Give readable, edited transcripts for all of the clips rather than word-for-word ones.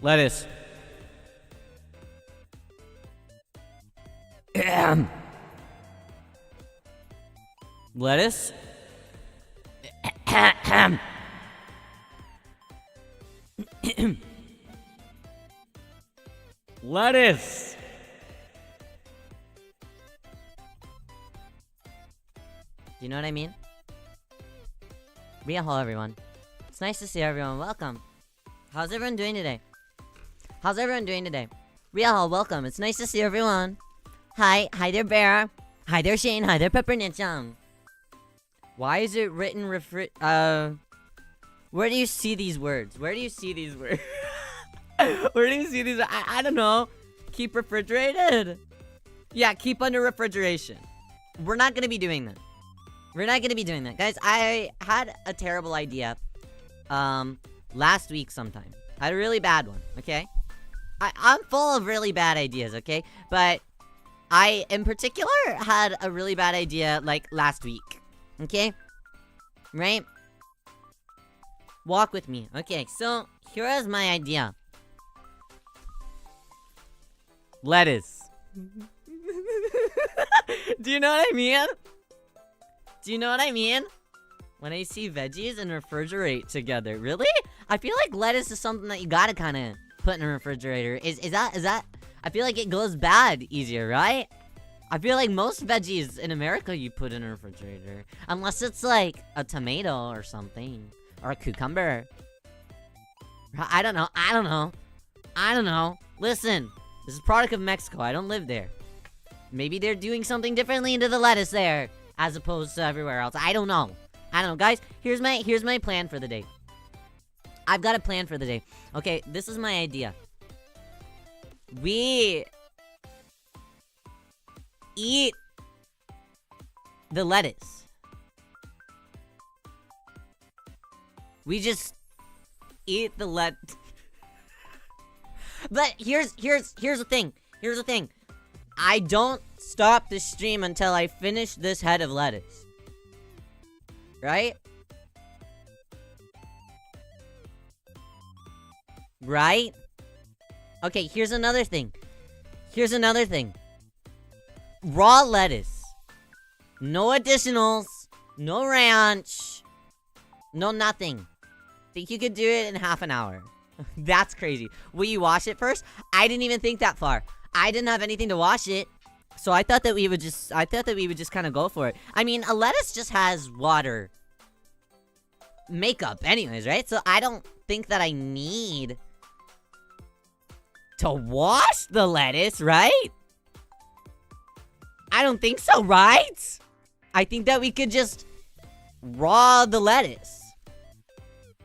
Lettuce. Lettuce. Lettuce. Do you know what I mean? Hello, everyone. It's nice to see everyone. Welcome. How's everyone doing today? How's everyone doing today? Welcome. It's nice to see everyone. Hi there, Bear. Hi there, Shane. Hi there, Peppernicchum. Why is it written where do you see these words? Where do you see these words? Where do you see these? I don't know. Keep refrigerated. Yeah, keep under refrigeration. We're not gonna be doing that. We're not gonna be doing that. Guys, I had a terrible idea. Last week sometime. I had a really bad one, okay? I'm full of really bad ideas, okay? But I, in particular, had a really bad idea, like, last week. Okay? Right? Walk with me. Okay, so, here is my idea. Lettuce. Do you know what I mean? Do you know what I mean? When I see veggies and refrigerate together. Really? I feel like lettuce is something that you gotta kinda put in a refrigerator. Is that... I feel like it goes bad easier, right? I feel like most veggies in America you put in a refrigerator. Unless it's like a tomato or something. Or a cucumber. I don't know. Listen, this is a product of Mexico. I don't live there. Maybe they're doing something differently into the lettuce there. As opposed to everywhere else. I don't know. Guys, here's my plan for the day. I've got a plan for the day. Okay, this is my idea. We eat the lettuce. We just eat the But here's the thing. Here's the thing. I don't stop the stream until I finish this head of lettuce. Right? Right? Okay, here's another thing. Raw lettuce. No additionals. No ranch. No nothing. Think you could do it in half an hour. That's crazy. Will you wash it first? I didn't even think that far. I didn't have anything to wash it. So I thought that we would just kind of go for it. I mean, a lettuce just has water makeup anyways, right? So I don't think that I need to wash the lettuce, right? I don't think so, right? I think that we could just raw the lettuce.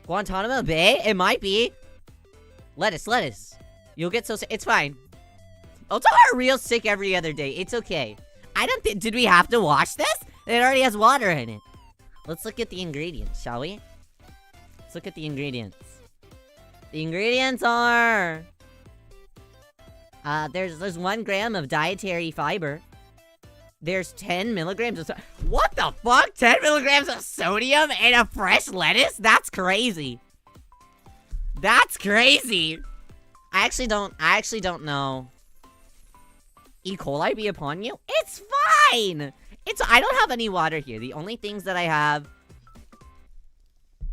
Guantanamo Bay? It might be. Lettuce. You'll get so sick. It's fine. Otoharu Riyo's sick every other day. It's okay. I don't think... Did we have to wash this? It already has water in it. Let's look at the ingredients, shall we? Let's look at the ingredients. The ingredients are... there's 1 gram of dietary fiber. There's 10 milligrams of... What the fuck? 10 milligrams of sodium in a fresh lettuce? That's crazy. That's crazy. I actually don't know. E. coli be upon you? It's fine! I don't have any water here. The only things that I have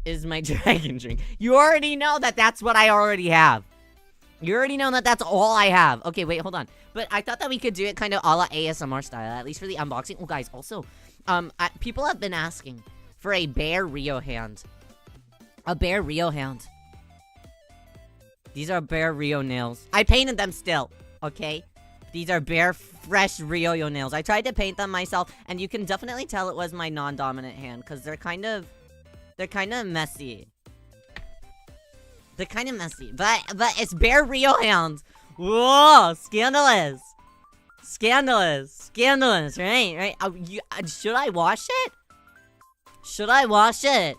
is my dragon drink. You already know that that's what I already have. You already know that that's all I have. Okay, wait, hold on. But I thought that we could do it kind of a la ASMR style, at least for the unboxing. Oh, guys, also, people have been asking for a Bear Riyo hand. A Bear Riyo hand. These are Bear Riyo nails. I painted them still, okay? These are Bear fresh Riyo nails. I tried to paint them myself, and you can definitely tell it was my non-dominant hand, because they're kind of messy. They're kind of messy, but it's Bear Riyo hands. Whoa, scandalous, right? Should I wash it?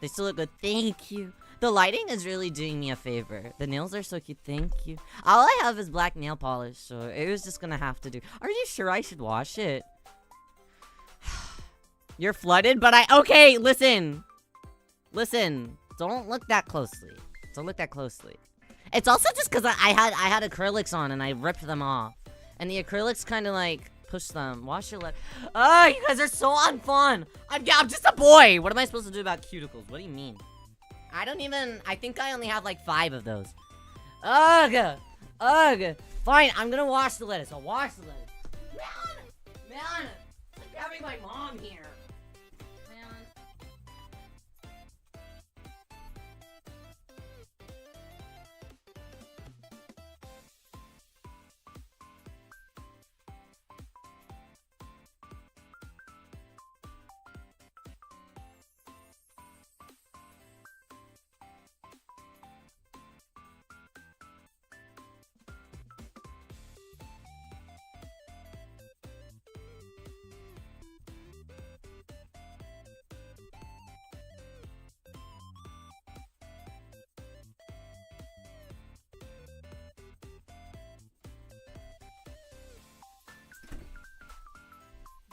They still look good. Thank you. The lighting is really doing me a favor. The nails are so cute. Thank you. All I have is black nail polish, so it was just gonna have to do. Are you sure I should wash it? You're flooded, but okay, listen. Listen. Don't look that closely. Don't look that closely. It's also just because I had acrylics on and I ripped them off. And the acrylics kind of like push them. Wash your lip. Oh, you guys are so unfun. I'm just a boy. What am I supposed to do about cuticles? What do you mean? I think I only have like 5 of those. Ugh. Ugh. Fine, I'm gonna wash the lettuce. I'll wash the lettuce. Man. It's like having my mom here.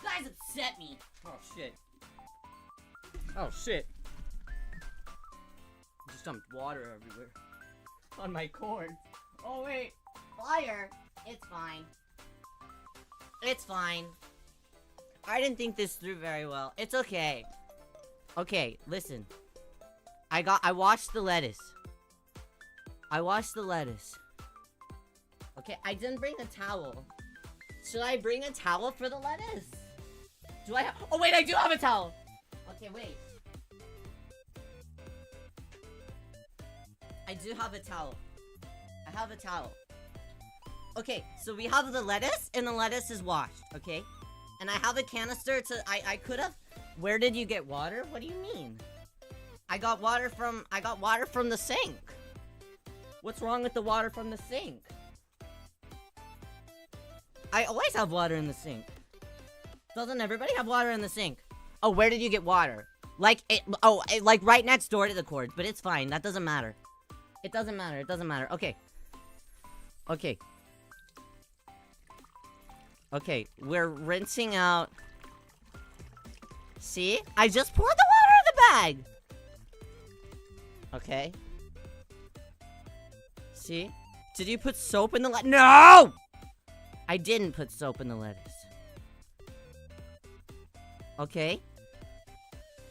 You guys upset me. Oh shit. Oh shit. Just dumped water everywhere. On my corn. Oh wait. Fire. It's fine. It's fine. I didn't think this through very well. It's okay. Okay, listen. I washed the lettuce. I washed the lettuce. Okay, I didn't bring a towel. Should I bring a towel for the lettuce? Do I have— oh wait, I do have a towel! Okay, wait. I do have a towel. I have a towel. Okay, so we have the lettuce, and the lettuce is washed, okay? And I have a canister to— I could have— where did you get water? What do you mean? I got water from the sink. What's wrong with the water from the sink? I always have water in the sink. Doesn't everybody have water in the sink? Oh, where did you get water? Like, like right next door to the cords, but it's fine. That doesn't matter. It doesn't matter. It doesn't matter. Okay. Okay. Okay, we're rinsing out. See? I just poured the water in the bag. Okay. See? Did you put soap in the lettuce? No! I didn't put soap in the lettuce. Okay.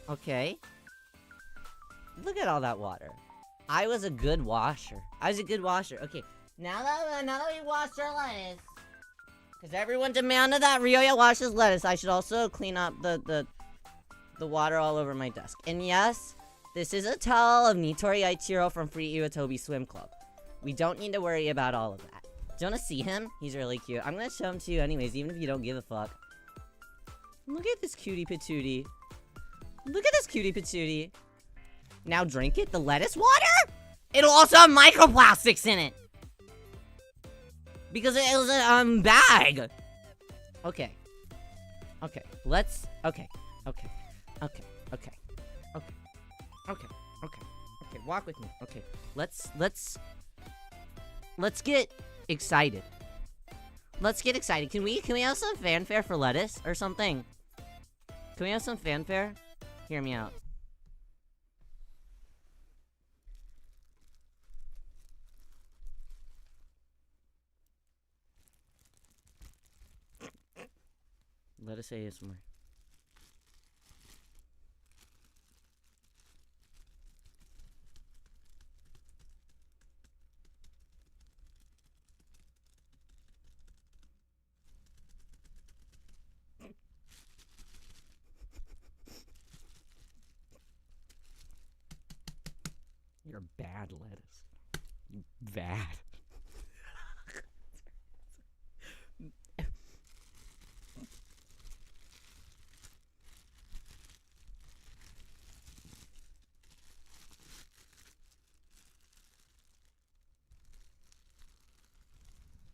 Okay. Look at all that water. I was a good washer. I was a good washer. Okay. Now that we washed our lettuce, because everyone demanded that Ryoya washes lettuce, I should also clean up the water all over my desk. And yes, this is a towel of Nitori Aichiro from Free Iwatobi Swim Club. We don't need to worry about all of that. Do you want to see him? He's really cute. I'm gonna show him to you anyways, even if you don't give a fuck. Look at this cutie patootie. Look at this cutie patootie. Now drink it? The lettuce water? It'll also have microplastics in it. Because it was a bag. Okay. Okay. Let's— okay. Okay. Okay. Okay. Okay. Okay. Okay. Okay. Walk with me. Okay. Let's get excited. Let's get excited. Can we have some fanfare for lettuce or something? Can we have some fanfare? Hear me out. Lettuce ASMR. You're bad, lettuce. You bad.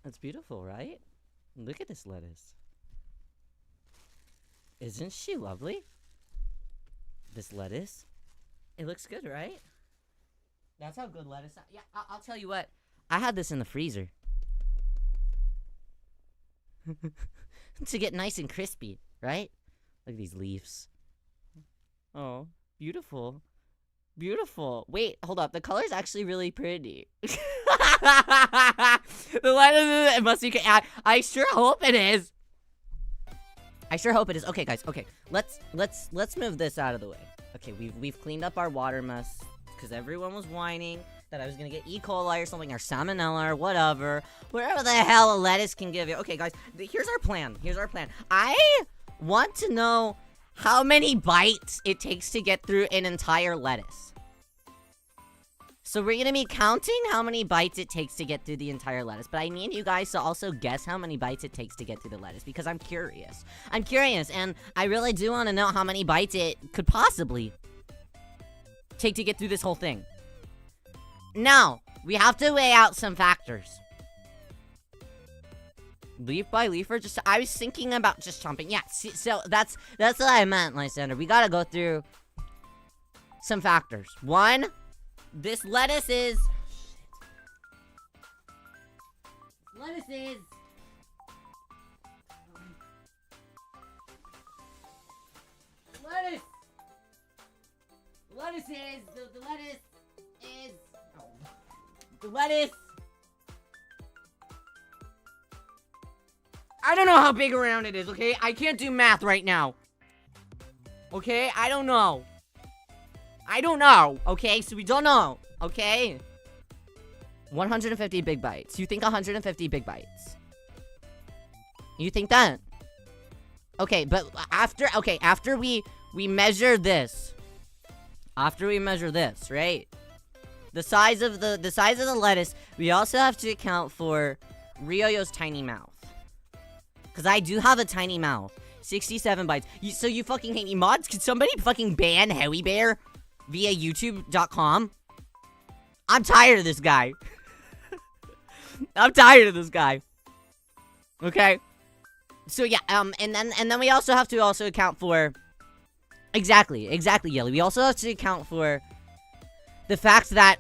That's beautiful, right? Look at this lettuce. Isn't she lovely? This lettuce? It looks good, right? That's how good lettuce. Yeah, I'll tell you what. I had this in the freezer to get nice and crispy, right? Look at these leaves. Oh, beautiful. Beautiful. Wait, hold up. The color's actually really pretty. The lettuce, it must be. I sure hope it is. I sure hope it is. Okay, guys. Okay, let's move this out of the way. Okay, we've cleaned up our water mess because everyone was whining that I was gonna get E. coli or something, or salmonella or whatever the hell a lettuce can give you. Okay, guys, here's our plan. I want to know how many bites it takes to get through an entire lettuce. So we're gonna be counting how many bites it takes to get through the entire lettuce, but I need you guys to also guess how many bites it takes to get through the lettuce, because I'm curious, and I really do want to know how many bites it could possibly take to get through this whole thing. Now, we have to weigh out some factors. Leaf by leaf, or just, I was thinking about just chomping. Yeah, see, so that's what I meant, Lysander. We gotta go through some factors. One, this lettuce is... Lettuce is... Lettuce! Lettuce is... The lettuce is... The lettuce... I don't know how big around it is, okay? I can't do math right now. Okay? I don't know. Okay? So we don't know. Okay? 150 big bites. You think 150 big bites? You think that? Okay, but after we measure this. After we measure this, right? The size of the lettuce, we also have to account for Ryo's tiny mouth. Because I do have a tiny mouth. 67 bites. So you fucking hate me. Mods, could somebody fucking ban Howie Bear via YouTube.com? I'm tired of this guy. Okay? So yeah, and then we also have to account for... Exactly, Yelly. We also have to account for the fact that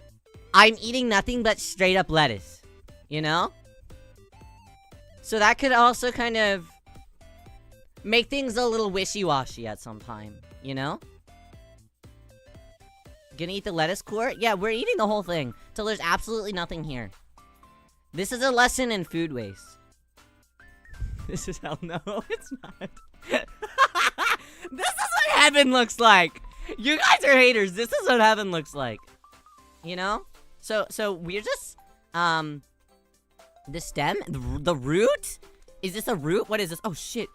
I'm eating nothing but straight up lettuce. You know? So that could also kind of make things a little wishy-washy at some time, you know? Gonna eat the lettuce core? Yeah, we're eating the whole thing till there's absolutely nothing here. This is a lesson in food waste. This is hell no, it's not. This is what heaven looks like. You guys are haters. This is what heaven looks like. You know? So we're just, the stem? The root? Is this a root? What is this? Oh, shit.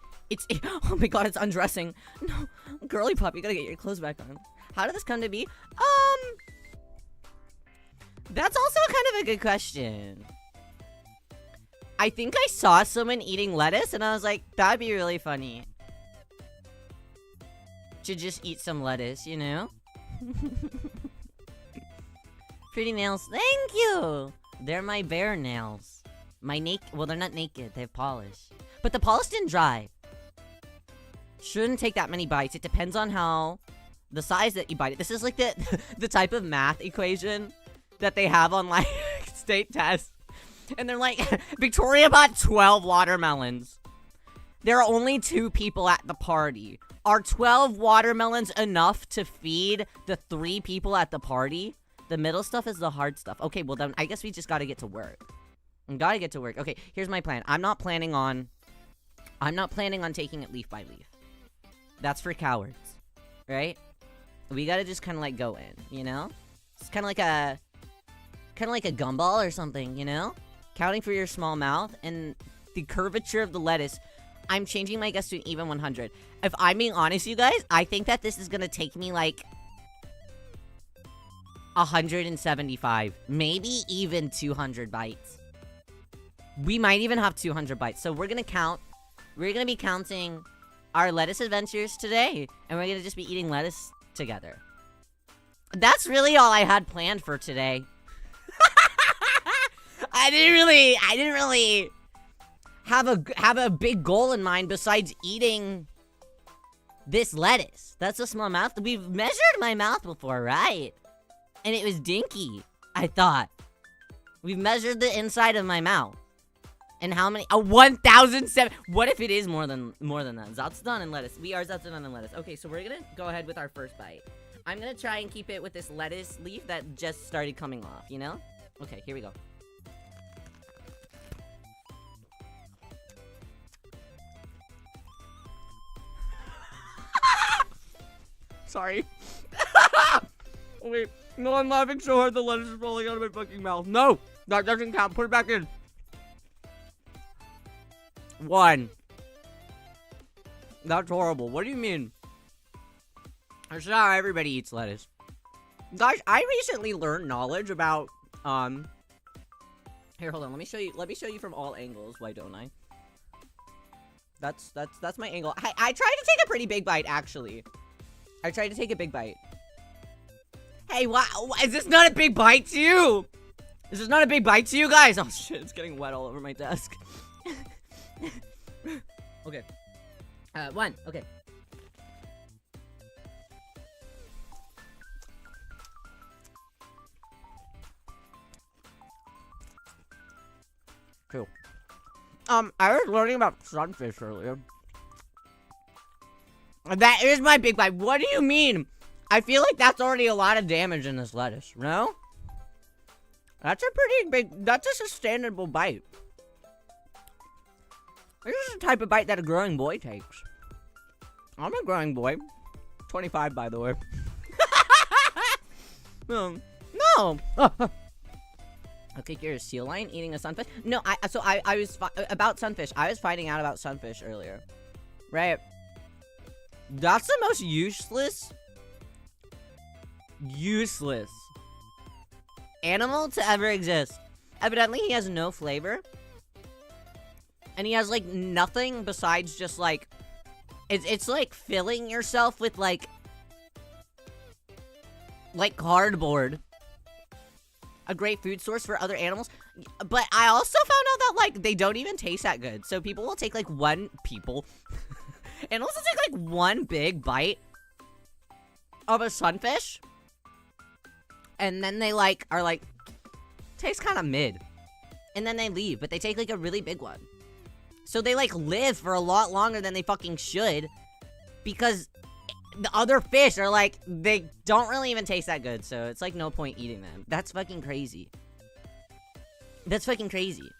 Oh my god, it's undressing. No. Girly pop, you gotta get your clothes back on. How did this come to be? That's also kind of a good question. I think I saw someone eating lettuce, and I was like, that'd be really funny. To just eat some lettuce, you know? Pretty nails. Thank you! They're my bare nails. Well, they're not naked. They have polish. But the polish didn't dry. Shouldn't take that many bites. It depends on how... the size that you bite it. This is like the type of math equation that they have on, like, state tests. And they're like, Victoria bought 12 watermelons. There are only 2 people at the party. Are 12 watermelons enough to feed the 3 people at the party? The middle stuff is the hard stuff. Okay, well then, I guess we just gotta get to work. Okay, here's my plan. I'm not planning on taking it leaf by leaf. That's for cowards. Right? We gotta just kind of like go in, you know? It's kind of like a gumball or something, you know? Counting for your small mouth and the curvature of the lettuce. I'm changing my guess to an even 100. If I'm being honest, you guys, I think that this is gonna take me like 175, maybe even 200 bites. We might even have 200 bites. So we're gonna be counting our lettuce adventures today, and we're gonna just be eating lettuce together. That's really all I had planned for today. I didn't really have a big goal in mind besides eating This lettuce. That's a small mouth. We've measured my mouth before, right? And it was dinky, I thought. We've measured the inside of my mouth. And how many? 1,007. What if it is more than that? Zatsudan and lettuce. We are Zatsudan and lettuce. Okay, so we're gonna go ahead with our first bite. I'm gonna try and keep it with this lettuce leaf that just started coming off, you know? Okay, here we go. Sorry. Wait, no, I'm laughing so hard the lettuce is falling out of my fucking mouth. No, that doesn't count. Put it back in. 1. That's horrible. What do you mean? That's not how everybody eats lettuce. Guys, I recently learned knowledge about, here, hold on. Let me show you from all angles. Why don't I? That's my angle. I tried to take a pretty big bite, actually. I tried to take a big bite. Hey, wow, is this not a big bite to you? Is this not a big bite to you guys? Oh shit, it's getting wet all over my desk. Okay. 1, okay. Cool. I was learning about sunfish earlier. That is my big bite. What do you mean? I feel like that's already a lot of damage in this lettuce, no? That's a pretty big, that's a sustainable bite. This is the type of bite that a growing boy takes. I'm a growing boy. 25, by the way. No. Okay, you're a sea lion eating a sunfish? No, I was, about sunfish. I was finding out about sunfish earlier. Right? That's the most useless animal to ever exist. Evidently, he has no flavor. And he has, like, nothing besides just, like... It's like filling yourself with, like cardboard. A great food source for other animals. But I also found out that, like, they don't even taste that good. So people will take, like, one big bite of a sunfish. And then they, like, are like, tastes kind of mid. And then they leave, but they take, like, a really big one. So they, like, live for a lot longer than they fucking should. Because the other fish are, like, they don't really even taste that good. So it's, like, no point eating them. That's fucking crazy. That's fucking crazy.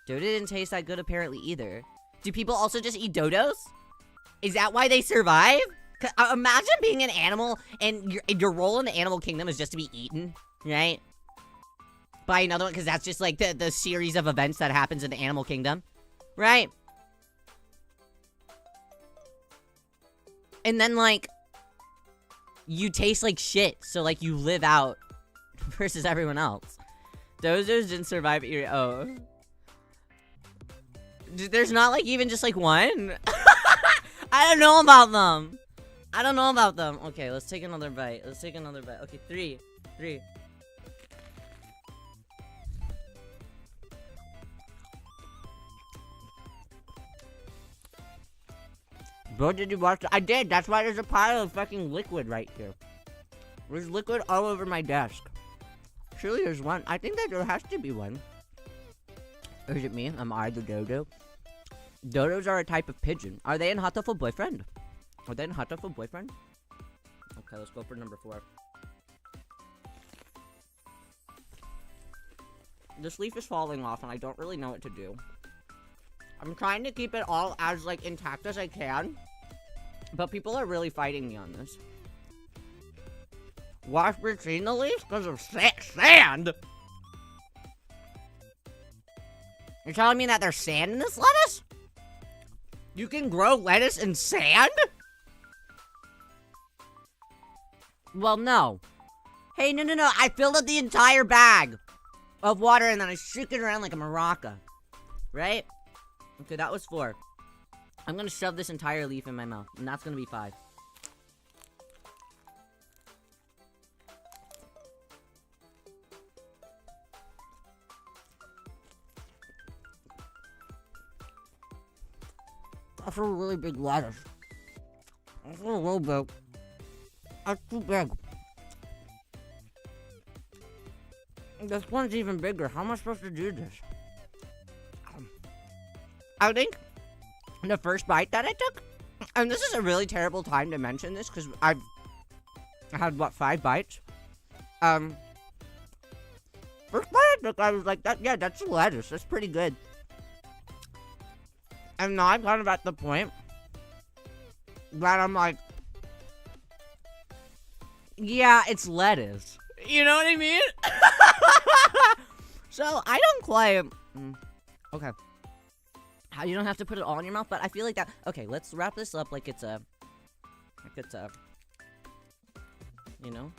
Dodo didn't taste that good apparently either. Do people also just eat dodos? Is that why they survive? Imagine being an animal and your role in the animal kingdom is just to be eaten, right? By another one, because that's just, like, the series of events that happens in the animal kingdom, right? And then, like, you taste like shit, so, like, you live out versus everyone else. Dozers didn't survive. Oh. There's not, like, even just, like, one? I don't know about them. I don't know about them. Okay, let's take another bite. Okay, 3. Bro, did you watch it? I did. That's why there's a pile of fucking liquid right here. There's liquid all over my desk. Surely there's one. I think that there has to be one. Or is it me? Am I the dodo? Dodos are a type of pigeon. Are they in Hatoful Boyfriend? Okay, let's go for number 4. This leaf is falling off and I don't really know what to do. I'm trying to keep it all as, like, intact as I can. But people are really fighting me on this. Wash between the leaves because of sand? You're telling me that there's sand in this lettuce? You can grow lettuce in sand? Well, no. Hey, no. I filled up the entire bag of water and then I shook it around like a maraca. Right? Okay, that was 4. I'm gonna shove this entire leaf in my mouth, and that's gonna be 5. That's a really big lettuce. It's a little bit. That's too big. This one's even bigger. How am I supposed to do this? I think the first bite that I took, and this is a really terrible time to mention this because I had, what, 5 bites? First bite I took, I was like, yeah, that's lettuce. That's pretty good. And now I'm kind of at the point that I'm like, yeah, it's lettuce. You know what I mean? So, I don't quite... okay. You don't have to put it all in your mouth, but I feel like that... Okay, let's wrap this up like it's a... You know?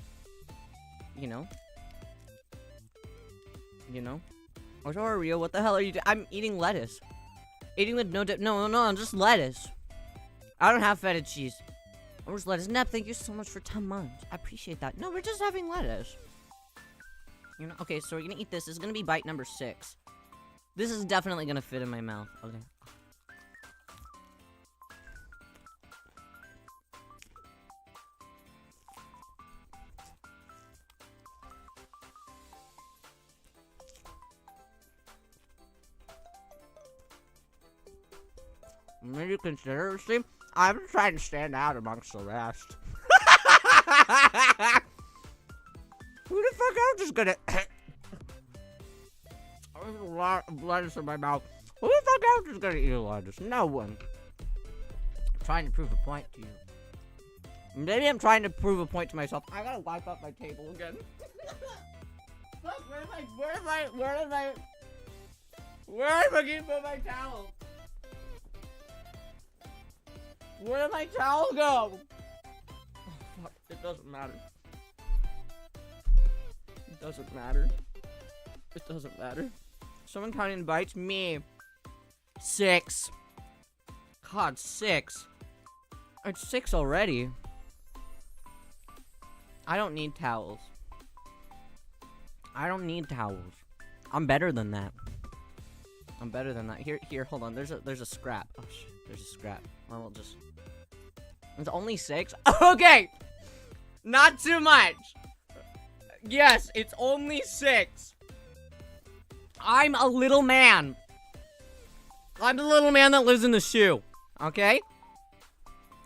Otoharu Riyo, what the hell are you doing? I'm eating lettuce. Eating with no dip. No, I'm just lettuce. I don't have feta cheese. I'm just lettuce. Nep, thank you so much for 10 months. I appreciate that. No, we're just having lettuce. You know? Okay, so we're gonna eat this. This is gonna be bite number 6. This is definitely gonna fit in my mouth. Okay. Maybe consider, see, I'm trying to stand out amongst the rest. Who the fuck else is gonna... There's a lot of lettuce in my mouth. Who the fuck else is gonna eat lettuce? No one. I'm trying to prove a point to you. Maybe I'm trying to prove a point to myself. I gotta wipe up my table again. Fuck, where am I gonna put my towel? Where did my towel go? Oh, fuck. It doesn't matter. It doesn't matter. It doesn't matter. Someone counting bites? Me. 6. God, 6. It's 6 already. I don't need towels. I don't need towels. I'm better than that. I'm better than that. Here, hold on. There's a scrap. Oh shit, there's a scrap. Well, we'll just... It's only 6? Okay! Not too much! Yes, it's only 6. I'm a little man. I'm the little man that lives in the shoe. Okay?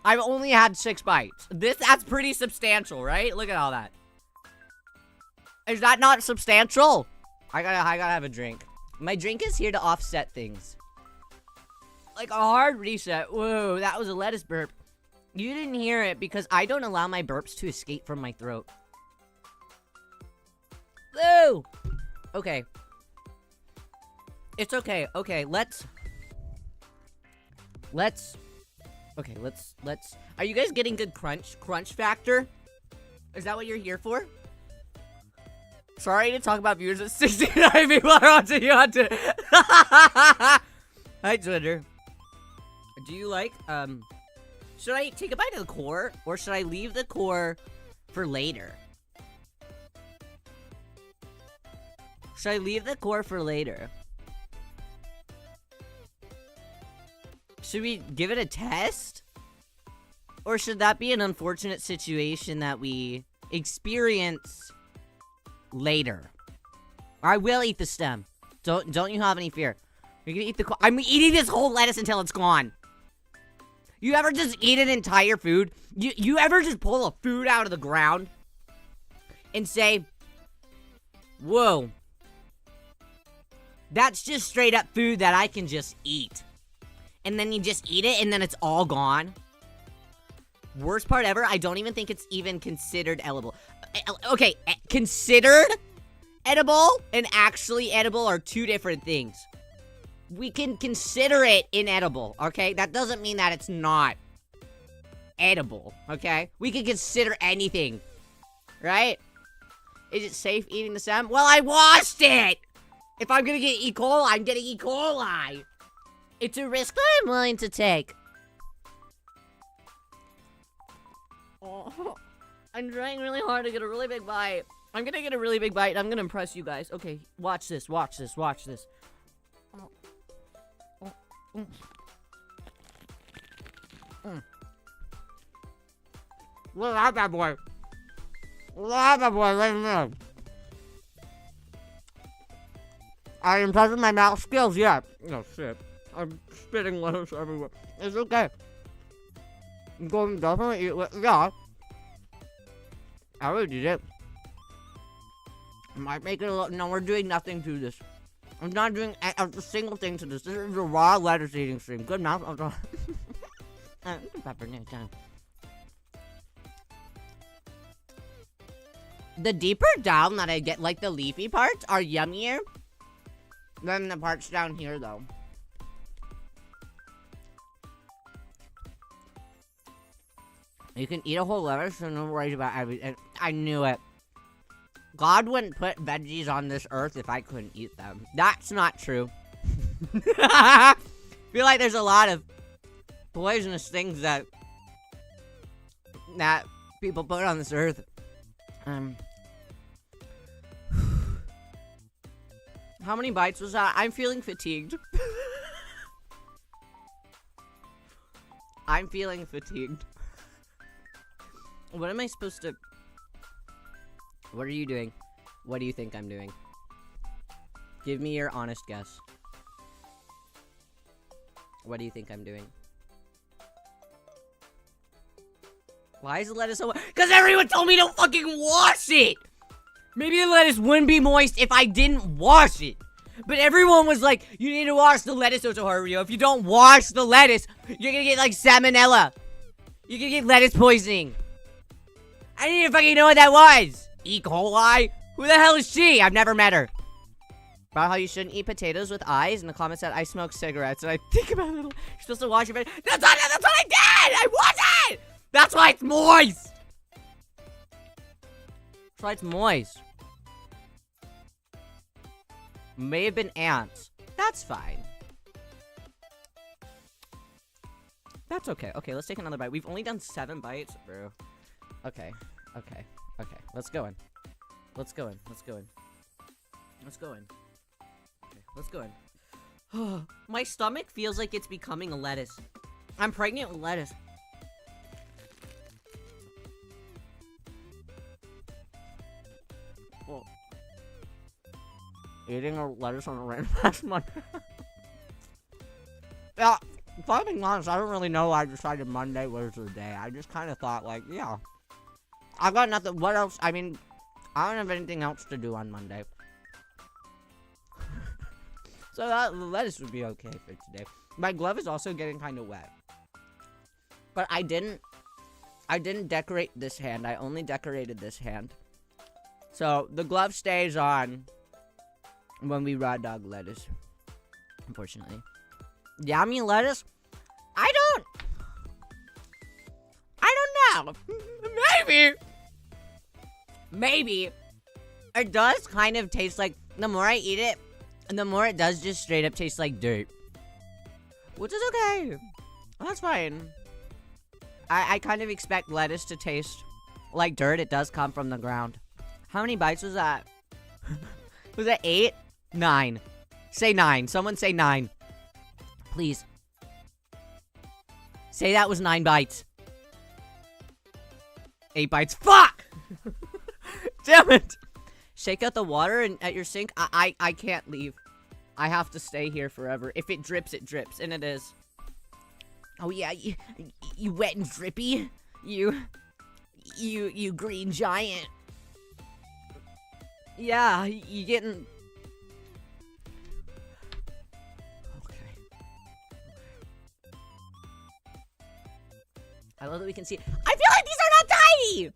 I've only had 6 bites. That's pretty substantial, right? Look at all that. Is that not substantial? I gotta have a drink. My drink is here to offset things. Like a hard reset. Whoa, that was a lettuce burp. You didn't hear it because I don't allow my burps to escape from my throat. Woo! Okay. It's okay. Okay, let's... Okay, let's... Are you guys getting good crunch factor? Is that what you're here for? Sorry to talk about viewers at 69 people are watching you on Twitter. Hi, Twitter. Do you like, should I take a bite of the core, or should I leave the core for later? Should I leave the core for later? Should we give it a test? Or should that be an unfortunate situation that we experience later? I will eat the stem. Don't you have any fear. You're gonna eat the core. I'm eating this whole lettuce until it's gone. You ever just eat an entire food? You ever just pull a food out of the ground and say, whoa, that's just straight up food that I can just eat. And then you just eat it and then it's all gone? Worst part ever, I don't even think it's even considered edible. Okay, considered edible and actually edible are 2 different things. We can consider it inedible, okay? That doesn't mean that it's not edible, okay? We can consider anything, right? Is it safe eating the stem? Well, I washed it! If I'm gonna get E. coli, I'm getting E. coli. It's a risk that I'm willing to take. Oh, I'm trying really hard to get a really big bite. I'm gonna get a really big bite and I'm gonna impress you guys. Okay, watch this, watch this, watch this. Look at that boy. Look at that boy right there. I am touching my mouth skills yet. Oh shit. I'm spitting lettuce everywhere. It's okay. I'm going to definitely eat yeah. I already did it. I might make it a little. No, we're doing nothing to this. I'm not doing a single thing to this. This is a raw lettuce eating stream. Good mouth. Pepper next time. The deeper down that I get, like the leafy parts, are yummier than the parts down here, though. You can eat a whole lettuce, so no worries about everything. I knew it. God wouldn't put veggies on this earth if I couldn't eat them. That's not true. I feel like there's a lot of poisonous things that people put on this earth. How many bites was that? I'm feeling fatigued. I'm feeling fatigued. What am I supposed to... What are you doing? What do you think I'm doing? Give me your honest guess. What do you think I'm doing? Why is the lettuce so... Because everyone told me to fucking wash it! Maybe the lettuce wouldn't be moist if I didn't wash it. But everyone was like, you need to wash the lettuce, Otoharu Riyo. If you don't wash the lettuce, you're gonna get like salmonella. You're gonna get lettuce poisoning. I didn't even fucking know what that was. E. coli? Who the hell is she? I've never met her. About how you shouldn't eat potatoes with eyes. In the comments said I smoke cigarettes. And I think about it. You're supposed to wash your face. That's what I did! I washed it! That's why it's moist! That's why it's moist. May have been ants. That's fine. That's okay. Okay, let's take another bite. We've only done 7 bites, bro. Okay. Let's go in. Let's go in. Okay, let's go in. My stomach feels like it's becoming a lettuce. I'm pregnant with lettuce. Well, eating a lettuce on a random ass Monday. Yeah, if I'm being honest, I don't really know why I decided Monday was the day. I just kind of thought, like, yeah. I got nothing. What else? I mean, I don't have anything else to do on Monday. So the lettuce would be okay for today. My glove is also getting kind of wet. But I didn't decorate this hand. I only decorated this hand. So the glove stays on when we raw dog lettuce. Unfortunately. Yummy lettuce? I don't know. Maybe. It does kind of taste like, the more I eat it, the more it does just straight up taste like dirt. Which is okay. That's fine. I kind of expect lettuce to taste like dirt. It does come from the ground. How many bites was that? Was that 8? 9. Say 9. Someone say 9. Please. Say that was 9 bites. 8 bites. Fuck! Damn it! Shake out the water at your sink. I can't leave. I have to stay here forever. If it drips, it drips. And it is. Oh yeah, you wet and drippy. You green giant. Yeah, you getting... Okay. I love that we can see... I feel like these are not tiny!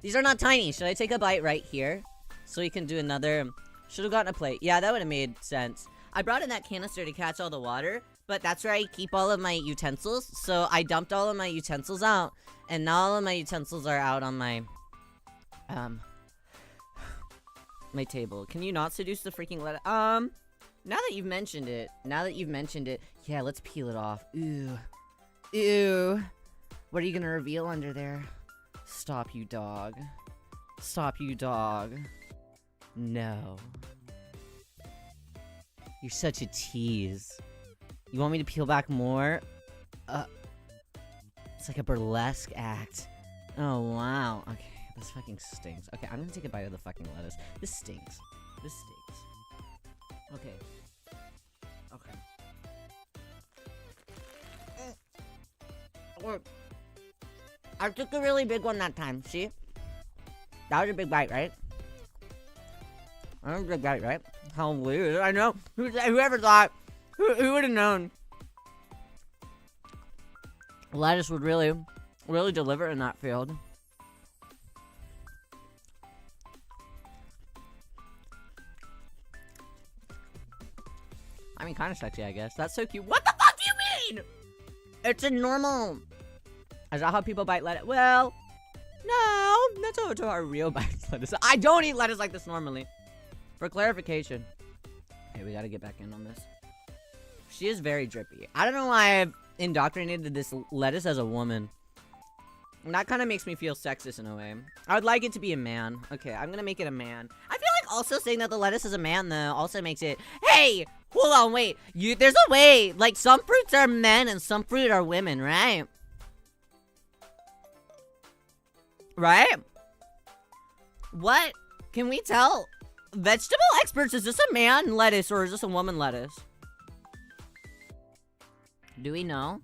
These are not tiny. Should I take a bite right here? So we can do another... Should have gotten a plate. Yeah, that would have made sense. I brought in that canister to catch all the water, but that's where I keep all of my utensils. So I dumped all of my utensils out, and now all of my utensils are out on my... my table. Can you not seduce the freaking lettuce? Now that you've mentioned it, yeah, let's peel it off. Ew. What are you gonna reveal under there? Stop, you dog. No. You're such a tease. You want me to peel back more? It's like a burlesque act. Oh, wow. Okay, this fucking stinks. Okay, I'm gonna take a bite of the fucking lettuce. This stinks. This stinks. Okay. Okay. I took a really big one that time, see? That was a big bite, right? That was a big bite, right? How weird. I know. Whoever thought? Who would have known? Lettuce would really deliver in that field. I mean, kind of sexy, I guess. That's so cute. What the fuck do you mean? It's a normal. Is that how people bite lettuce? Well, no. That's how Otoharu Riyo bites lettuce. I don't eat lettuce like this normally. For clarification. Okay, we gotta get back in on this. She is very drippy. I don't know why I've indoctrinated this lettuce as a woman. And that kind of makes me feel sexist in a way. I would like it to be a man. Okay, I'm gonna make it a man. I feel like also saying that the lettuce is a man, though, also makes it... Hey! Hold on, wait. There's a way. Like, some fruits are men and some fruit are women, right? Right? What? Can we tell? Vegetable experts, is this a man lettuce or is this a woman lettuce? Do we know?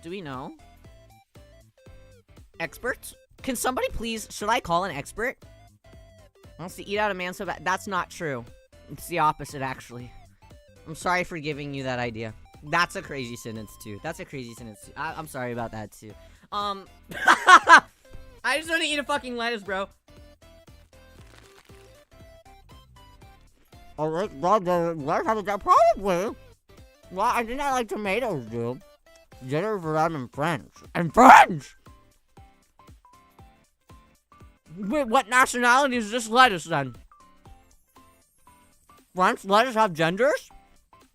Do we know? Experts? Can somebody please, should I call an expert? Wants to eat out a man so bad. That's not true. It's the opposite, actually. I'm sorry for giving you that idea. That's a crazy sentence, too. That's a crazy sentence, too. I'm sorry about that, too. I just want to eat a fucking lettuce, bro. Oh, let's have that probably. Well, I did not like tomatoes, dude. Dinner for them and French. And French! Wait, what nationality is this lettuce, then? French lettuce have genders?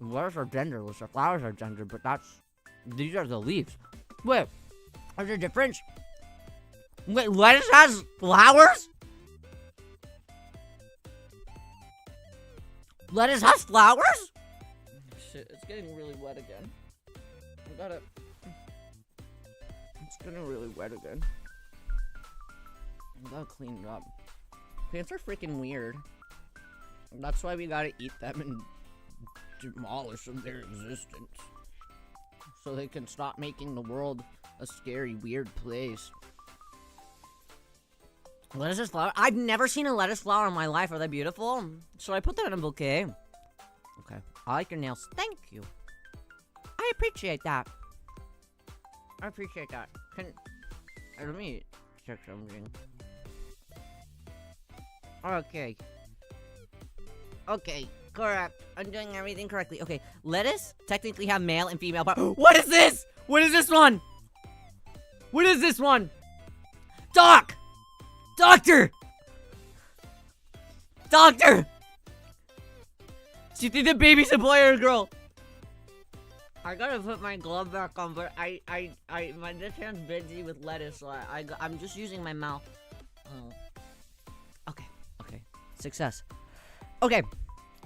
Lettuce are genderless. The flowers are gendered, but these are the leaves. Wait, there's a difference? Wait, lettuce has flowers? Lettuce has flowers? Shit, it's getting really wet again. It's getting really wet again. I gotta clean it up. Plants are freaking weird. That's why we gotta eat them and demolish their existence. So they can stop making the world a scary, weird place. Lettuce is flower? I've never seen a lettuce flower in my life. Are they beautiful? Should I put that in a bouquet? Okay. I like your nails. Thank you. I appreciate that. I appreciate that. Let me check something. Okay. Okay, correct. I'm doing everything correctly. Okay, lettuce technically have male and female part. What is this? What is this one? What is this one? Doc! Doctor! Doctor! Do you think the baby's a boy or a girl? I gotta put my glove back on, but this hand's busy with lettuce, so I'm just using my mouth. Oh. Okay. Success. Okay.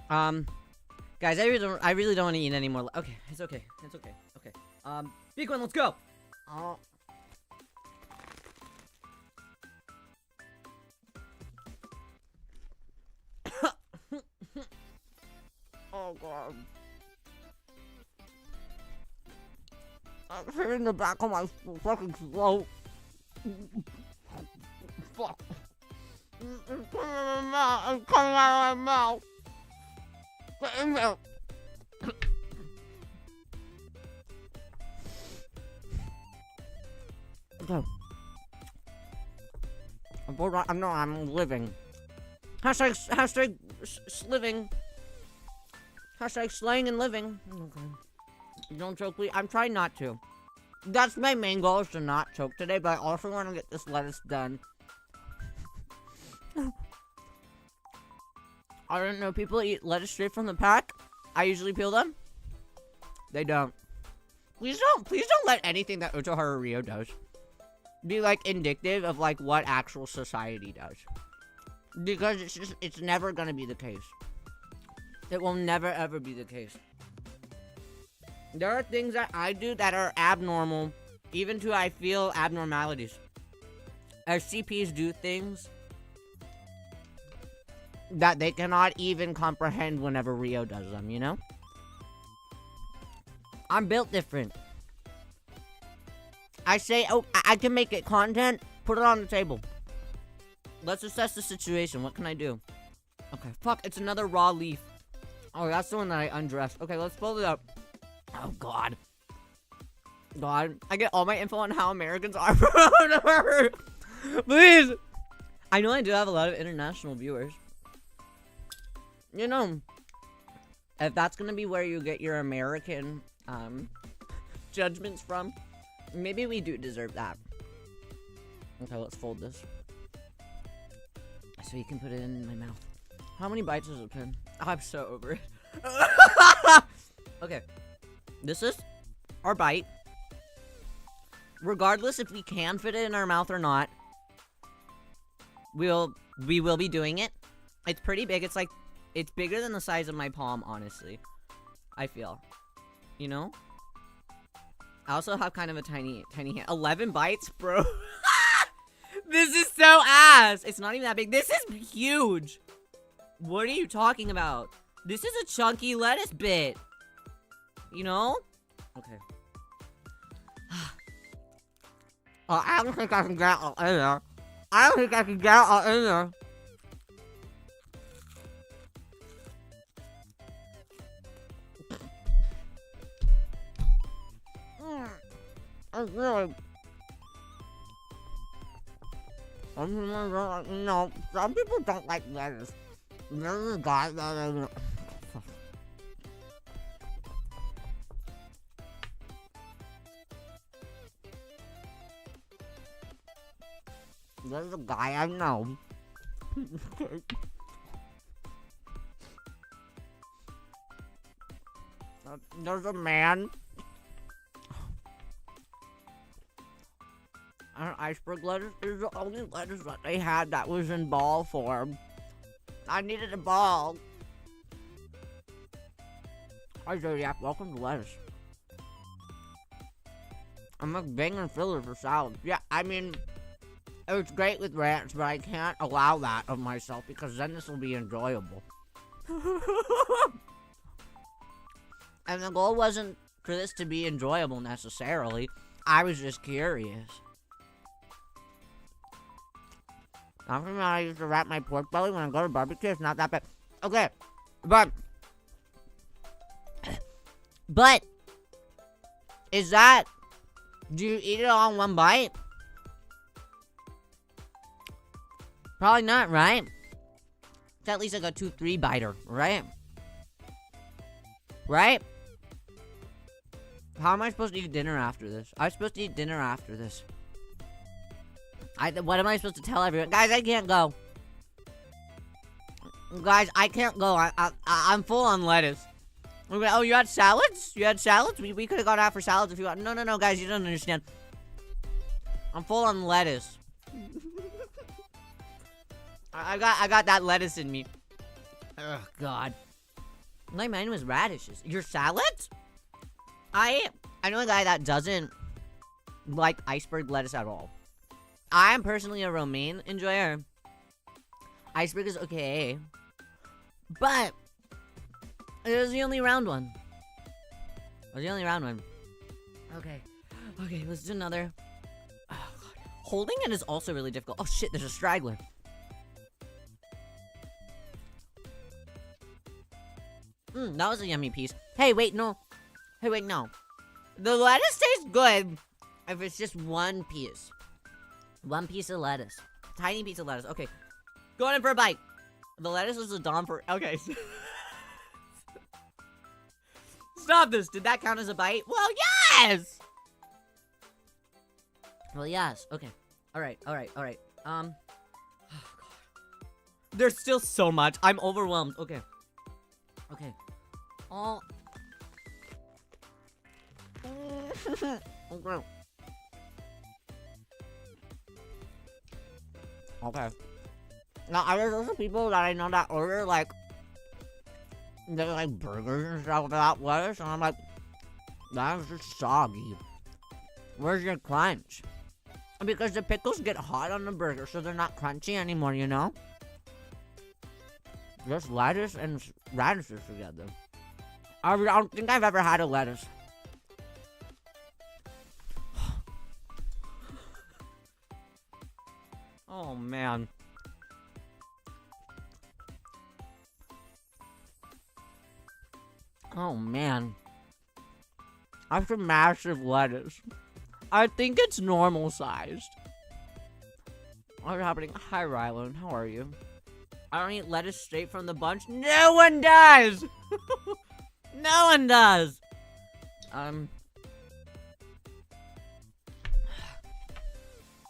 Guys, I really don't want to eat any more. Okay, it's okay. Okay. Big one, let's go. Oh god. I'm hitting the back of my fucking throat. Fuck. It's coming out of my mouth. Okay. I'm living. Hashtag living. Hashtag slaying and living. Okay. Don't choke, please. I'm trying not to. That's my main goal, is to not choke today, but I also want to get this lettuce done. I don't know, people eat lettuce straight from the pack. I usually peel them. They don't. Please don't let anything that Otoharu Riyo does be, like, indicative of, like, what actual society does. Because it's never gonna be the case. It will never, ever be the case. There are things that I do that are abnormal, even to I feel abnormalities. SCPs do things that they cannot even comprehend whenever Rio does them, you know? I'm built different. I say, oh, I can make it content, put it on the table. Let's assess the situation. What can I do? Okay, fuck, it's another raw leaf. Oh, that's the one that I undressed. Okay, let's pull it up. Oh, God. God, I get all my info on how Americans are. Please. I know I do have a lot of international viewers. You know, if that's gonna be where you get your American, judgments from, maybe we do deserve that. Okay, let's fold this. So you can put it in my mouth. How many bites is it been? I'm so over it. Okay. This is our bite. Regardless if we can fit it in our mouth or not, we will be doing it. It's pretty big. It's bigger than the size of my palm, honestly. I feel. You know? I also have kind of a tiny hand. 11 bites, bro. This is so ass. It's not even that big. This is huge. What are you talking about? This is a chunky lettuce bit. You know? Okay. I don't think I can get all in there. I don't think I can get all in there. It's really... No, some people don't like lettuce. There's a guy that... There's a guy I know. There's a man. And iceberg lettuce is the only lettuce that they had that was in ball form. I needed a ball. Hi Zodiac, welcome to lettuce. I'm a banging filler for salad. Yeah, I mean, it's great with ranch, but I can't allow that of myself because then this will be enjoyable. And the goal wasn't for this to be enjoyable necessarily. I was just curious. I'm from how I used to wrap my pork belly when I go to barbecue. It's not that bad. Okay, but is that? Do you eat it all in one bite? Probably not, right? It's at least like a 2-3 biter, right? Right? How am I supposed to eat dinner after this? I'm supposed to eat dinner after this. What am I supposed to tell everyone? Guys, I can't go. Guys, I can't go. I'm full on lettuce. Oh, you had salads? You had salads? We could have gone out for salads if you want. No, guys, you don't understand. I'm full on lettuce. I got that lettuce in me. Oh, God. My mine was radishes. Your salads? I know a guy that doesn't like iceberg lettuce at all. I'm personally a romaine enjoyer. Iceberg is okay. But it was the only round one. Okay, let's do another. Oh, God. Holding it is also really difficult. Oh, shit, there's a straggler. That was a yummy piece. Hey, wait, no. The lettuce tastes good if it's just one piece. One piece of lettuce. Tiny piece of lettuce. Okay. Going in for a bite. The lettuce was a dom for... Okay. Stop this. Did that count as a bite? Well, yes! Well, yes. Okay. Alright. Oh, God. There's still so much. I'm overwhelmed. Okay. Oh. Okay. Now, there's also people that I know that order, like, they like burgers and stuff without lettuce, and I'm like, that's just soggy. Where's your crunch? Because the pickles get hot on the burger, so they're not crunchy anymore, you know? Just lettuce and radishes together. I don't think I've ever had a lettuce. Oh, man. Oh, man. That's a massive lettuce. I think it's normal sized. What's happening? Hi, Rylan. How are you? I don't eat lettuce straight from the bunch. No one does! No one does! Guys,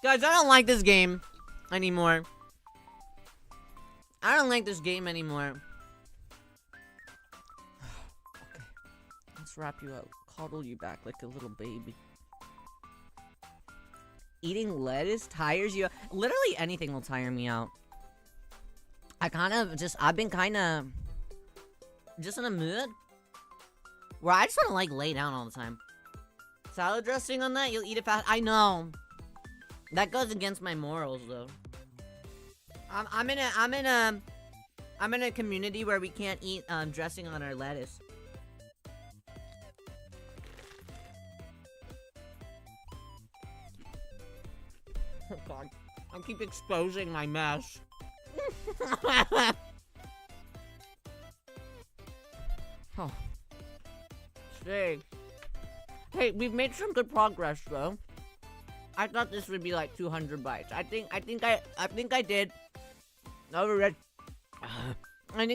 I don't like this game anymore. I don't like this game anymore. Okay. Let's wrap you up. Cuddle you back like a little baby. Eating lettuce tires you. Literally anything will tire me out. I've been kind of just in a mood where I just want to like lay down all the time. Salad dressing on that, you'll eat it fast. I know. That goes against my morals though. I'm in a community where we can't eat dressing on our lettuce. Oh god, I keep exposing my mess. Oh. Hey, we've made some good progress though. I thought this would be like 200 bites. I think I did. I think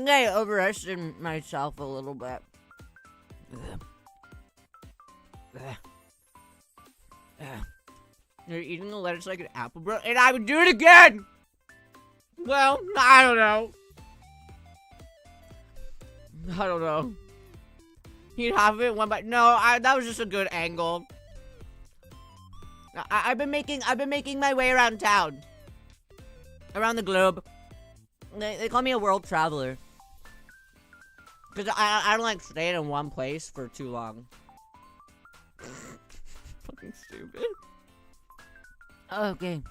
I overestimated myself a little bit. You're eating the lettuce like an apple, bro, and I would do it again. Well, I don't know. He'd have it one bite. No, that was just a good angle. I've been making my way around town, around the globe. They call me a world traveler, cause I don't like staying in one place for too long. Fucking stupid. Okay.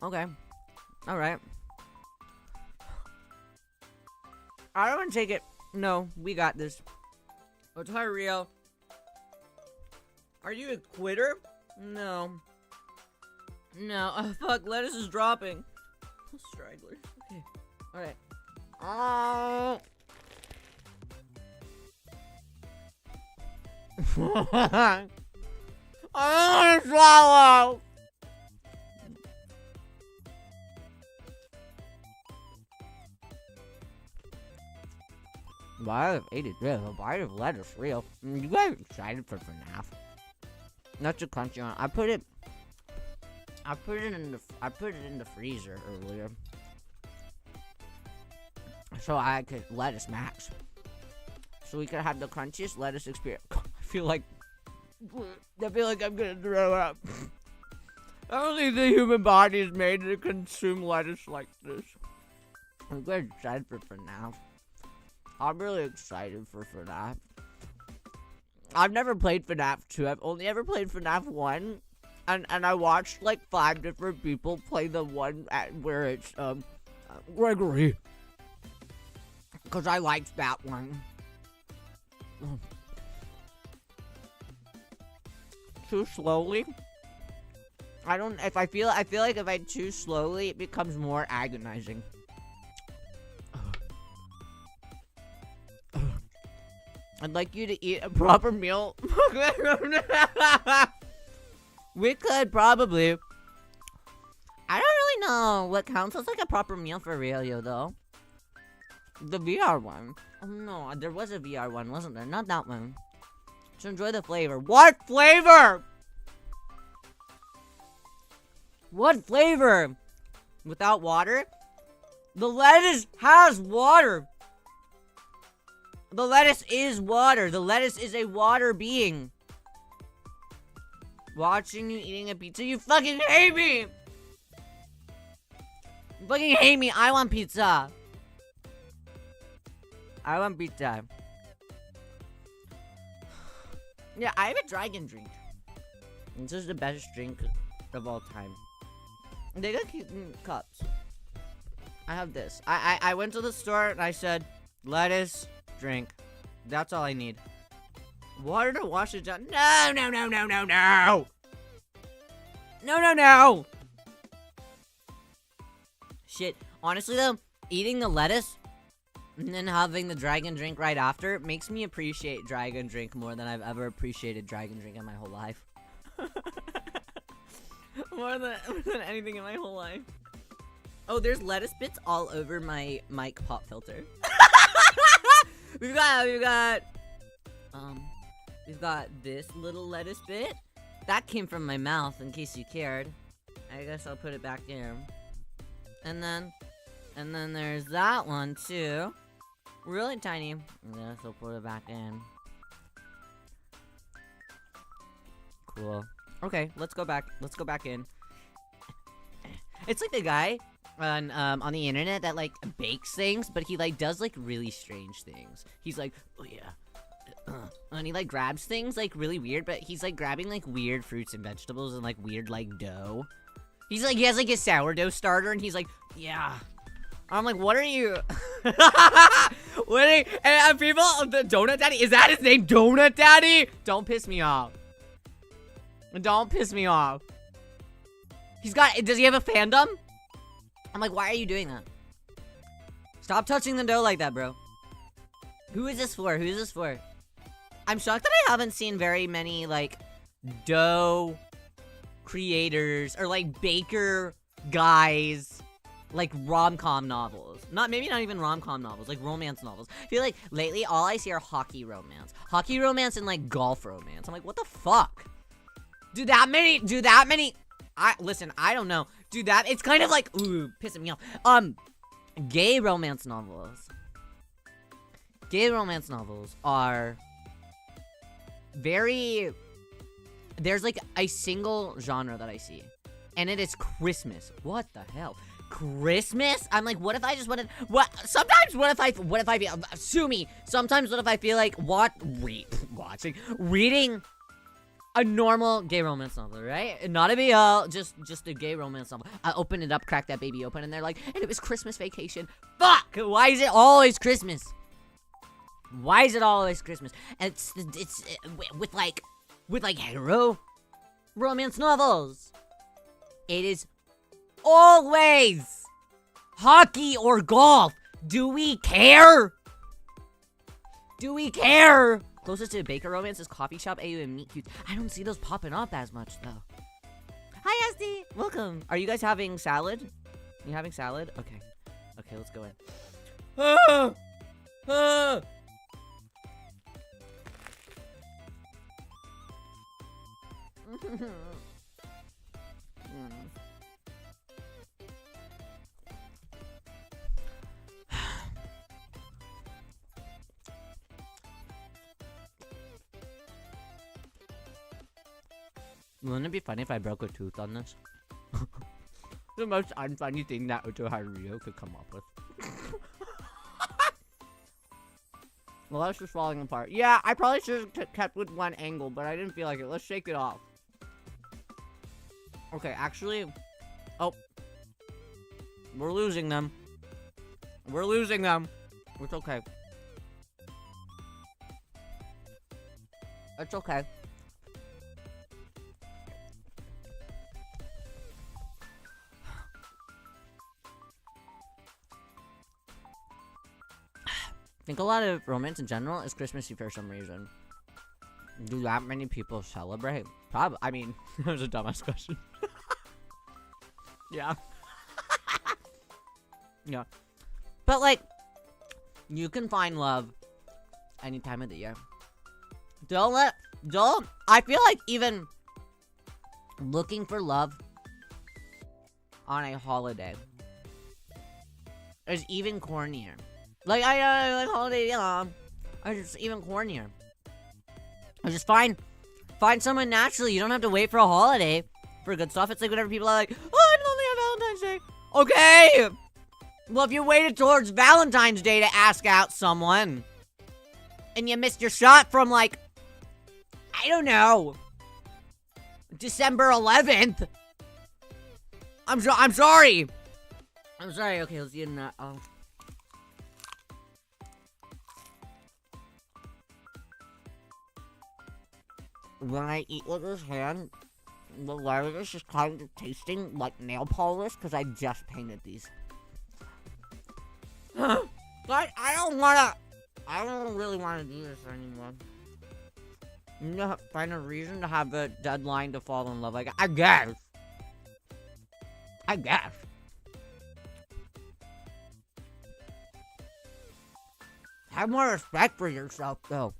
All right. I don't want to take it. No, we got this. Otoharu Riyo. Are you a quitter? No. Oh, fuck, lettuce is dropping. Stragglers. Okay. Alright. I want to swallow! Bite of 83, a bite of lettuce, real. You guys are excited for FNAF? Not too crunchy on it. I put it in the freezer earlier, so I could lettuce max, so we could have the crunchiest lettuce experience. I feel like I'm gonna throw up. I don't think the human body is made to consume lettuce like this. I'm very excited for FNAF. I'm really excited for FNAF. I've never played FNAF 2. I've only ever played FNAF 1. And I watched like 5 different people play the one where it's Gregory. Cause I liked that one. Too slowly? I feel like if I chew slowly it becomes more agonizing. I'd like you to eat a proper meal. We could probably. I don't really know what counts as like a proper meal for Aurelio though. The VR one. Oh no, there was a VR one, wasn't there? Not that one. To enjoy the flavor. What flavor? What flavor? Without water? The lettuce has water. The lettuce is water. The lettuce is a water being. Watching you eating a pizza, you fucking hate me! You fucking hate me. I want pizza. I want pizza. Yeah, I have a dragon drink. This is the best drink of all time. They got cute cups. I have this. I went to the store and I said, lettuce, drink. That's all I need. Water to wash it down. No, no, no, no, no, no! No, no, no! Shit. Honestly, though, eating the lettuce and then having the dragon drink right after makes me appreciate dragon drink more than I've ever appreciated dragon drink in my whole life. more than anything in my whole life. Oh, there's lettuce bits all over my mic pop filter. We've got this little lettuce bit. That came from my mouth, in case you cared. I guess I'll put it back there. And then there's that one, too. Really tiny. I guess I'll put it back in. Cool. Okay, let's go back in. It's like the guy on the internet that, like, bakes things, but he, like, does, like, really strange things. He's like, oh, yeah. And he, like, grabs things, like, really weird, but he's, like, grabbing, like, weird fruits and vegetables and, like, weird, like, dough. He has, like, a sourdough starter, and he's like, yeah. I'm like, what are you? What are you? And people, the Donut Daddy, is that his name? Donut Daddy? Don't piss me off. Don't piss me off. Does he have a fandom? I'm like, why are you doing that? Stop touching the dough like that, bro. Who is this for? Who is this for? I'm shocked that I haven't seen very many, like, dough creators or, like, baker guys, like, rom-com novels. Maybe not even rom-com novels, like, romance novels. I feel like lately all I see are hockey romance. Hockey romance and, like, golf romance. I'm like, what the fuck? Do that many, listen, I don't know. It's kind of like, ooh, pissing me off. Gay romance novels. Gay romance novels are there's like a single genre that I see, and it is Christmas. What the hell? Christmas? I'm like, what if I just wanted, sometimes what if I feel, sue me. Sometimes what if I feel like, reading a normal gay romance novel, right? And not a BL, just a gay romance novel. I open it up, crack that baby open, and they're like, and it was Christmas vacation. Fuck! Why is it always Christmas? Why is it always Christmas? And it's with like hetero romance novels. It is always hockey or golf. Do we care? Do we care? Closest to a baker romance is coffee shop, AU, and meet cute. I don't see those popping up as much, though. Hi, SD! Welcome! Are you guys having salad? You having salad? Okay. Okay, let's go in. Ah! Ah! Wouldn't it be funny if I broke a tooth on this? The most unfunny thing that Otoharu Riyo could come up with. Well, that's just falling apart. Yeah, I probably should have kept with one angle, but I didn't feel like it. Let's shake it off. Okay, actually... Oh. We're losing them. We're losing them. It's okay. It's okay. I think a lot of romance in general is Christmassy for some reason. Do that many people celebrate? Probably. I mean, that was a dumbass question. Yeah. Yeah. But, like, you can find love any time of the year. I feel like even looking for love on a holiday is even cornier. Like, I like holiday, are just even cornier. I just find someone naturally. You don't have to wait for a holiday for good stuff. It's like whenever people are like, oh, I only have Valentine's Day. Okay. Well, if you waited towards Valentine's Day to ask out someone, and you missed your shot from, like, I don't know, December 11th, I'm sorry. I'm sorry. Okay, let's eat that. Oh. When I eat with this hand, the lettuce is kind of tasting like nail polish because I just painted these. But I don't really want to do this anymore. You know, find a reason to have a deadline to fall in love. Like, I guess. Have more respect for yourself, though.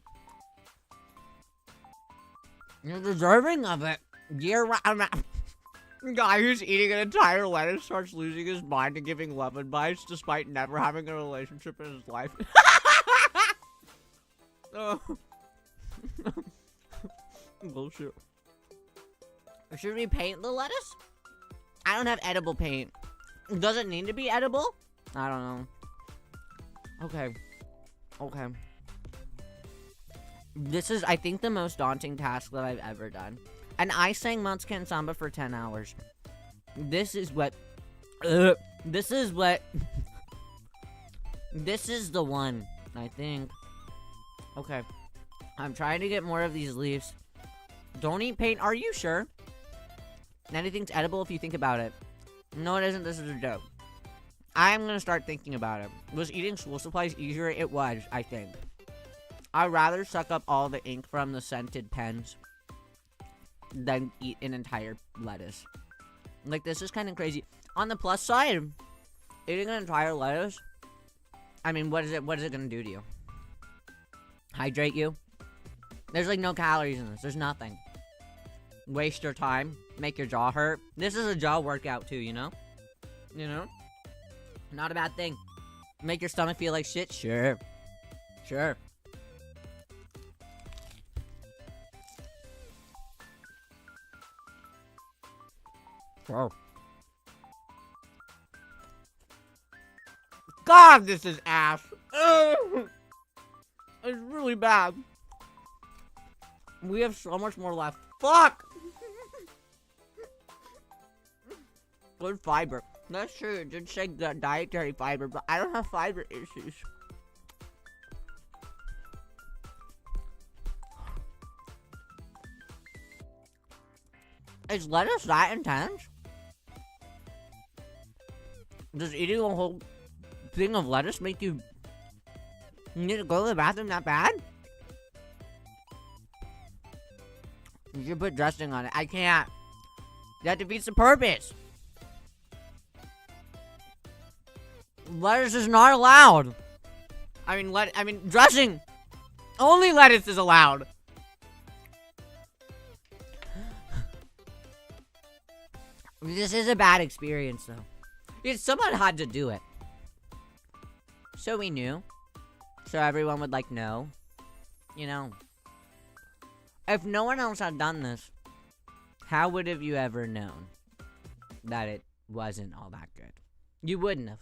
You're deserving of it. Guy who's eating an entire lettuce starts losing his mind and giving love advice despite never having a relationship in his life. Oh. Bullshit. Should we paint the lettuce? I don't have edible paint. Does it need to be edible? I don't know. Okay. This is, I think, the most daunting task that I've ever done. And I sang Munchkin Samba for 10 hours. This is what... this is the one, I think. Okay. I'm trying to get more of these leaves. Don't eat paint. Are you sure? Anything's edible if you think about it. No, it isn't. This is a joke. I'm gonna start thinking about it. Was eating school supplies easier? It was, I think. I'd rather suck up all the ink from the scented pens than eat an entire lettuce. Like, this is kind of crazy. On the plus side, eating an entire lettuce, I mean, what is it gonna do to you? Hydrate you? There's, like, no calories in this. There's nothing. Waste your time. Make your jaw hurt. This is a jaw workout, too, you know? You know? Not a bad thing. Make your stomach feel like shit? Sure. Oh. God, this is ass. Ugh. It's really bad. We have so much more left. Fuck! Good fiber. That's true. It did say dietary fiber, but I don't have fiber issues. Is lettuce that intense? Does eating a whole thing of lettuce make you need to go to the bathroom that bad? You should put dressing on it. I can't. That defeats the purpose. Lettuce is not allowed. I mean dressing. Only lettuce is allowed. This is a bad experience, though. Someone had to do it. So we knew. So everyone would, like, know. You know. If no one else had done this, how would have you ever known that it wasn't all that good? You wouldn't have.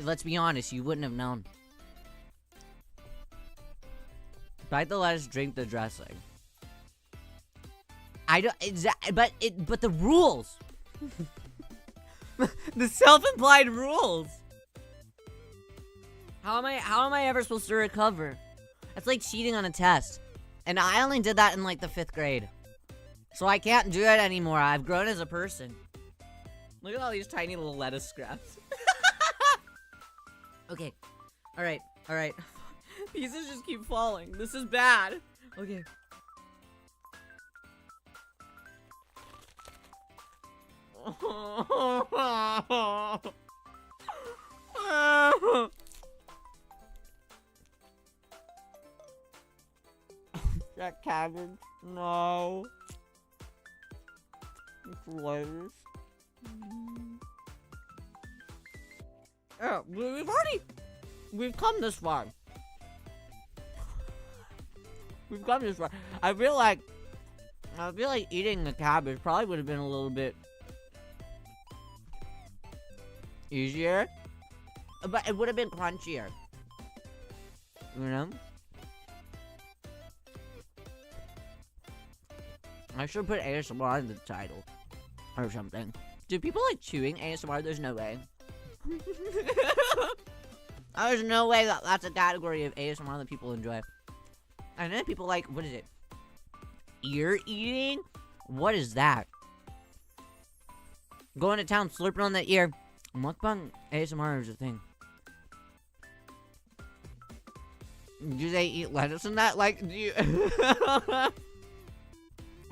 Let's be honest, you wouldn't have known. Bite the lettuce, drink the dressing. I don't but the rules. The self-implied rules. How am I ever supposed to recover? It's like cheating on a test. And I only did that in, like, the 5th grade. So I can't do it anymore. I've grown as a person. Look at all these tiny little lettuce scraps. Okay. Alright. Pieces just keep falling. This is bad. Okay. That cabbage? No. It's lettuce. Yeah, we've come this far. I feel like eating the cabbage probably would have been a little bit easier, but it would have been crunchier. You know? I should put ASMR in the title. Or something. Do people like chewing ASMR? There's no way. There's no way that's a category of ASMR that people enjoy. And then people like, what is it? Ear eating? What is that? Going to town, slurping on that ear. Mukbang ASMR is a thing. Do they eat lettuce in that? Like, do you...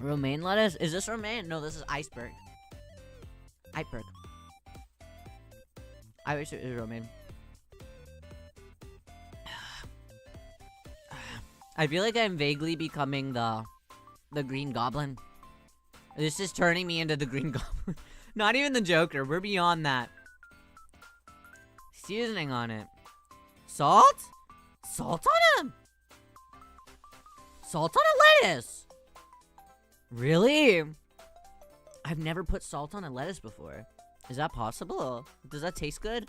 Romaine lettuce? Is this romaine? No, this is iceberg. Iceberg. I wish it was romaine. I feel like I'm vaguely becoming the Green Goblin. This is turning me into the Green Goblin. Not even the Joker. We're beyond that. Seasoning on it. Salt? Salt on him? Salt on a lettuce? Really? I've never put salt on a lettuce before. Is that possible? Does that taste good?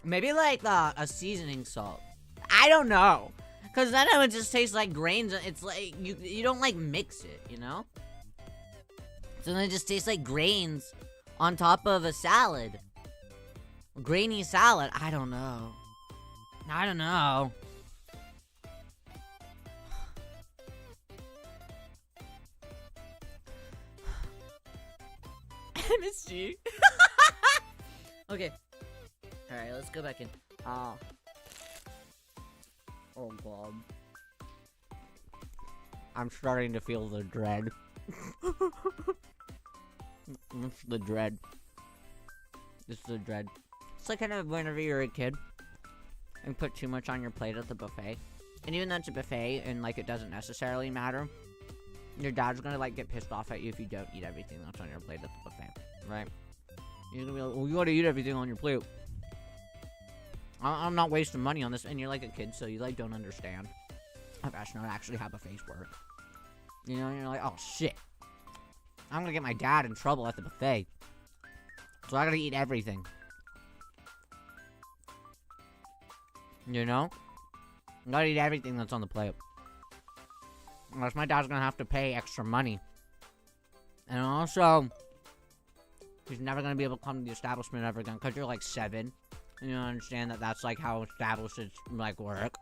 Maybe like a seasoning salt. I don't know. Cause then it would just taste like grains. It's like you don't like mix it, you know? So then it just tastes like grains on top of a salad. Grainy salad. I don't know. I don't know. MSG. Okay. Alright, let's go back in. Oh god. I'm starting to feel the dread. It's the dread. It's the dread. It's like kind of whenever you're a kid and put too much on your plate at the buffet. And even though it's a buffet and like it doesn't necessarily matter, your dad's gonna like get pissed off at you if you don't eat everything that's on your plate at the buffet, right? He's gonna be like, well, you gotta eat everything on your plate. I'm not wasting money on this. And you're like a kid, so you like don't understand how restaurants actually have buffets work. You know, and you're like, oh shit, I'm gonna get my dad in trouble at the buffet, so I gotta eat everything. You know? I gotta eat everything that's on the plate. Unless my dad's gonna have to pay extra money. And also, he's never gonna be able to come to the establishment ever again, because you're like 7. And you don't understand that that's like how establishments like work.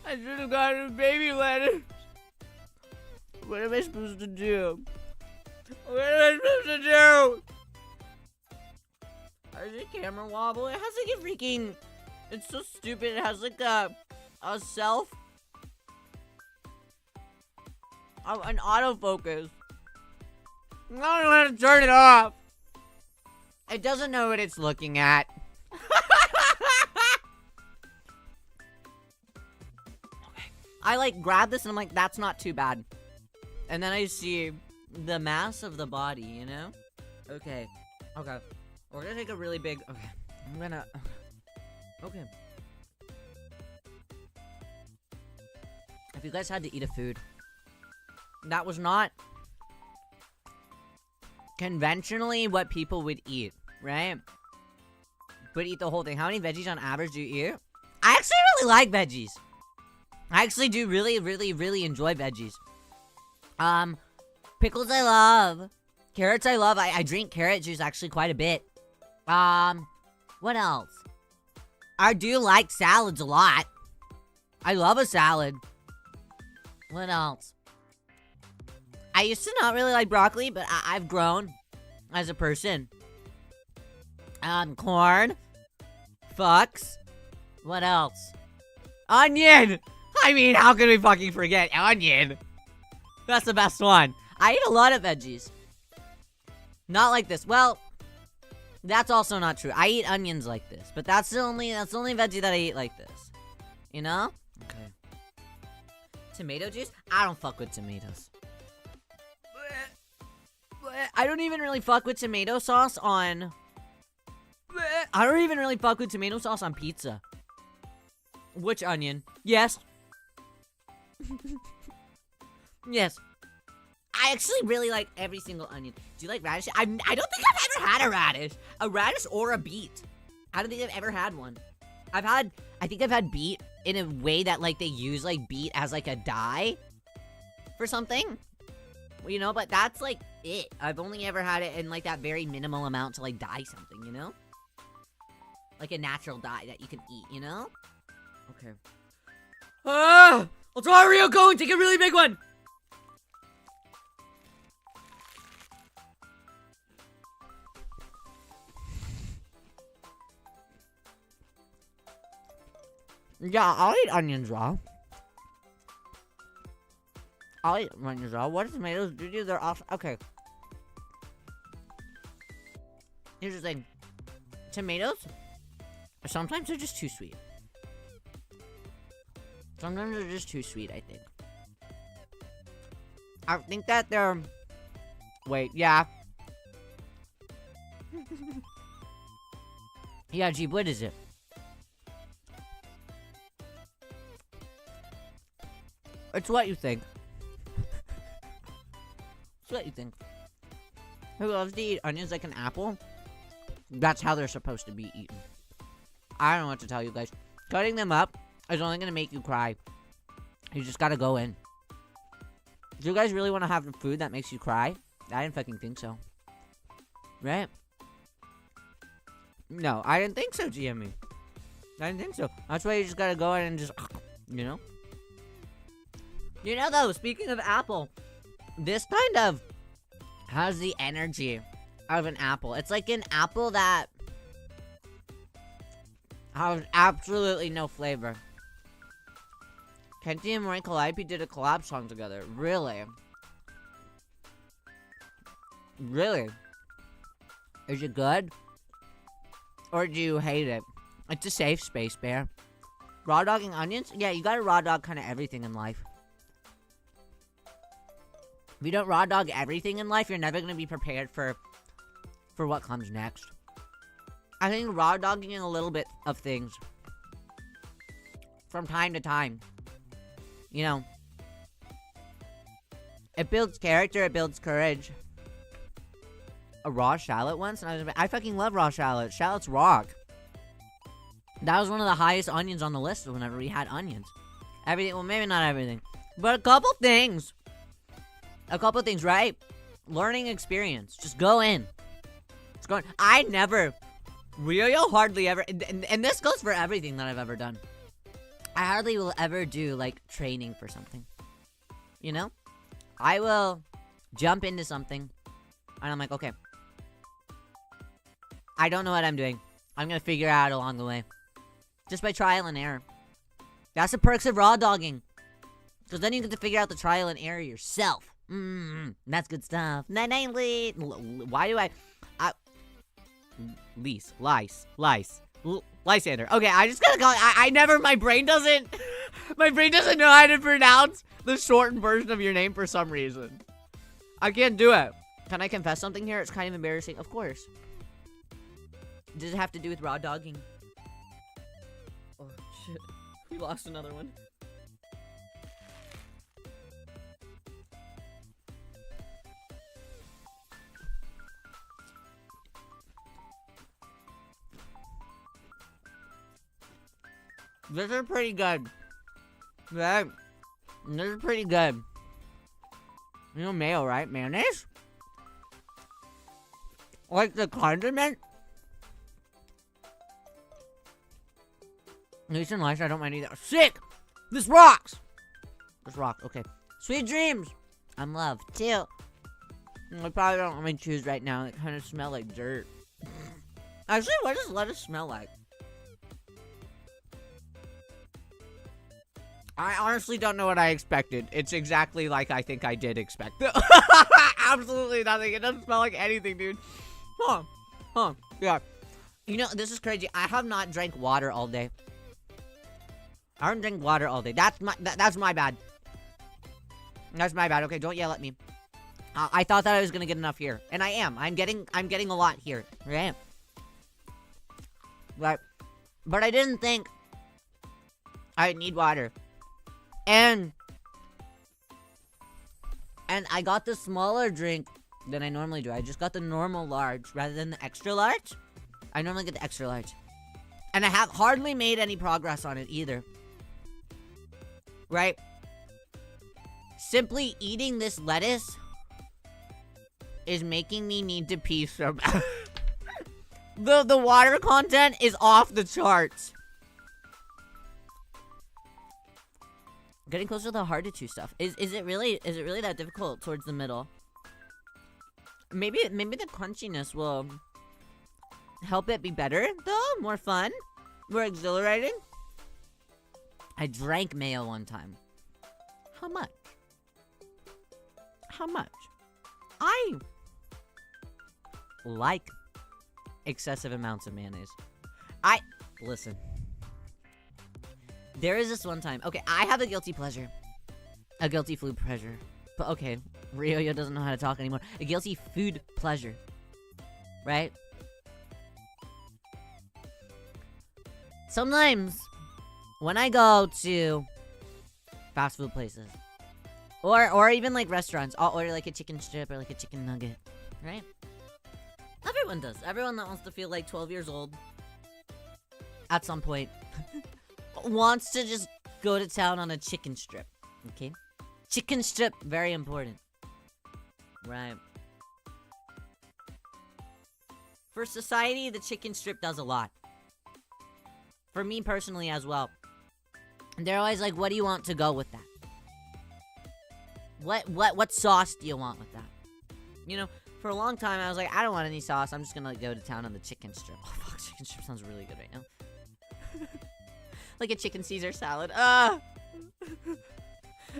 I should have gotten a baby lettuce. What am I supposed to do? What am I supposed to do? How does the camera wobble? It has like a freaking... It's so stupid. It has like a self... an autofocus. I don't know how to turn it off. It doesn't know what it's looking at. I like grab this and I'm like, that's not too bad. And then I see the mass of the body, you know? Okay. Okay. We're gonna take a really big... Okay. I'm gonna... Okay. If you guys had to eat a food that was not conventionally what people would eat, right? But eat the whole thing. How many veggies on average do you eat? I actually really like veggies. I actually do really enjoy veggies. Pickles I love. Carrots I love. I drink carrot juice actually quite a bit. What else? I do like salads a lot. I love a salad. What else? I used to not really like broccoli, but I've grown as a person. Corn. Fucks. What else? Onion! I mean, how can we fucking forget onion? That's the best one. I eat a lot of veggies. Not like this. Well, that's also not true. I eat onions like this, but that's the only veggie that I eat like this. You know? Okay. Tomato juice? I don't fuck with tomatoes. I don't even really fuck with tomato sauce on... I don't even really fuck with tomato sauce on pizza. Which onion? Yes. Yes. I actually really like every single onion. Do you like radish? I don't think I've ever had a radish. A radish or a beet. I don't think I've ever had one. I think I've had beet in a way that, like, they use, like, beet as, like, a dye for something. You know, but that's, like, it. I've only ever had it in, like, that very minimal amount to, like, dye something, you know? Like a natural dye that you can eat, you know? Okay. Ah! Otoharu Riyo, go and take a really big one! Yeah, I'll eat onions raw. I'll eat onions raw. What do tomatoes do? They're off. Okay. Here's the thing. Tomatoes, sometimes they're just too sweet. Sometimes they're just too sweet, I think. I think that they're... Wait, yeah. Yeah, Jeep, what is it? It's what you think. It's what you think. Who loves to eat onions like an apple? That's how they're supposed to be eaten. I don't know what to tell you guys. Cutting them up is only gonna make you cry. You just gotta go in. Do you guys really want to have food that makes you cry? I didn't fucking think so. Right? No, I didn't think so, GME. I didn't think so. That's why you just gotta go in and just, you know? You know, though, speaking of apple, this kind of has the energy of an apple. It's like an apple that has absolutely no flavor. Kenty and Marie Calliope did a collab song together. Really? Really? Is it good? Or do you hate it? It's a safe space, Bear. Raw dogging onions? Yeah, you gotta raw dog kind of everything in life. If you don't raw dog everything in life, you're never gonna be prepared for what comes next. I think raw dogging in a little bit of things from time to time, you know, it builds character, it builds courage. A raw shallot once, and I fucking love raw shallots. Shallots rock. That was one of the highest onions on the list whenever we had onions. Everything, well, maybe not everything, but a couple things. A couple things, right? Learning experience. Just go in. It's going. I never, Riyo hardly ever, and this goes for everything that I've ever done. I hardly will ever do, like, training for something. You know? I will jump into something, and I'm like, okay. I don't know what I'm doing. I'm gonna figure it out along the way. Just by trial and error. That's the perks of raw dogging. Because then you get to figure out the trial and error yourself. That's good stuff. Night-night, why do I... Lysander. Okay, I just gotta call it... I never... My brain doesn't... My brain doesn't know how to pronounce the shortened version of your name for some reason. I can't do it. Can I confess something here? It's kind of embarrassing. Of course. Does it have to do with raw dogging? Oh, shit. We lost another one. This is pretty good. Right? This is pretty good. You know mayo, right? Mayonnaise? Like the condiment? At least in life, I don't mind either. Sick! This rocks! This rocks, okay. Sweet dreams! I'm loved, too. I probably don't want me to choose right now. It kind of smell like dirt. Actually, what does lettuce smell like? I honestly don't know what I expected. It's exactly like I think I did expect. Absolutely nothing. It doesn't smell like anything, dude. Huh. Yeah. You know, this is crazy. I have not drank water all day. I haven't drank water all day. That's my bad. That's my bad. Okay, don't yell at me. I thought that I was gonna get enough here, and I am. I'm getting a lot here. Right? Right? But I didn't think I need water. And I got the smaller drink than I normally do. I just got the normal large rather than the extra large. I normally get the extra large. And I have hardly made any progress on it either. Right? Simply eating this lettuce is making me need to pee so bad. The water content is off the charts. Getting closer to the hard to chew stuff. Is it really that difficult towards the middle? Maybe the crunchiness will help it be better though, more fun, more exhilarating. I drank mayo one time. How much? How much? I like excessive amounts of mayonnaise. Listen. There is this one time. Okay, I have a guilty pleasure. A guilty food pleasure. But okay, Ryo doesn't know how to talk anymore. A guilty food pleasure. Right? Sometimes, when I go to fast food places, or even like restaurants, I'll order like a chicken strip or like a chicken nugget. Right? Everyone does. Everyone that wants to feel like 12 years old at some point wants to just go to town on a chicken strip. Okay? Chicken strip, very important. Right. For society, the chicken strip does a lot. For me personally as well. They're always like, what do you want to go with that? What sauce do you want with that? You know, for a long time I was like, I don't want any sauce. I'm just gonna like, go to town on the chicken strip. Oh fuck, chicken strip sounds really good right now. Like a chicken Caesar salad. That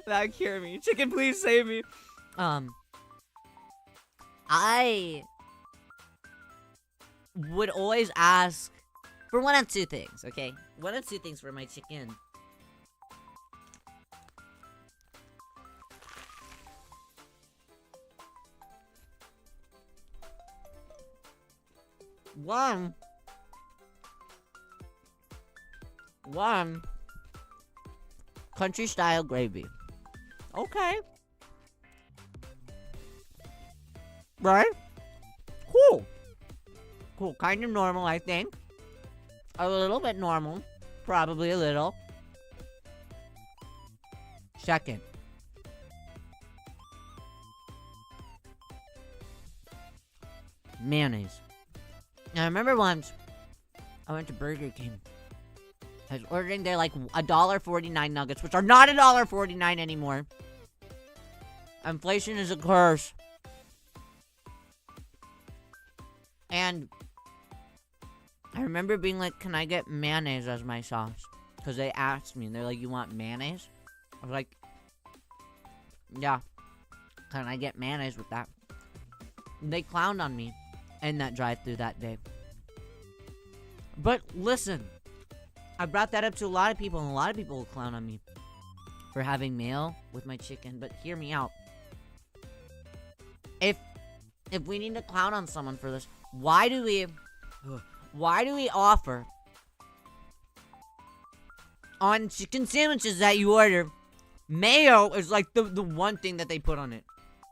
would cure me. Chicken, please save me. I would always ask for one of two things, okay? One of two things for my chicken. One country style gravy. Okay. Right? Cool. Cool. Kind of normal, I think. A little bit normal. Probably a little. Second. Mayonnaise. Now, I remember once I went to Burger King. I was ordering their like $1.49 nuggets, which are not $1.49 anymore. Inflation is a curse. And I remember being like, can I get mayonnaise as my sauce? Because they asked me, and they're like, you want mayonnaise? I was like, yeah. Can I get mayonnaise with that? And they clowned on me in that drive-thru that day. But listen, I brought that up to a lot of people, and a lot of people will clown on me for having mayo with my chicken. But hear me out. If we need to clown on someone for this, why do we offer on chicken sandwiches that you order, mayo is like the one thing that they put on it?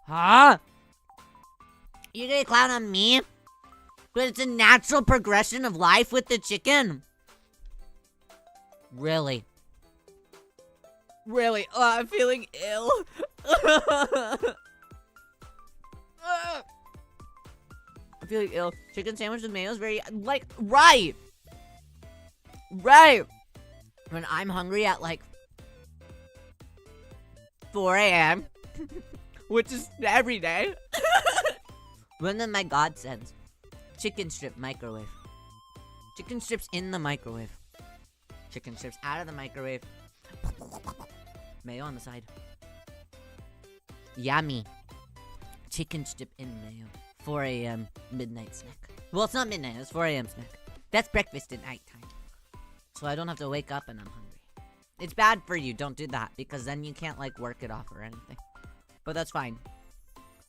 Huh? You gonna clown on me? But it's a natural progression of life with the chicken. Really? Really? Oh, I'm feeling ill. I'm feeling ill. Chicken sandwich with mayo is very, like, right. Right. When I'm hungry at, like, 4 a.m., which is every day. When then my God sends chicken strip microwave. Chicken strips in the microwave. Chicken strips out of the microwave. Mayo on the side. Yummy. Chicken strip in mayo. 4 a.m. midnight snack. Well, it's not midnight. It's 4 a.m. snack. That's breakfast at night time. So I don't have to wake up and I'm hungry. It's bad for you. Don't do that. Because then you can't, like, work it off or anything. But that's fine.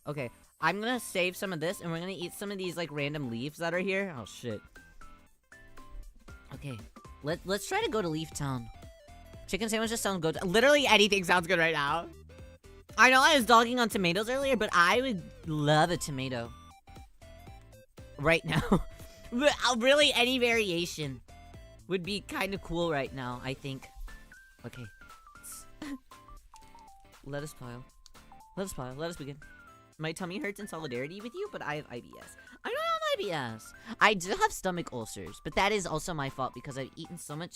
Okay. I'm gonna save some of this and we're gonna eat some of these, like, random leaves that are here. Oh, shit. Okay, let's try to go to Leaf Town. Chicken sandwiches sound good. Literally anything sounds good right now. I know I was dogging on tomatoes earlier, but I would love a tomato. Right now. Really, any variation would be kind of cool right now, I think. Okay. Let us pile. Let us pile. Let us begin. My tummy hurts in solidarity with you, but I have IBS. I don't have IBS. I do have stomach ulcers, but that is also my fault because I've eaten so much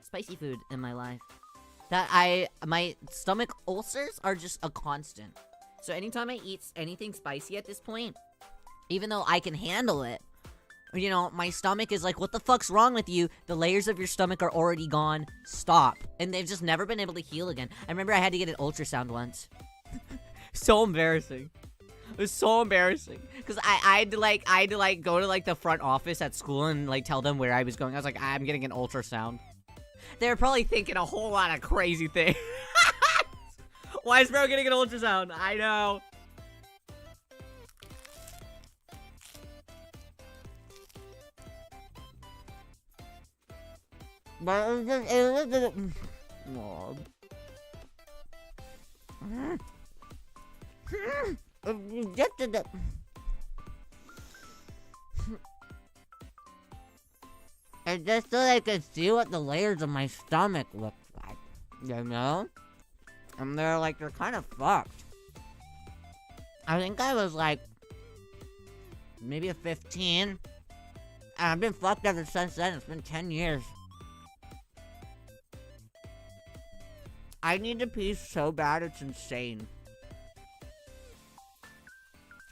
spicy food in my life that my stomach ulcers are just a constant. So anytime I eat anything spicy at this point, even though I can handle it, you know, my stomach is like, what the fuck's wrong with you? The layers of your stomach are already gone. Stop. And they've just never been able to heal again. I remember I had to get an ultrasound once. So embarrassing. It was so embarrassing. Because I had to go to, like, the front office at school and, like, tell them where I was going. I was like, I'm getting an ultrasound. They were probably thinking a whole lot of crazy things. Why is bro getting an ultrasound? I know. Just so I could see what the layers of my stomach look like, you know? And they're kind of fucked. I think I was like, maybe a 15. And I've been fucked ever since then. It's been 10 years. I need to pee so bad, it's insane.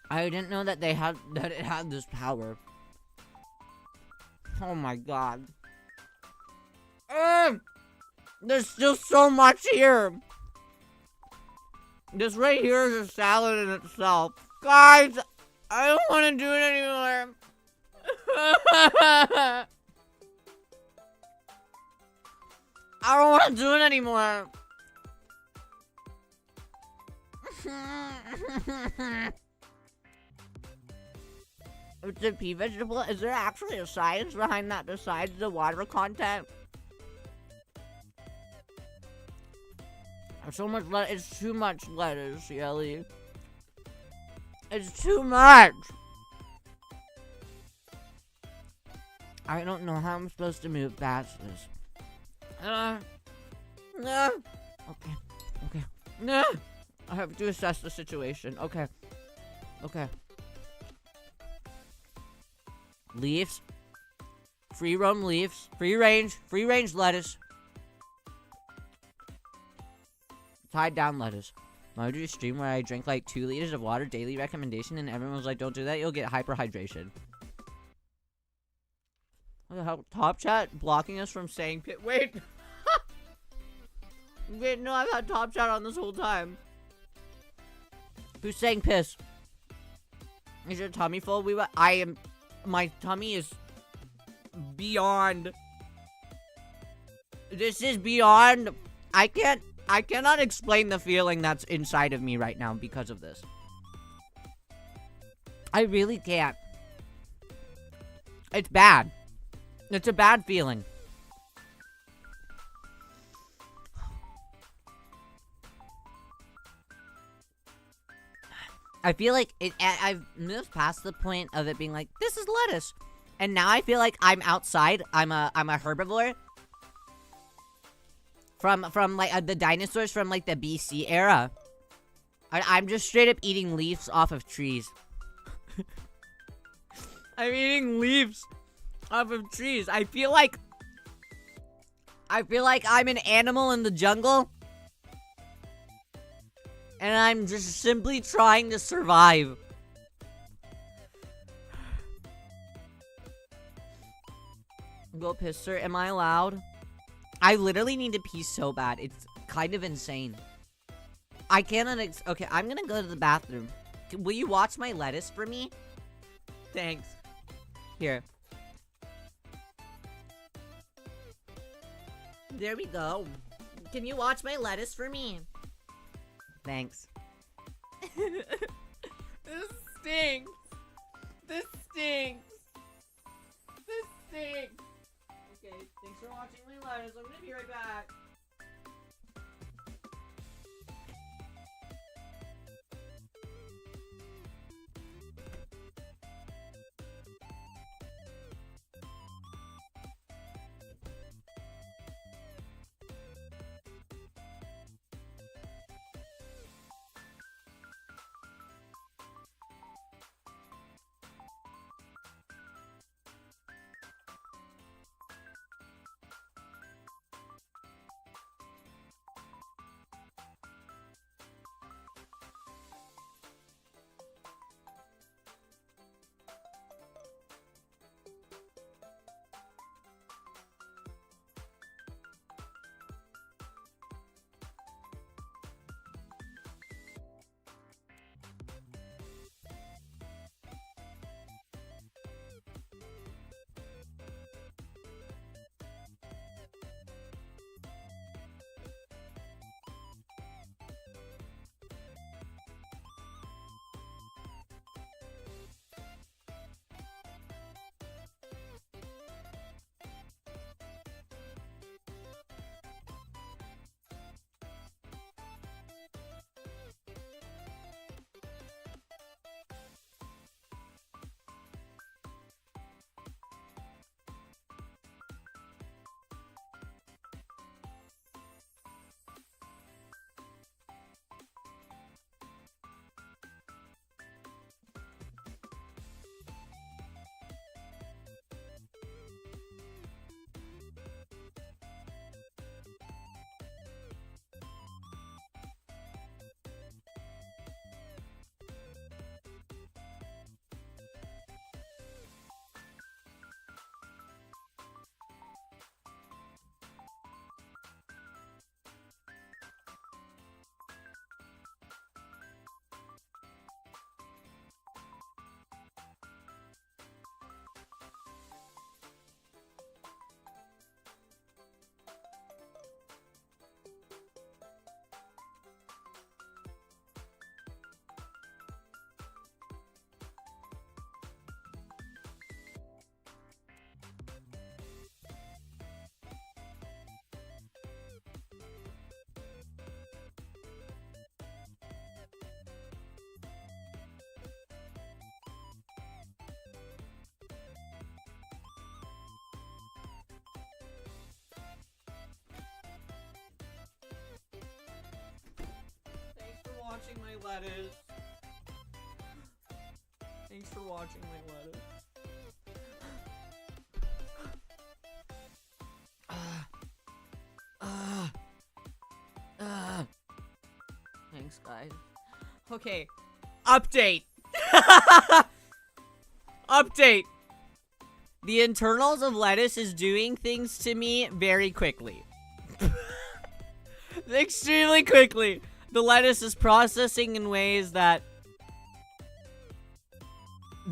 I didn't know that it had this power. Oh my god. There's still so much here. This right here is a salad in itself. Guys, I don't want to do it anymore. I don't want to do it anymore. It's a pea vegetable? Is there actually a science behind that besides the water content? So much lettuce. It's too much lettuce, Yelly. It's too much. I don't know how I'm supposed to move past this. Okay. I have to assess the situation. Okay. Leaves. Free roam leaves. Free range lettuce. Tied down lettuce. I would do a stream where I drink like 2 liters of water daily recommendation and everyone was like, don't do that, you'll get hyperhydration. What the hell? Top chat blocking us from saying wait! Wait, no, I've had top chat on this whole time. Who's saying piss? Is your tummy full? My tummy is beyond. This is beyond. I cannot explain the feeling that's inside of me right now because of this. I really can't. It's bad. It's a bad feeling. I feel like I've moved past the point of it being like, this is lettuce. And now I feel like I'm outside. I'm a herbivore. From like the dinosaurs from like the BC era. I'm just straight up eating leaves off of trees. I'm eating leaves off of trees. I feel like I'm an animal in the jungle. And I'm just simply trying to survive. Go piss, sir. Am I allowed? I literally need to pee so bad. It's kind of insane. I cannot okay, I'm gonna go to the bathroom. Will you watch my lettuce for me? Thanks. Here. There we go. Can you watch my lettuce for me? Thanks. This stinks. This stinks. This stinks. Okay, Thanks for watching my lettuce. I'm gonna be right back. Watching my lettuce. Thanks for watching my lettuce. Thanks, guys. Okay. Update. Update. The internals of lettuce is doing things to me very quickly. Extremely quickly. The lettuce is processing in ways that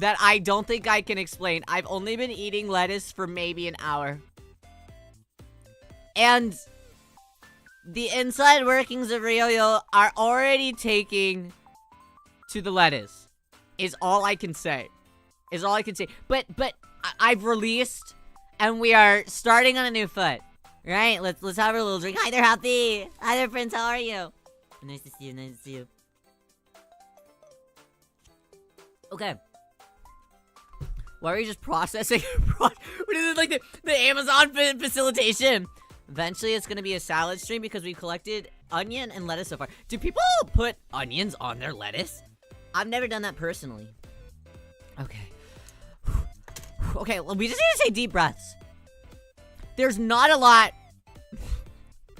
I don't think I can explain. I've only been eating lettuce for maybe an hour. And the inside workings of Riyo are already taking to the lettuce. Is all I can say. Is all I can say. But I've released and we are starting on a new foot. Right? Let's have a little drink. Hi there, Happy. Hi there, Prince. How are you? Nice to see you, nice to see you. Okay. Why are we just processing? What is it, like the Amazon facilitation? Eventually, it's gonna be a salad stream because we've collected onion and lettuce so far. Do people put onions on their lettuce? I've never done that personally. Okay. Okay, well, we just need to take deep breaths. There's not a lot...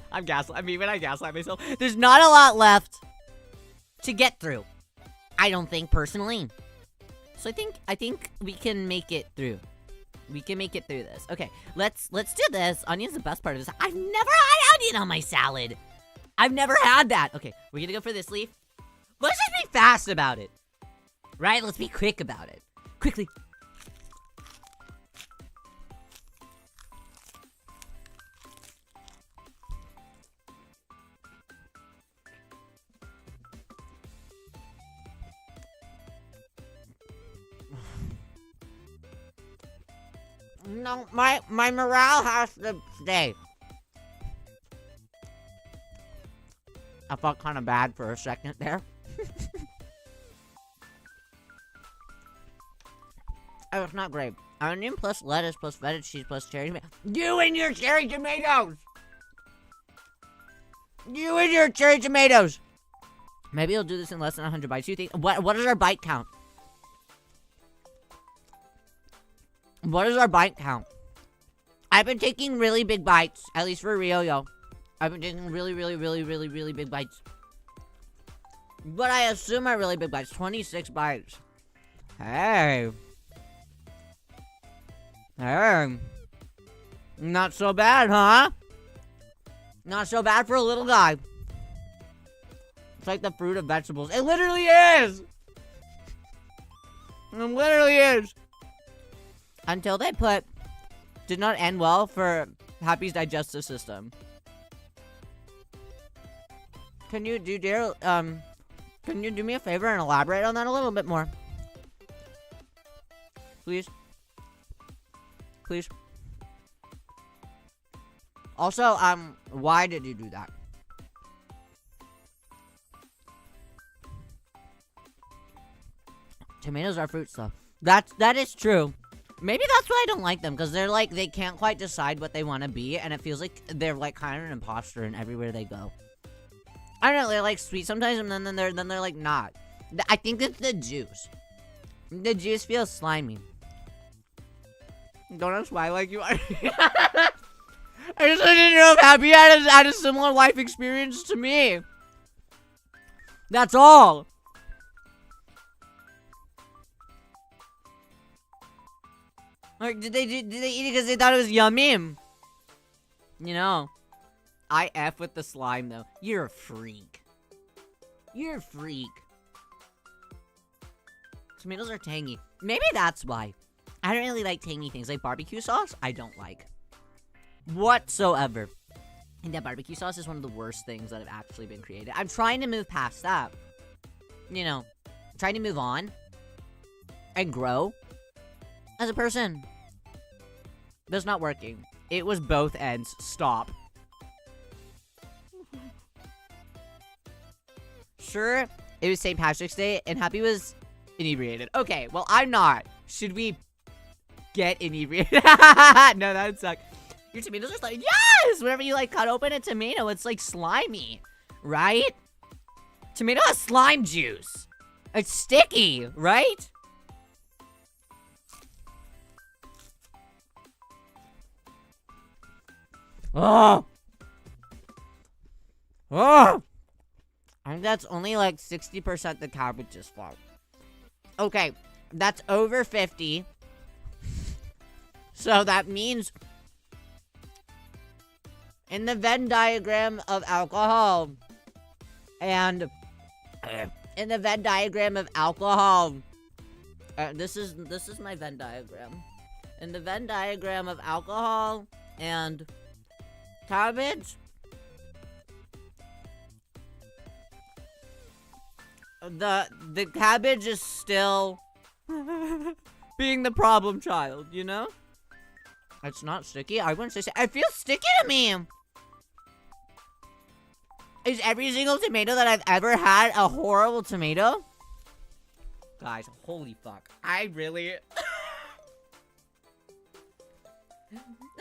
when I gaslight myself. There's not a lot left to get through. I don't think, personally. So I think we can make it through. We can make it through this. Okay, let's do this. Onion's the best part of this. I've never had onion on my salad. I've never had that. Okay, we're gonna go for this leaf. Let's just be fast about it. Right? Let's be quick about it. Quickly. No, my morale has to stay. I felt kind of bad for a second there. Oh, it's not great. Onion plus lettuce plus feta cheese plus cherry tomato. You and your cherry tomatoes! You and your cherry tomatoes! Maybe you'll do this in less than 100 bites. You think? What is our bite count? What is our bite count? I've been taking really big bites, at least for Riyo. I've been taking really big bites. But I assume are really big bites. 26 bites. Hey. Hey. Not so bad, huh? Not so bad for a little guy. It's like the fruit of vegetables. It literally is! It literally is. Until they put, did not end well for Happy's digestive system. Can you do me a favor and elaborate on that a little bit more? Please? Please? Also, why did you do that? Tomatoes are fruits, though. That is true. Maybe that's why I don't like them, because they're like, they can't quite decide what they want to be, and it feels like they're like kind of an imposter in everywhere they go. I don't know, they're like sweet sometimes, and then they're like not. I think it's the juice. The juice feels slimy. Don't ask why like you are. I just wanted to know if Happy had a similar life experience to me. That's all. Like, did they eat it because they thought it was yummy? You know, I F with the slime though. You're a freak. You're a freak. Tomatoes are tangy. Maybe that's why. I don't really like tangy things. Like barbecue sauce, I don't like. Whatsoever. And that barbecue sauce is one of the worst things that have actually been created. I'm trying to move past that. You know, trying to move on. And grow. As a person. That's not working. It was both ends. Stop. Sure, it was St. Patrick's Day, and Happy was inebriated. Okay, well, I'm not. Should we get inebriated? No, that would suck. Your tomatoes are slimy. Yes! Whenever you, like, cut open a tomato, it's, like, slimy. Right? Tomato has slime juice. It's sticky, right? Oh! Oh! I think that's only like 60% the cabbage's fault. Okay, that's over 50. So that means in the Venn diagram of alcohol and in the Venn diagram of alcohol, this is my Venn diagram. In the Venn diagram of alcohol and cabbage, the cabbage is still being the problem child, you know? It's not sticky. I wouldn't say sticky. It feels sticky to me. Is every single tomato that I've ever had a horrible tomato? Guys, holy fuck. I really...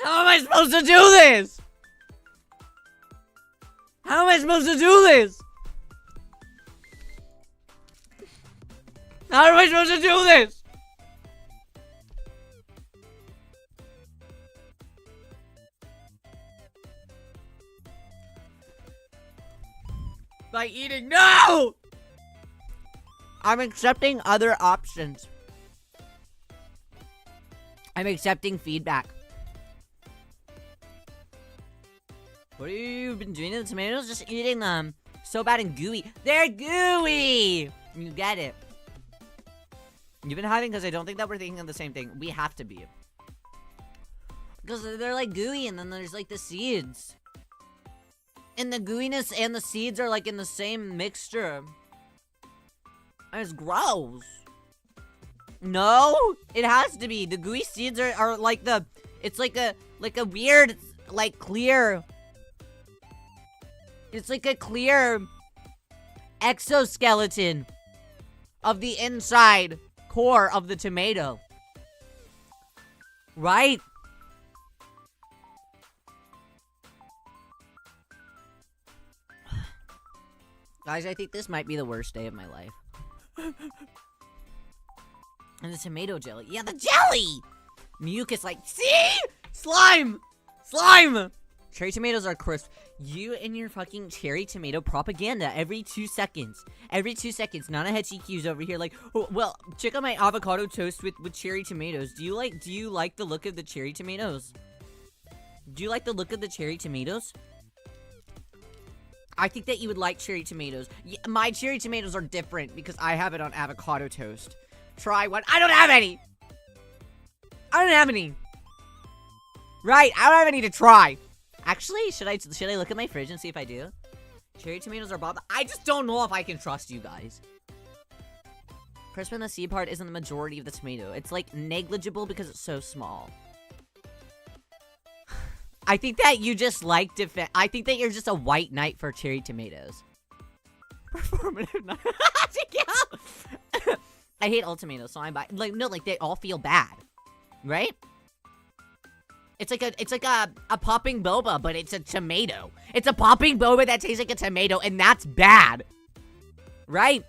How am I supposed to do this? How am I supposed to do this? How am I supposed to do this? By eating, no! I'm accepting other options. I'm accepting feedback. What have you been doing to the tomatoes? Just eating them. So bad and gooey. They're gooey! You get it. You've been hiding because I don't think that we're thinking of the same thing. We have to be. Because they're like gooey and then there's like the seeds. And the gooiness and the seeds are like in the same mixture. And it's gross. No, it has to be. The gooey seeds are like the It's like a weird, like, clear... It's like a clear exoskeleton of the inside core of the tomato. Right? Guys, I think this might be the worst day of my life. And the tomato jelly. Yeah, the jelly! Mucus, like, see? Slime! Slime! Cherry tomatoes are crisp. You and your fucking cherry tomato propaganda every 2 seconds. Every 2 seconds. Nana HCQ's over here like, oh, well, check out my avocado toast with cherry tomatoes. Do you like the look of the cherry tomatoes? Do you like the look of the cherry tomatoes? I think that you would like cherry tomatoes. Yeah, my cherry tomatoes are different because I have it on avocado toast. Try one. I don't have any! I don't have any! Right, I don't have any to try. Actually, should I look at my fridge and see if I do? Cherry tomatoes are bob. I just don't know if I can trust you guys. Crisp in the seed part isn't the majority of the tomato. It's like negligible because it's so small. I think that you just like I think that you're just a white knight for cherry tomatoes. Performative knight. I hate all tomatoes, so I'm like they all feel bad, right? It's like a popping boba, but it's a tomato. It's a popping boba that tastes like a tomato, and that's bad, right?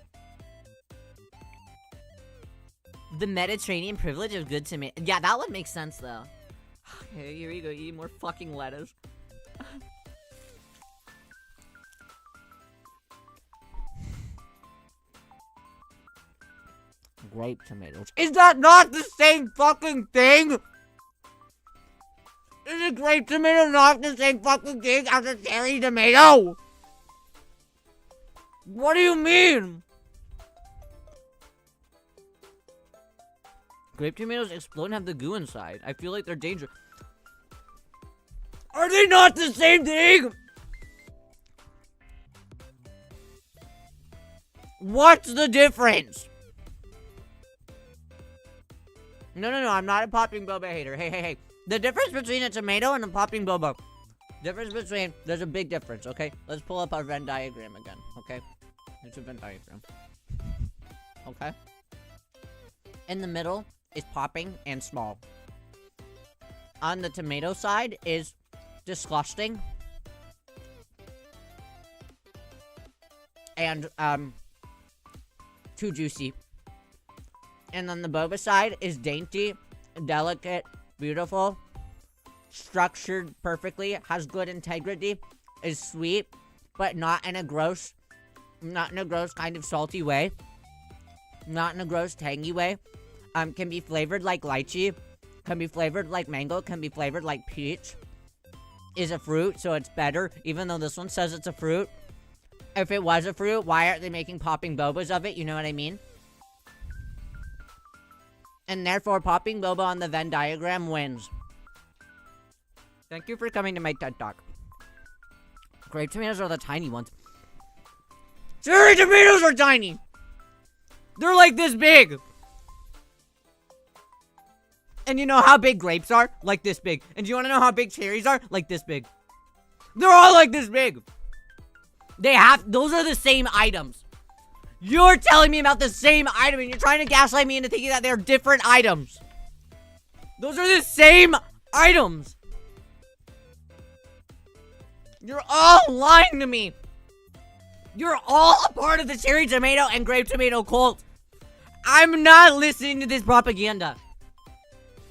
The Mediterranean privilege of good tomato. Yeah, that would make sense though. Okay, here we go. Eat more fucking lettuce. Grape tomatoes. Is that not the same fucking thing? Is a grape tomato not the same fucking thing as a cherry tomato? What do you mean? Grape tomatoes explode and have the goo inside. I feel like they're dangerous. Are they not the same thing? What's the difference? No, I'm not a popping boba hater. Hey. The difference between a tomato and a popping boba. There's a big difference, okay? Let's pull up our Venn diagram again, okay? It's a Venn diagram. Okay? In the middle is popping and small. On the tomato side is disgusting. And, too juicy. And on the boba side is dainty, delicate, beautiful, structured perfectly, has good integrity, is sweet, but not in a gross kind of salty way. Not in a gross tangy way. Can be flavored like lychee, can be flavored like mango, can be flavored like peach. Is a fruit, so it's better, even though this one says it's a fruit. If it was a fruit, why aren't they making popping bobas of it? You know what I mean? And therefore, popping boba on the Venn diagram wins. Thank you for coming to my TED Talk. Grape tomatoes are the tiny ones. Cherry tomatoes are tiny! They're like this big! And you know how big grapes are? Like this big. And do you want to know how big cherries are? Like this big. They're all like this big! Those are the same items. You're telling me about the same item and you're trying to gaslight me into thinking that they're different items. Those are the same items. You're all lying to me. You're all a part of the cherry tomato and grape tomato cult. I'm not listening to this propaganda.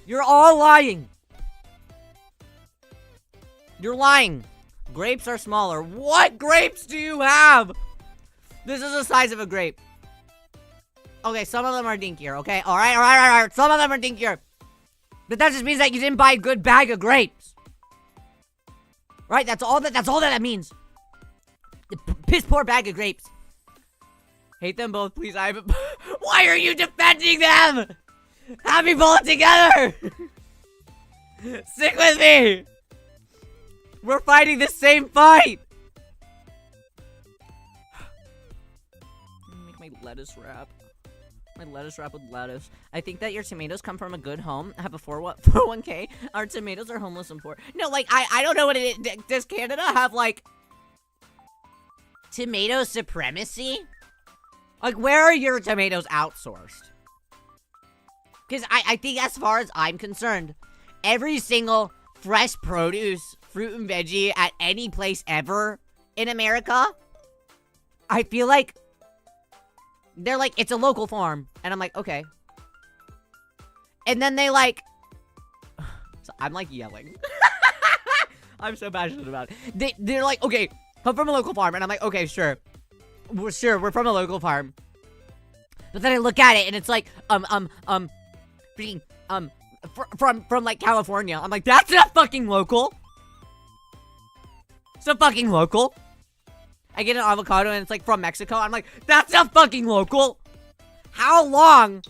You're all lying. You're lying. Grapes are smaller. What grapes do you have? This is the size of a grape. Okay, some of them are dinkier, okay? Alright. Some of them are dinkier. But that just means that you didn't buy a good bag of grapes. Right? That's all that means. The piss poor bag of grapes. Hate them both, please. Why are you defending them? Have me pull it together. Stick with me. We're fighting the same fight. Make my lettuce wrap. My lettuce wrapped with lettuce. I think that your tomatoes come from a good home, have a 401k. Our tomatoes are homeless and poor. No, like, I don't know what it is. Does Canada have, like, tomato supremacy? Like, where are your tomatoes outsourced? Because I think as far as I'm concerned, every single fresh produce, fruit and veggie at any place ever in America, I feel like they're like, it's a local farm. And I'm like, okay. And then they like... So I'm like yelling. I'm so passionate about it. They're like, okay, come from a local farm. And I'm like, okay, sure. We're from a local farm. But then I look at it and it's like, freaking, from like California. I'm like, that's not fucking local. It's not fucking local. I get an avocado and it's like from Mexico. I'm like, that's not fucking local. How long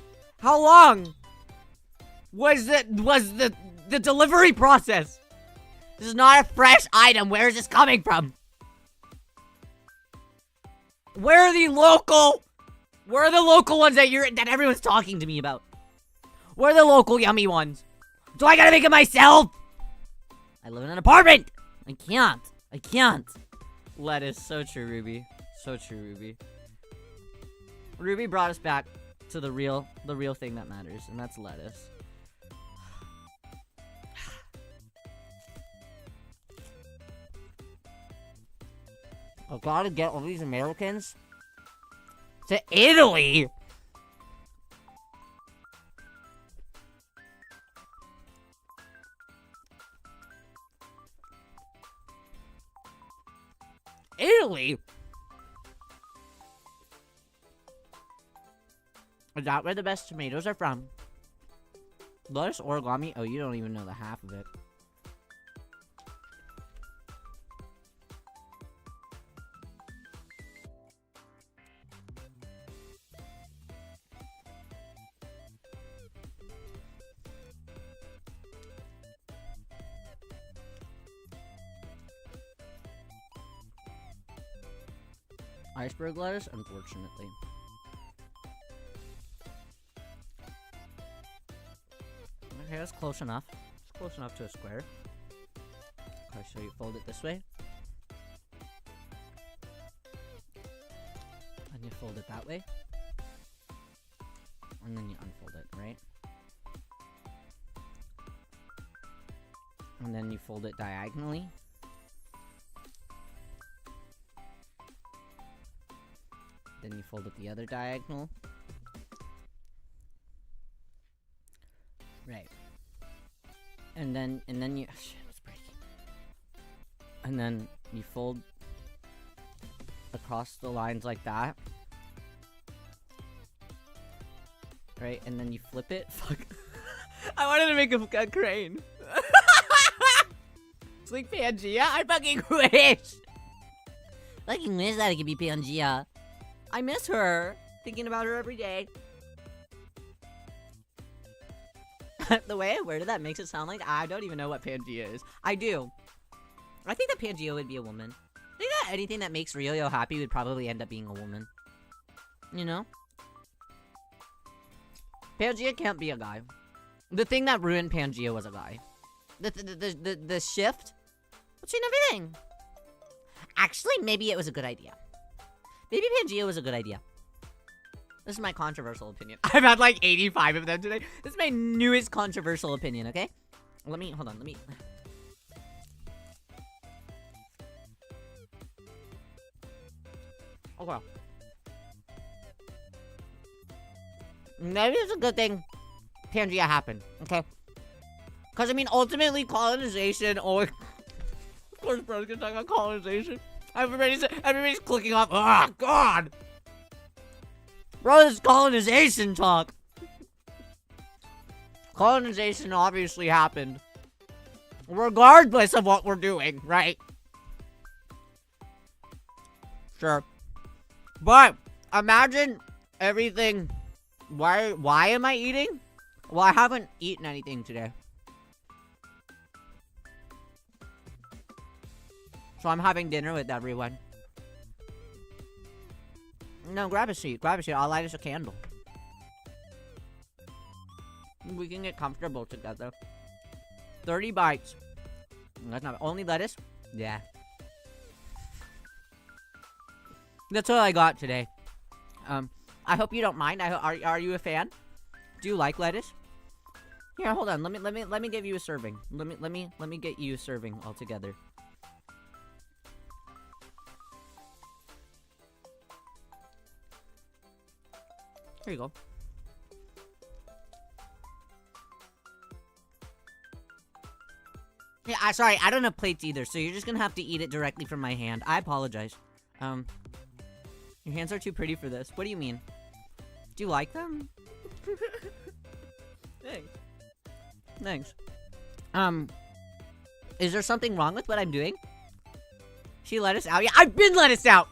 was the delivery process? This is not a fresh item. Where is this coming from? Where are the local ones that everyone's talking to me about? Where are the local yummy ones? Do I gotta make it myself? I live in an apartment. I can't. Lettuce, so true, Ruby. So true, Ruby. Ruby brought us back to the real thing that matters, and that's lettuce. I gotta get all these Americans to Italy. Italy? Is that where the best tomatoes are from? Lettuce origami? Oh, you don't even know the half of it. Iceberg lettuce, unfortunately. Okay, that's close enough. It's close enough to a square. Okay, so you fold it this way. And you fold it that way. And then you unfold it, right? And then you fold it diagonally. Then you fold it the other diagonal. Right. And then you... Oh, shit, it's breaking. And then you fold across the lines like that. Right, and then you flip it. Fuck. I wanted to make a crane. It's like Pangea. I fucking wish. Fucking wish that it could be Pangea. I miss her. Thinking about her every day. The way I worded that makes it sound like I don't even know what Pangea is. I do. I think that Pangea would be a woman. I think that anything that makes Riyo happy would probably end up being a woman. You know? Pangea can't be a guy. The thing that ruined Pangea was a guy. The shift? What's in everything? Actually, maybe it was a good idea. Maybe Pangea was a good idea. This is my controversial opinion. I've had like 85 of them today. This is my newest controversial opinion, okay? Hold on, let me... Okay. Maybe it's a good thing Pangea happened, okay? Because, I mean, ultimately, colonization always... Of course, bro's gonna talk about colonization. Everybody's clicking off. Oh, God! Bro, this colonization talk. Colonization obviously happened. Regardless of what we're doing, right? Sure. But, imagine everything... Why am I eating? Well, I haven't eaten anything today. So I'm having dinner with everyone. No, grab a seat. Grab a seat. I'll light us a candle. we can get comfortable together. 30 bites. That's not only lettuce? Yeah. That's all I got today. I hope you don't mind. Are you a fan? Do you like lettuce? Here, hold on. Let me give you a serving. Let me get you a serving altogether. Here you go. Yeah, sorry, I don't have plates either, so you're just gonna have to eat it directly from my hand. I apologize. Your hands are too pretty for this. What do you mean? Do you like them? Thanks. Thanks. Is there something wrong with what I'm doing? She let us out? Yeah, I've been let us out!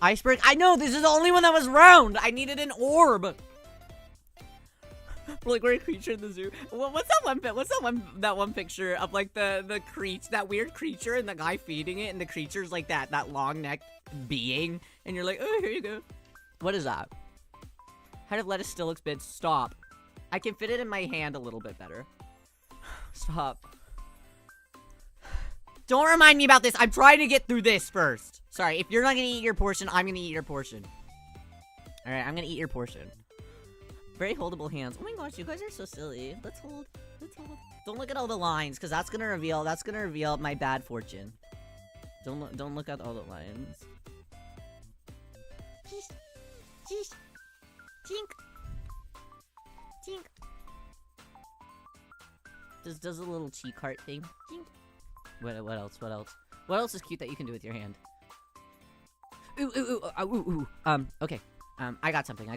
Iceberg? I know, this is the only one that was round! I needed an orb! Like, we're a creature in the zoo. What's that one picture of, like, that weird creature and the guy feeding it, and the creature's like that long-necked being, and you're like, oh, here you go. What is that? Head of lettuce still looks big. Stop. I can fit it in my hand a little bit better. Stop. Don't remind me about this. I'm trying to get through this first. Sorry, if you're not gonna eat your portion, I'm gonna eat your portion. Alright, I'm gonna eat your portion. Very holdable hands. Oh my gosh, you guys are so silly. Let's hold. Don't look at all the lines, because that's gonna reveal my bad fortune. Don't look at all the lines. Jeez. Tink. Does a little cheek heart thing. Tink. What else? What else is cute that you can do with your hand? Ooh. Okay. I got something.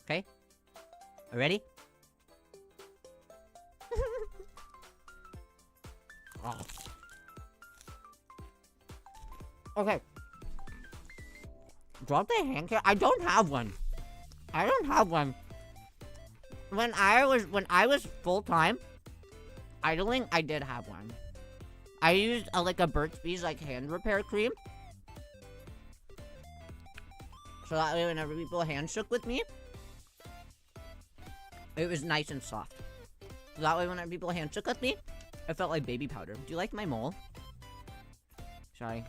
Okay? Are you ready? Oh. Okay. Drop the hand care. I don't have one. When I was full-time idling, I did have one. I used like a Burt's Bees like hand repair cream. So that way whenever people hand shook with me, it was nice and soft. So that way whenever people hand shook with me, it felt like baby powder. Do you like my mole? Sorry.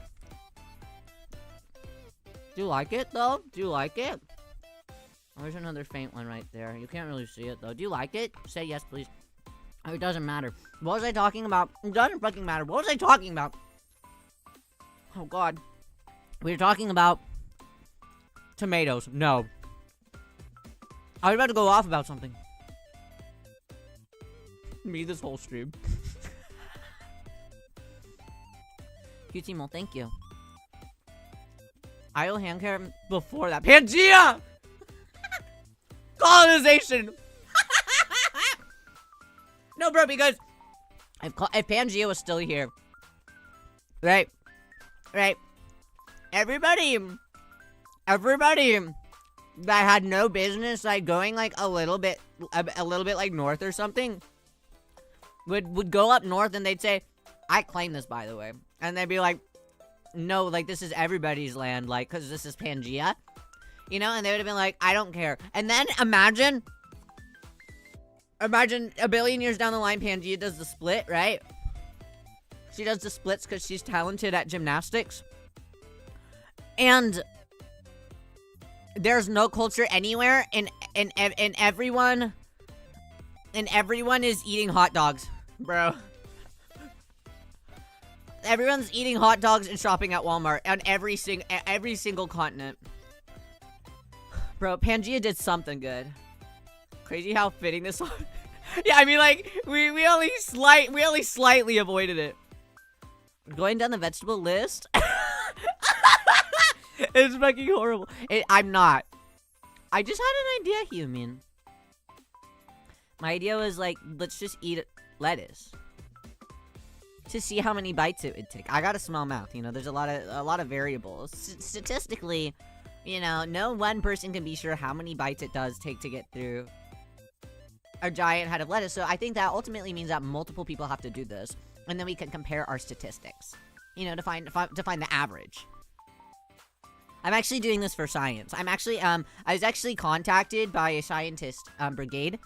Do you like it though? Do you like it? Oh, there's another faint one right there. You can't really see it though. Do you like it? Say yes, please. Oh, it doesn't matter. What was I talking about? It doesn't fucking matter. What was I talking about? Oh god. We were talking about tomatoes. No. I was about to go off about something. Me this whole stream. Cutie Mole, thank you. I owe hand care before that. Pangea! Colonization! No, bro, because if Pangea was still here, right, everybody that had no business, like, going, like, a little bit, like, north or something, would go up north and they'd say, I claim this, by the way. And they'd be like, no, like, this is everybody's land, like, because this is Pangea. You know, and they would have been like, I don't care. And then, imagine a billion years down the line, Pangea does the split, right? She does the splits because she's talented at gymnastics. And there's no culture anywhere, and everyone is eating hot dogs, bro. Everyone's eating hot dogs and shopping at Walmart on every single continent. Bro, Pangea did something good. Crazy how fitting this was. Yeah, I mean, like, we only slightly avoided it. Going down the vegetable list. It's fucking horrible. I'm not. I just had an idea, human. My idea was like, let's just eat lettuce to see how many bites it would take. I got a small mouth, you know. There's a lot of variables. Statistically, you know, no one person can be sure how many bites it does take to get through a giant head of lettuce. So I think that ultimately means that multiple people have to do this, and then we can compare our statistics, you know, to find the average. I'm actually doing this for science. I'm actually, I was actually contacted by a scientist, brigade.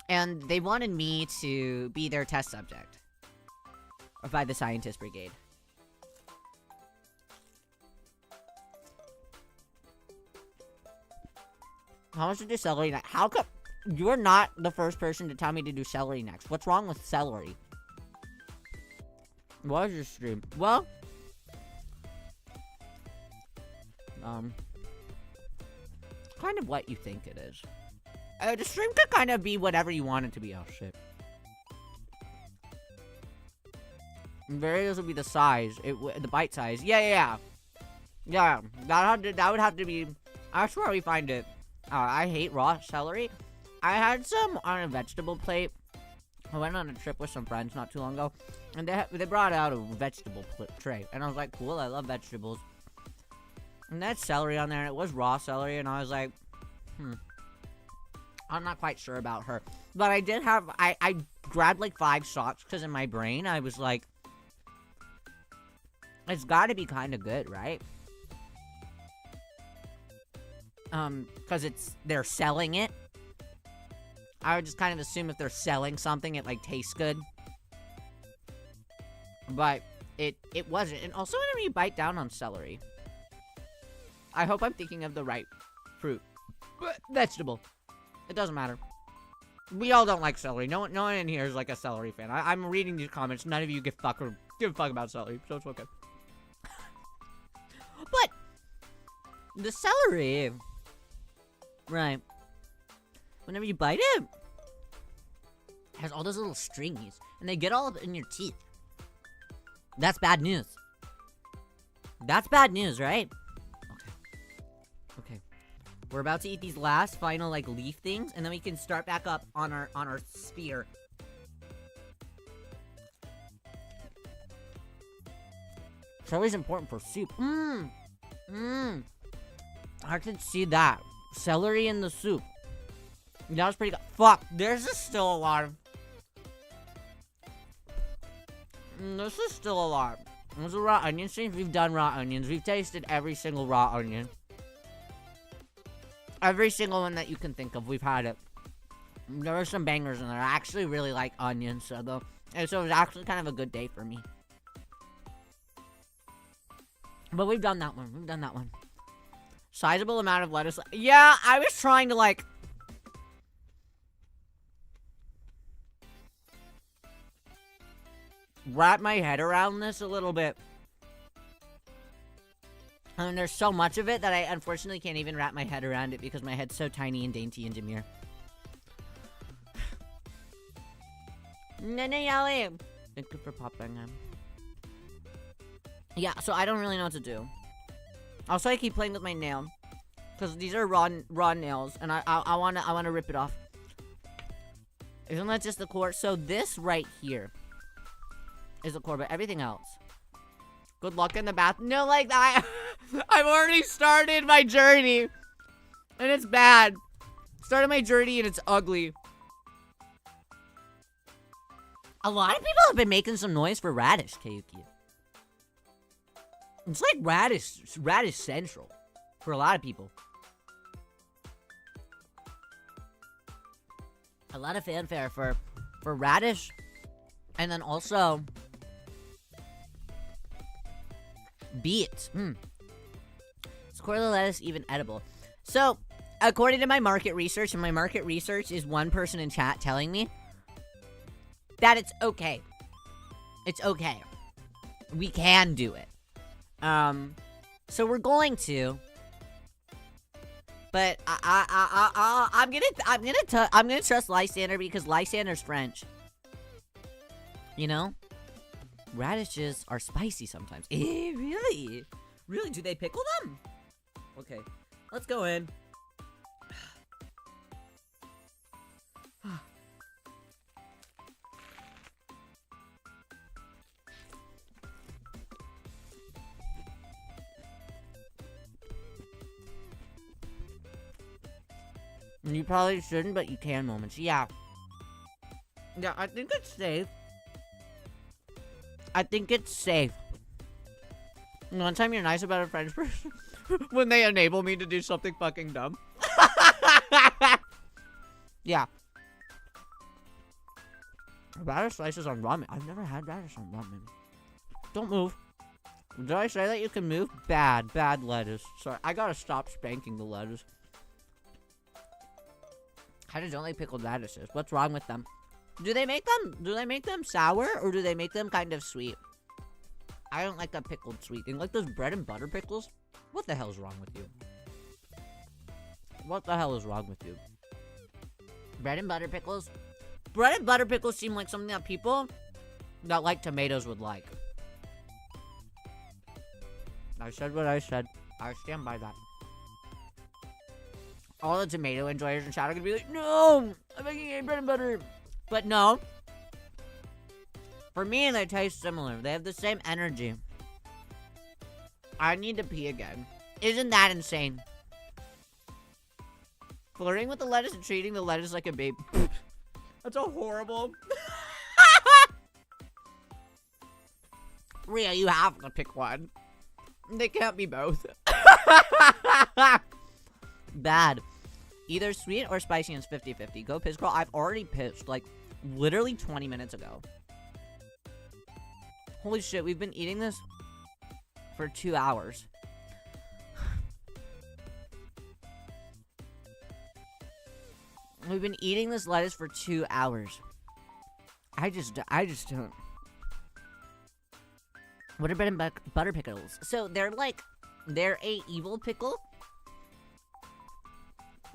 And they wanted me to be their test subject. Or by the scientist brigade. How much to do celery next? How come you're not the first person to tell me to do celery next? What's wrong with celery? What is your stream? Well, kind of what you think it is. The stream could kind of be whatever you want it to be. Oh shit. Variables would be the size, the bite size. Yeah. That would have to be. I swear we find it. I hate raw celery. I had some on a vegetable plate. I went on a trip with some friends not too long ago, and they brought out a vegetable tray, and I was like, cool, I love vegetables. And that's celery on there, and it was raw celery, and I was like, I'm not quite sure about her. But I did have, I grabbed like 5 shots, because in my brain, I was like, it's gotta be kind of good, right? Because they're selling it. I would just kind of assume if they're selling something, it, like, tastes good. But it wasn't. And also, whenever you bite down on celery, I hope I'm thinking of the right fruit. Vegetable. It doesn't matter. We all don't like celery. No one in here is, like, a celery fan. I'm reading these comments. None of you give a fuck about celery, so it's okay. But the celery, right? Whenever you bite it has all those little stringies, and they get all up in your teeth. That's bad news. That's bad news, right? Okay. We're about to eat these last final like leaf things, and then we can start back up on our spear. Celery's important for soup. I can see that. Celery in the soup. That was pretty good. Fuck, there's just still a lot of... this is still a lot. There's a raw onion streams. We've done raw onions. We've tasted every single raw onion. Every single one that you can think of, we've had it. There were some bangers in there. I actually really like onions, so it was actually kind of a good day for me. But we've done that one. Sizable amount of lettuce. Yeah, I was trying to, like... wrap my head around this a little bit. I mean, there's so much of it that I unfortunately can't even wrap my head around it because my head's so tiny and dainty and demure. Thank you for popping in. Yeah, so I don't really know what to do. Also, I keep playing with my nail because these are raw nails, and I wanna rip it off. Isn't that just the core? So this right here is the core, but everything else. Good luck in the bath. No, like I've already started my journey, and it's bad. Started my journey and it's ugly. A lot of people have been making some noise for Radish, Kayuki. It's like Radish Central for a lot of people. A lot of fanfare for Radish, and then also beets. Is Corla lettuce even edible? So, according to my market research, and my market research is one person in chat telling me that it's okay. It's okay. We can do it. So we're going to. But I'm gonna trust Lysander because Lysander's French. You know? Radishes are spicy sometimes. Really? Really? Do they pickle them? Okay. Let's go in. You probably shouldn't, but you can moments. Yeah. Yeah, I think it's safe. I think it's safe. One time you're nice about a French person when they enable me to do something fucking dumb. Yeah. Radish slices on ramen. I've never had radish on ramen. Don't move. Did I say that you can move? Bad lettuce. Sorry, I gotta stop spanking the lettuce. I just don't like pickled radishes. What's wrong with them? Do they make them sour or do they make them kind of sweet? I don't like that pickled sweet thing. Like those bread and butter pickles? What the hell is wrong with you? What the hell is wrong with you? Bread and butter pickles? Bread and butter pickles seem like something that people that like tomatoes would like. I said what I said. I stand by that. All the tomato enjoyers in chat are gonna be like, no, I'm making a bread and butter. But no. For me, they taste similar. They have the same energy. I need to pee again. Isn't that insane? Flirting with the lettuce and treating the lettuce like a baby. That's a horrible. Rhea, you have to pick one. They can't be both. Bad. Either sweet or spicy and it's 50-50. Go piss girl. I've already pissed like literally 20 minutes ago. Holy shit, we've been eating this for 2 hours. We've been eating this lettuce for 2 hours. I just don't. What are bread and butter pickles? So they're a evil pickle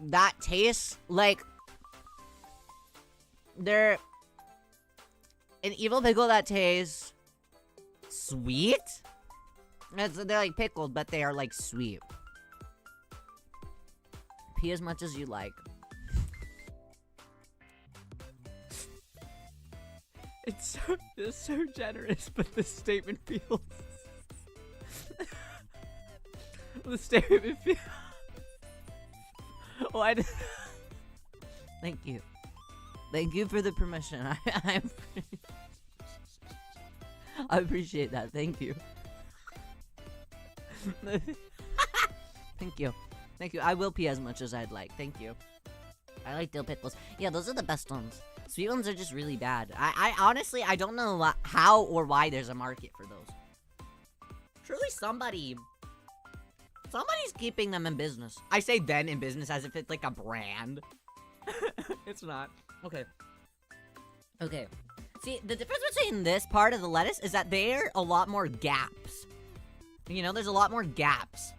that tastes like they're an evil pickle that tastes sweet. They're like pickled, but they are like sweet. Pee as much as you like. It's so generous, but the statement feels. The statement feels. What? Thank you. Thank you for the permission. I appreciate that. Thank you. Thank you. Thank you. I will pee as much as I'd like. Thank you. I like dill pickles. Yeah, those are the best ones. Sweet ones are just really bad. I honestly, I don't know how or why there's a market for those. Surely somebody's keeping them in business. I say then in business as if it's like a brand. It's not. Okay. Okay. See, the difference between this part of the lettuce is that there are a lot more gaps. You know, there's a lot more gaps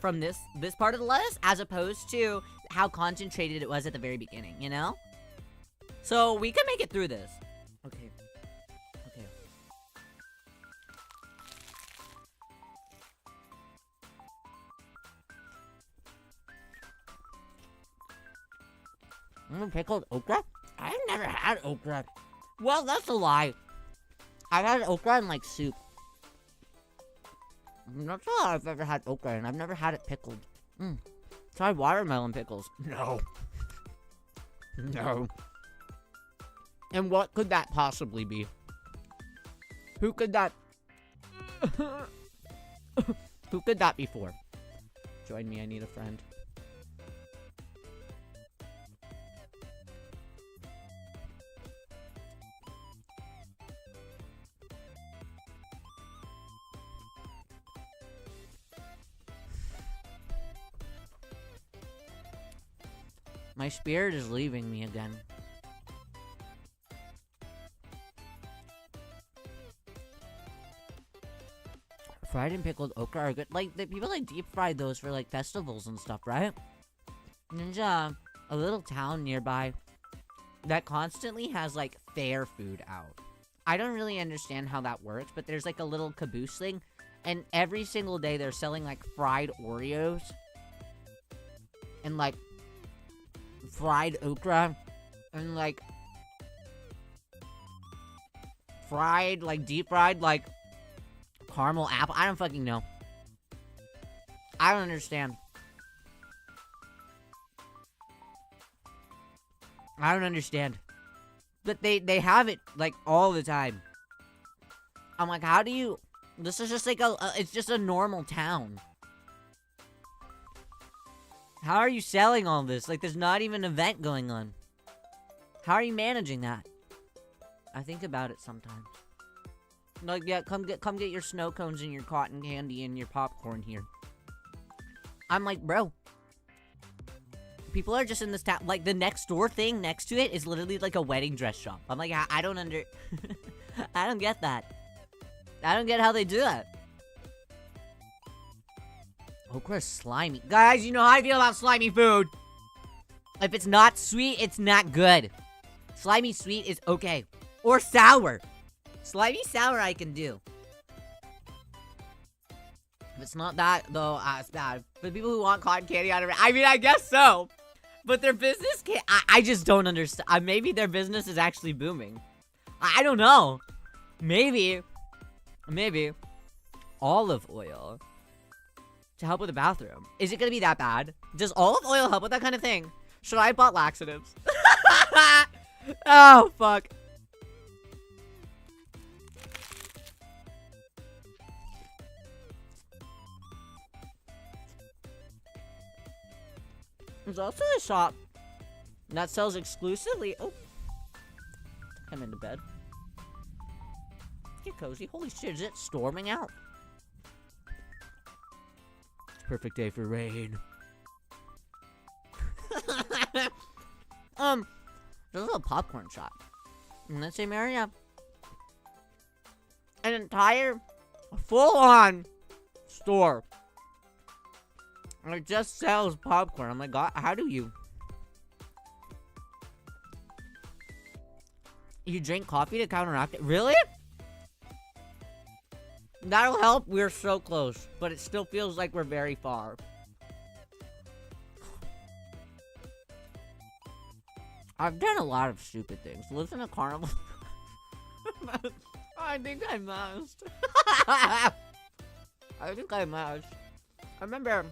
from this part of the lettuce as opposed to how concentrated it was at the very beginning, you know? So, we can make it through this. Okay. Okay. Pickled okra? I've never had okra. Well, that's a lie. I've had okra in, like, soup. I'm not sure I've ever had okra, and I've never had it pickled. Try watermelon pickles. No. No. And what could that possibly be? Who could that... Who could that be for? Join me, I need a friend. My spirit is leaving me again. Fried and pickled okra are good. Like, people like deep fried those for like festivals and stuff, right? There's a little town nearby that constantly has like fair food out. I don't really understand how that works, but there's like a little caboose thing, and every single day they're selling like fried Oreos and like fried okra and like fried, like deep fried, like caramel apple. I don't fucking know. I don't understand. I don't understand. But they have it like all the time. I'm like, how do you This is just like it's just a normal town. How are you selling all this? Like, there's not even an event going on. How are you managing that? I think about it sometimes. Like, yeah, come get your snow cones and your cotton candy and your popcorn here. I'm like, bro. People are just in this town. Like, the next door thing next to it is literally like a wedding dress shop. I'm like, I don't I don't get that. I don't get how they do that. Okra is slimy. Guys, you know how I feel about slimy food. If it's not sweet, it's not good. Slimy sweet is okay. Or sour. Slimy sour I can do. If it's not that, though, it's bad. For people who want cotton candy out of it, I mean, I guess so. But their business can't, I just don't understand. Maybe their business is actually booming. I don't know. Maybe. Olive oil. To help with the bathroom. Is it gonna be that bad? Does olive oil help with that kind of thing? Should I have bought laxatives? Oh, fuck. There's also a shop that sells exclusively. Oh, I'm into bed. Get cozy. Holy shit, is it storming out? It's a perfect day for rain. There's a popcorn shop in that same area. An entire full-on store. And it just sells popcorn. I'm like, God, how do you? You drink coffee to counteract it? Really? That'll help. We're so close. But it still feels like we're very far. I've done a lot of stupid things. Lived in a carnival. I think I must. I think I must. I remember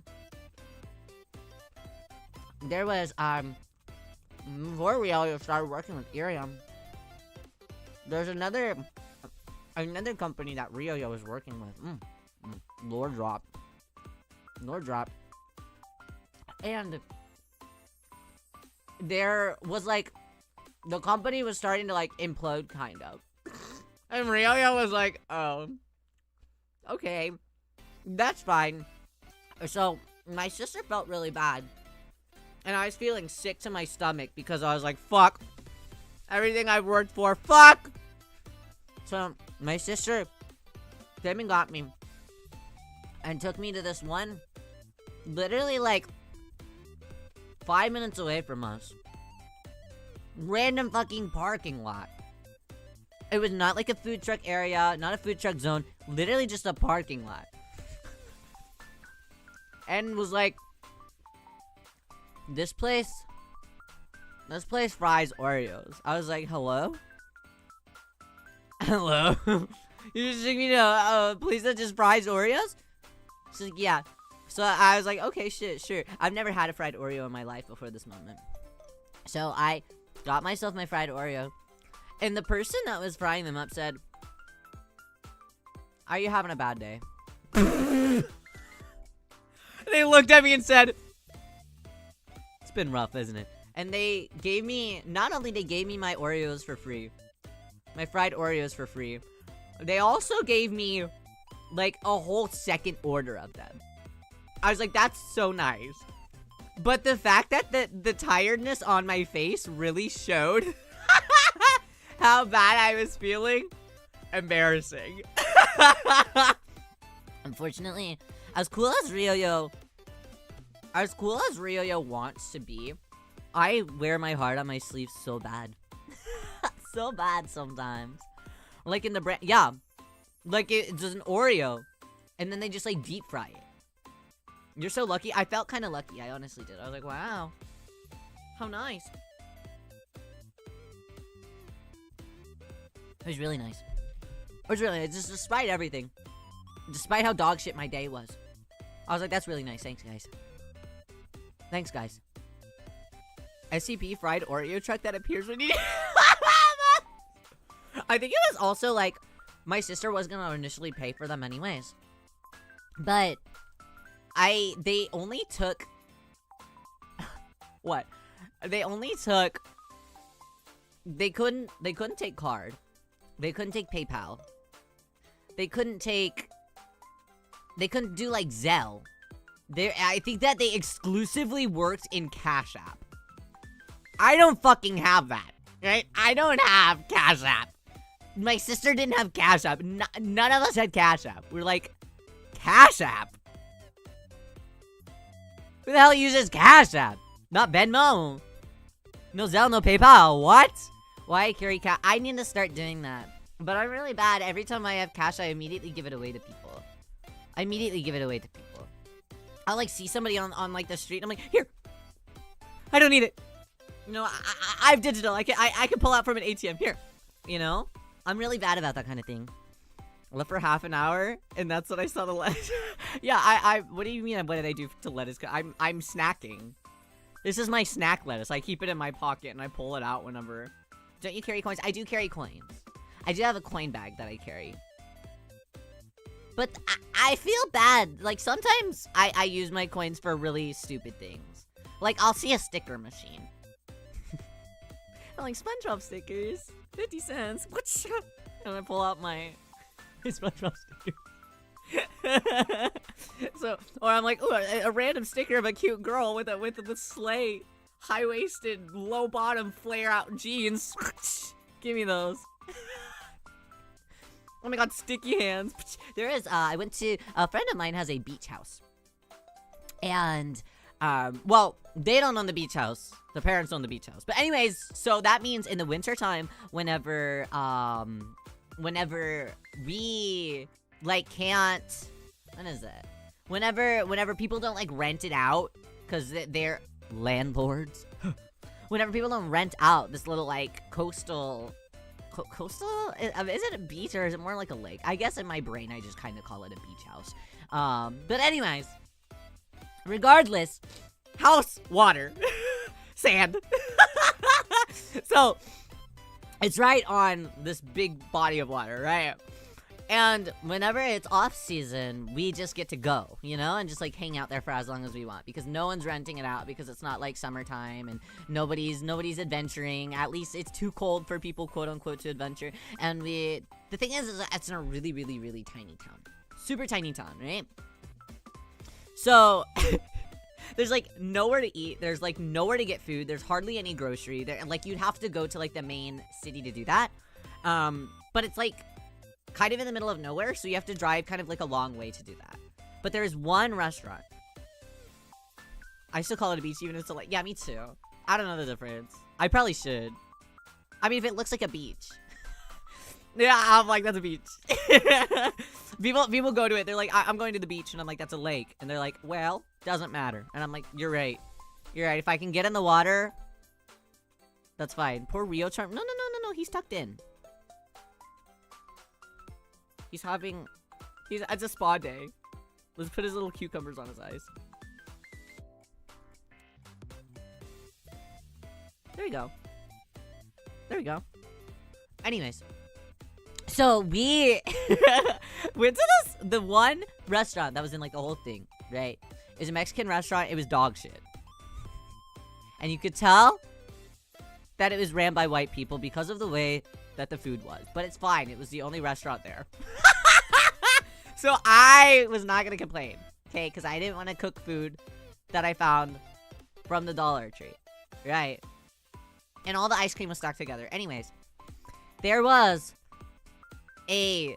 there was before Riyo started working with Irium, there's another company that Riyo was working with. Lord drop. And there was like, the company was starting to like implode kind of. And Riyo was like, oh, okay, that's fine. So my sister felt really bad. And I was feeling sick to my stomach because I was like, fuck. Everything I've worked for, fuck. So my sister came and got me. And took me to this one, literally like 5 minutes away from us. Random fucking parking lot. It was not like a food truck area, not a food truck zone. Literally just a parking lot. And was like, this place fries Oreos. I was like, hello? Hello? You just think me to, please that just fries Oreos? She's like, yeah. So I was like, okay, shit, sure. I've never had a fried Oreo in my life before this moment. So I got myself my fried Oreo. And the person that was frying them up said, are you having a bad day? They looked at me and said, it's been rough, isn't it? And they gave me, not only they gave me my Oreos for free, my fried Oreos for free, they also gave me like a whole second order of them. I was like, that's so nice. But the fact that the tiredness on my face really showed how bad I was feeling, embarrassing. Unfortunately, as cool as Riyo wants to be, I wear my heart on my sleeve so bad. So bad sometimes. Like in the brand, yeah. Like it's just an Oreo. And then they just like deep fry it. You're so lucky. I felt kind of lucky. I honestly did. I was like, wow. How nice. It was really nice. It was really nice. Just despite everything. Despite how dog shit my day was. I was like, that's really nice. Thanks, guys. Thanks, guys. SCP fried Oreo truck that appears when you... I think it was also like My sister was gonna initially pay for them anyways. But they only took what? They only took they couldn't take card. They couldn't take PayPal. They couldn't do like Zelle. I think that they exclusively worked in Cash App. I don't fucking have that, right? I don't have Cash App. My sister didn't have Cash App. None of us had Cash App. We're like, Cash App? Who the hell uses Cash App? Not Venmo. No Zelle, no PayPal. What? Why carry cash? I need to start doing that. But I'm really bad. Every time I have cash, I immediately give it away to people. I'll like see somebody on like the street and I'm like, here. I don't need it. You know, I have digital. I can pull out from an ATM. Here. You know? I'm really bad about that kind of thing. I left for half an hour, and that's when I saw the lettuce. Yeah, what do you mean, what did I do to lettuce? I'm snacking. This is my snack lettuce. I keep it in my pocket, and I pull it out whenever. Don't you carry coins? I do carry coins. I do have a coin bag that I carry. But I feel bad. Like, sometimes I use my coins for really stupid things. Like, I'll see a sticker machine. I'm like, SpongeBob stickers. 50 cents. And I pull out my SpongeBob sticker. So, or I'm like, ooh, a random sticker of a cute girl with a sleigh, high-waisted, low-bottom, flare-out jeans. Give me those. Oh my god, sticky hands. There is, I went to, a friend of mine has a beach house. And, well, they don't own the beach house. The parents own the beach house. But anyways, so that means in the winter time, whenever we, like, can't, when is it? Whenever people don't, like, rent it out, because they're landlords. Whenever people don't rent out this little, like, coastal, is it a beach or is it more like a lake? I guess in my brain, I just kind of call it a beach house. But anyways, regardless, house, water, sand. So, it's right on this big body of water, right? And whenever it's off season, we just get to go, you know, and just like hang out there for as long as we want because no one's renting it out because it's not like summertime and nobody's adventuring. At least it's too cold for people, quote unquote, to adventure. And the thing is it's in a really, really, really tiny town, super tiny town, right? So there's like nowhere to eat. There's like nowhere to get food. There's hardly any grocery there. Like you'd have to go to like the main city to do that. But it's like kind of in the middle of nowhere, so you have to drive kind of like a long way to do that. But there is one restaurant. I still call it a beach even if it's like, yeah, me too. I don't know the difference. I probably should. I mean, if it looks like a beach. Yeah, I'm like, that's a beach. People go to it, they're like, I'm going to the beach, and I'm like, that's a lake. And they're like, well, doesn't matter. And I'm like, you're right. You're right. If I can get in the water, that's fine. Poor Rio Charm. No, he's tucked in. It's a spa day. Let's put his little cucumbers on his eyes. There we go. There we go. Anyways. So we went to the one restaurant that was in like the whole thing, right? It was a Mexican restaurant. It was dog shit. And you could tell that it was ran by white people because of the way that the food was. But it's fine. It was the only restaurant there. So I was not gonna complain, okay? Because I didn't want to cook food that I found from the Dollar Tree, right? And all the ice cream was stuck together. Anyways, there was a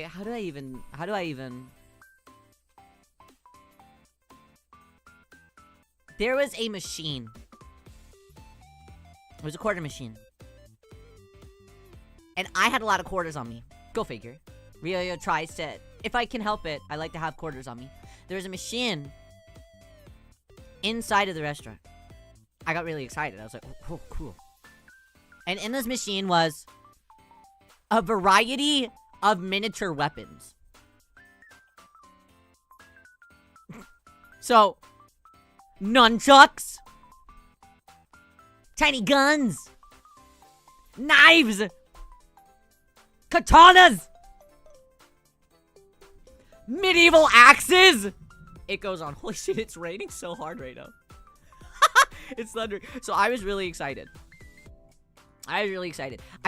how do I even there was a machine. It was a quarter machine. And I had a lot of quarters on me. Go figure. Riyo tries to, if I can help it, I like to have quarters on me. There was a machine inside of the restaurant. I got really excited. I was like, oh, cool. And in this machine was a variety of miniature weapons. So, nunchucks, tiny guns, knives, Katanas! Medieval axes! It goes on. Holy shit, it's raining so hard right now. It's thundering. So I was really excited. I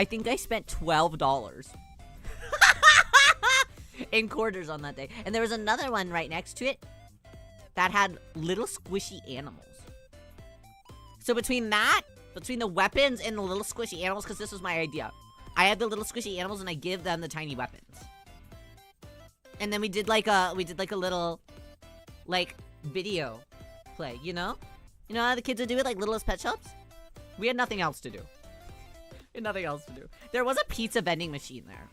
think I spent $12 in quarters on that day. And there was another one right next to it that had little squishy animals. So between the weapons and the little squishy animals, because this was my idea. I had the little squishy animals and I give them the tiny weapons. And then we did like a little, like, video play, you know? You know how the kids would do it, like Littlest Pet Shops? We had nothing else to do. There was a pizza vending machine there.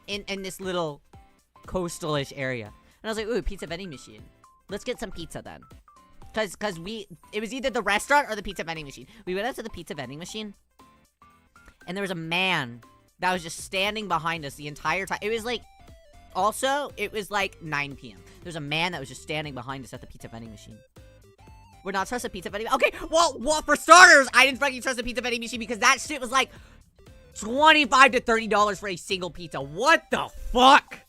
In this little coastal-ish area. And I was like, ooh, pizza vending machine. Let's get some pizza then. Cause it was either the restaurant or the pizza vending machine. We went up to the pizza vending machine. And there was a man that was just standing behind us the entire time. It was like, it was like 9 p.m. There's a man that was just standing behind us at the pizza vending machine. We're not trust the pizza vending. Okay, well, for starters, I didn't fucking trust the pizza vending machine because that shit was like $25 to $30 for a single pizza. What the fuck?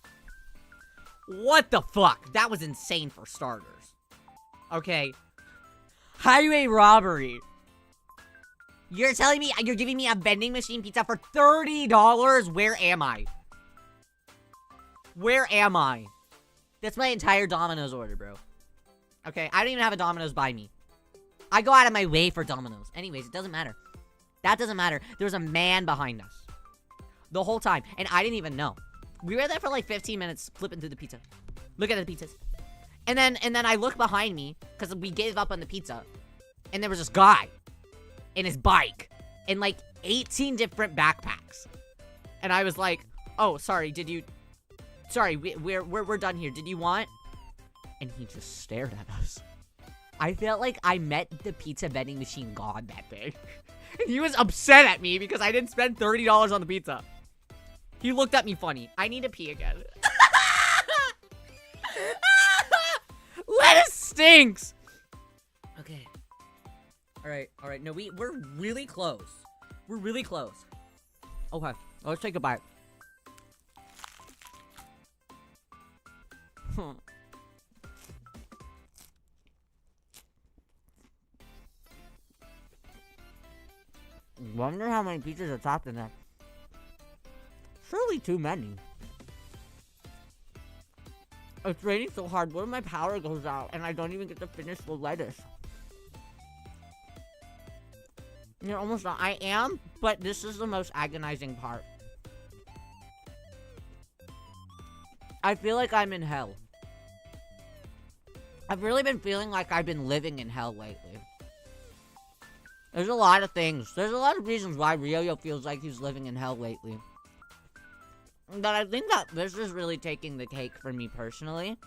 That was insane for starters. Okay. Highway robbery. You're telling me you're giving me a vending machine pizza for $30? Where am I? That's my entire Domino's order, bro. Okay, I don't even have a Domino's by me. I go out of my way for Domino's. Anyways, it doesn't matter. That doesn't matter. There was a man behind us the whole time, and I didn't even know. We were there for like 15 minutes flipping through the pizza. Look at the pizzas. And then I look behind me, because we gave up on the pizza, and there was this guy in his bike in like 18 different backpacks. And I was like, oh, sorry, we're done here. Did you want? And he just stared at us. I felt like I met the pizza vending machine god that day. He was upset at me because I didn't spend $30 on the pizza. He looked at me funny. I need to pee again. Lettuce stinks! Okay. Alright. No, we're really close. Okay, let's take a bite. Wonder how many pizzas are topped in there. Surely too many. It's raining so hard, what if my power goes out and I don't even get to finish the lettuce? You're almost done. I am, but this is the most agonizing part. I feel like I'm in hell. I've really been feeling like I've been living in hell lately. There's a lot of things. There's a lot of reasons why Riyo feels like he's living in hell lately. But I think that this is really taking the cake for me personally.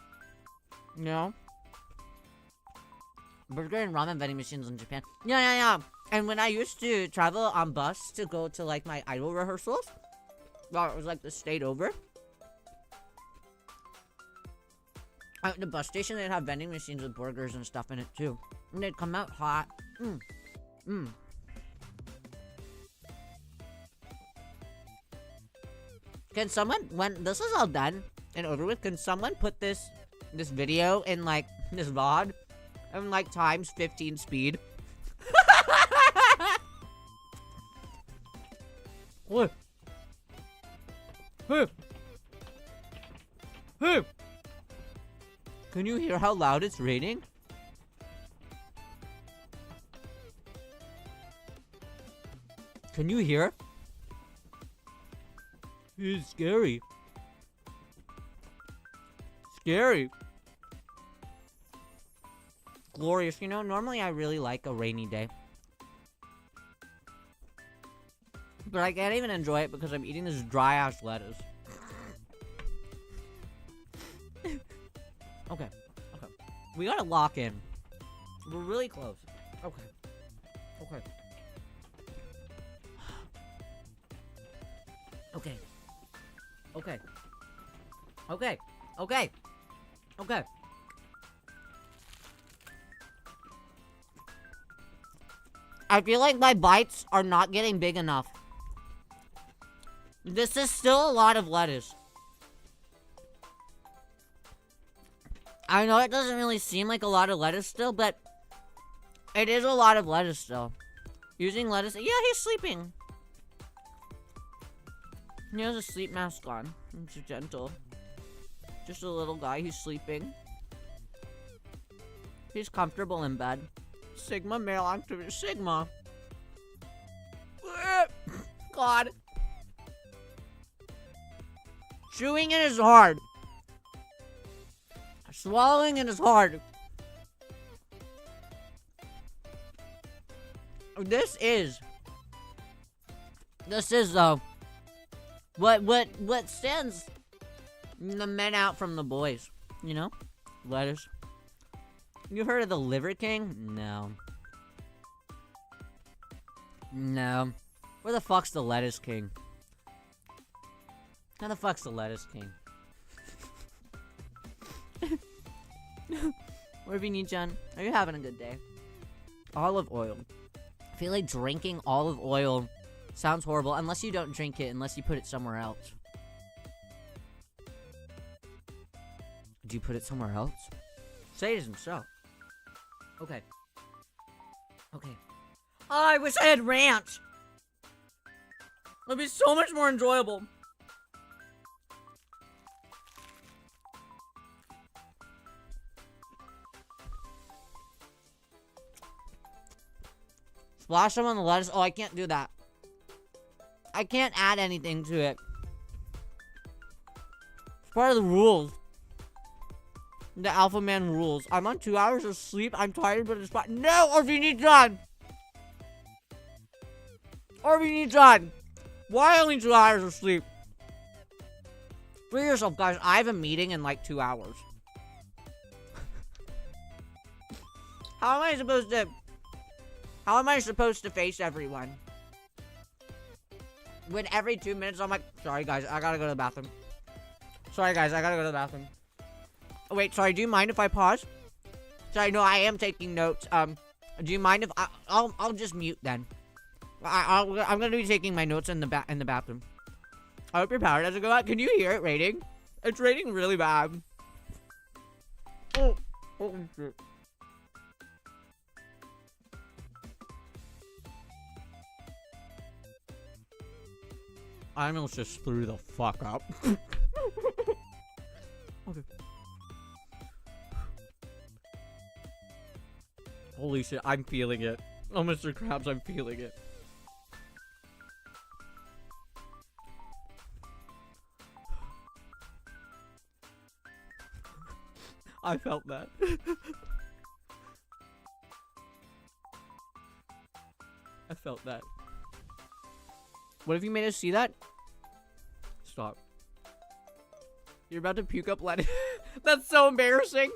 You know? Burger and ramen vending machines in Japan. Yeah. And when I used to travel on bus to go to like my idol rehearsals, well, it was like the state over. At the bus station, they'd have vending machines with burgers and stuff in it too. And they'd come out hot. Can someone, when this is all done and over with, can someone put this video in like this VOD and like times 15 speed? What? Hey! Can you hear how loud it's raining? Can you hear? It's scary. Glorious. You know, normally I really like a rainy day. But I can't even enjoy it because I'm eating this dry-ass lettuce. Okay. We gotta lock in. We're really close. Okay. I feel like my bites are not getting big enough. This is still a lot of lettuce. I know it doesn't really seem like a lot of lettuce still, but it is a lot of lettuce still. Using lettuce. Yeah, he's sleeping. He has a sleep mask on. It's gentle. Just a little guy. He's sleeping. He's comfortable in bed. Sigma male activity. Sigma. God. Chewing it is hard. Swallowing it is hard. This is though what stands the men out from the boys, you know? Lettuce. You heard of the Liver King? No. No. Where the fuck's the Lettuce King? How the fuck's the Lettuce King? Where have you need, John? Are you having a good day? Olive oil. I feel like drinking olive oil sounds horrible unless you don't drink it, unless you put it somewhere else. Do you put it somewhere else? Say it isn't so. Okay. Okay. Oh, I wish I had ranch. It'd be so much more enjoyable. Splash some on the lettuce. Oh, I can't do that. I can't add anything to it. It's part of the rules. The alpha man rules. I'm on 2 hours of sleep. I'm tired, but it's fine. No, or if you need John. Or if you need John. Why only 2 hours of sleep? Free yourself, guys. I have a meeting in like 2 hours. How am I supposed to face everyone? When every 2 minutes I'm like, sorry guys, I gotta go to the bathroom. Sorry guys, I gotta go to the bathroom. Oh, wait, sorry, do you mind if I pause? Sorry, no, I am taking notes. Do you mind if I'll just mute then. I'm gonna be taking my notes in the bathroom. I hope your power doesn't go out. Can you hear it raining? It's raining really bad. Oh, holy shit. I almost just threw the fuck up. Okay. Holy shit, I'm feeling it. Oh, Mr. Krabs, I'm feeling it. I felt that. I felt that. What if you made us see that? Stop. You're about to puke up lettuce. That's so embarrassing.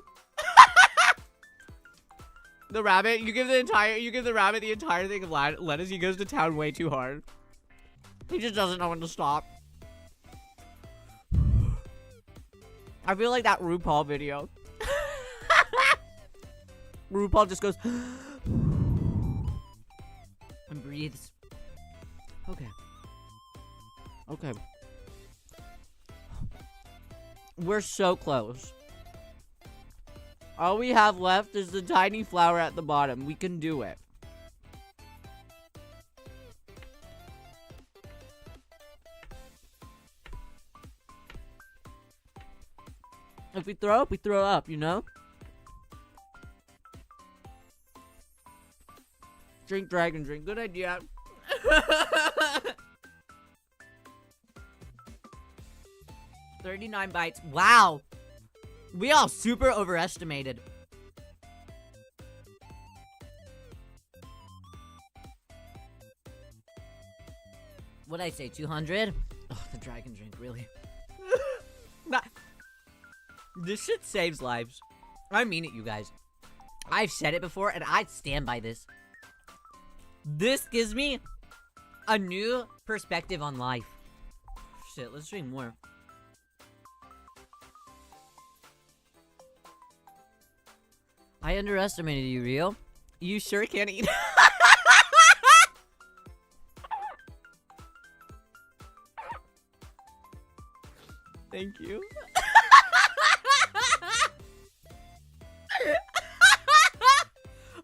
The rabbit, you give the rabbit the entire thing of lettuce. He goes to town way too hard. He just doesn't know when to stop. I feel like that RuPaul video. RuPaul just goes and breathes. Okay. Okay. We're so close. All we have left is the tiny flower at the bottom. We can do it. If we throw up, you know? Drink dragon drink. Good idea. 39 bites. Wow. We all super overestimated. What'd I say, 200? Oh, the dragon drink, really? This shit saves lives. I mean it, you guys. I've said it before, and I stand by this. This gives me a new perspective on life. Shit, let's drink more. I underestimated you, Rio. You sure can't eat. Thank you.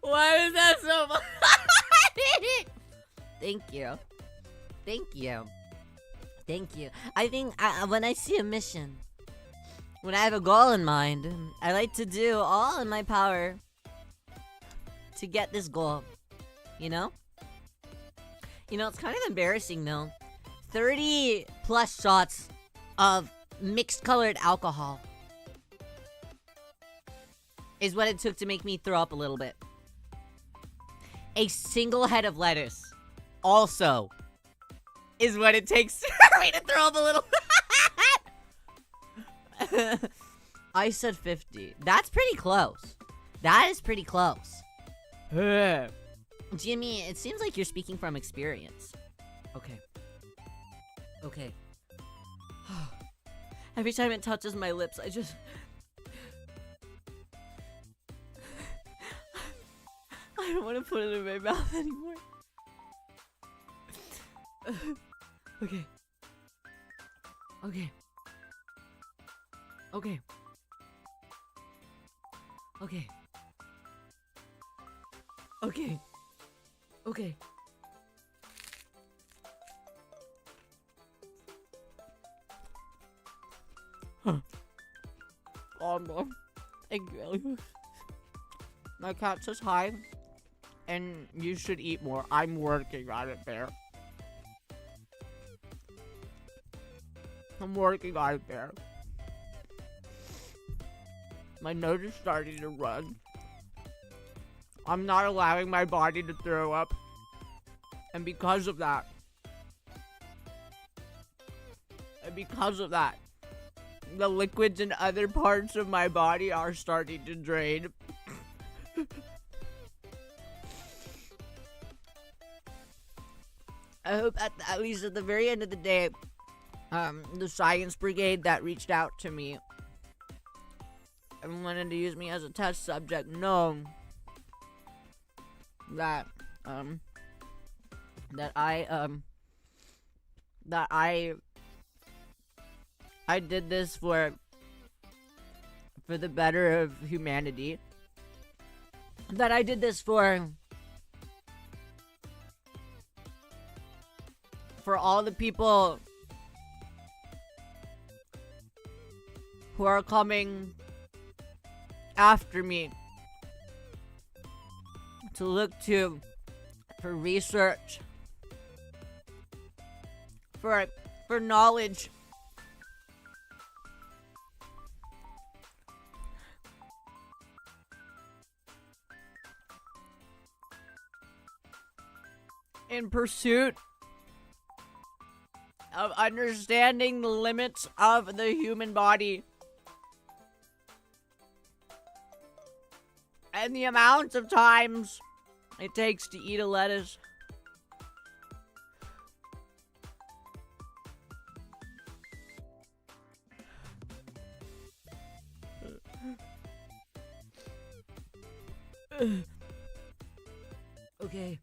Why is that so funny? Thank you. Thank you. Thank you. I think when I see a mission, when I have a goal in mind, I like to do all in my power to get this goal. You know? You know, it's kind of embarrassing though. 30 plus shots of mixed colored alcohol is what it took to make me throw up a little bit. A single head of lettuce also is what it takes for me to throw up a little. I said 50. That's pretty close. That is pretty close. Jimmy, it seems like you're speaking from experience. Okay. Okay. Every time it touches my lips, I just... I don't want to put it in my mouth anymore. Okay. Okay. Okay. Okay. Okay. Okay. Huh. Oh no. Thank you. My cat says hi. And you should eat more. I'm working on it, Bear. I'm working on it, Bear. My nose is starting to run. I'm not allowing my body to throw up. And because of that, the liquids in other parts of my body are starting to drain. I hope at least at the very end of the day, the science brigade that reached out to me and wanted to use me as a test subject know that I did this for the better of humanity. That I did this for all the people who are coming after me to look to for research, for knowledge. In pursuit of understanding the limits of the human body and the amount of times it takes to eat a lettuce. Okay.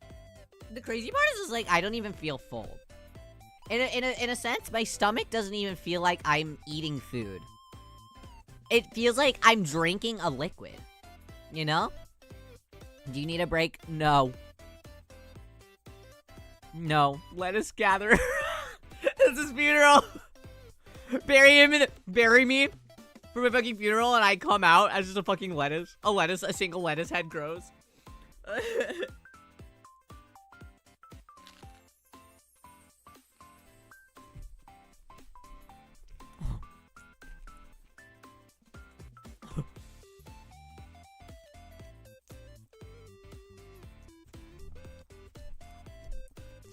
The crazy part is like I don't even feel full. In a sense, my stomach doesn't even feel like I'm eating food. It feels like I'm drinking a liquid. You know? Do you need a break? No. No. Let us gather. This is funeral. Bury me for my fucking funeral, and I come out as just a fucking lettuce. A single lettuce head grows.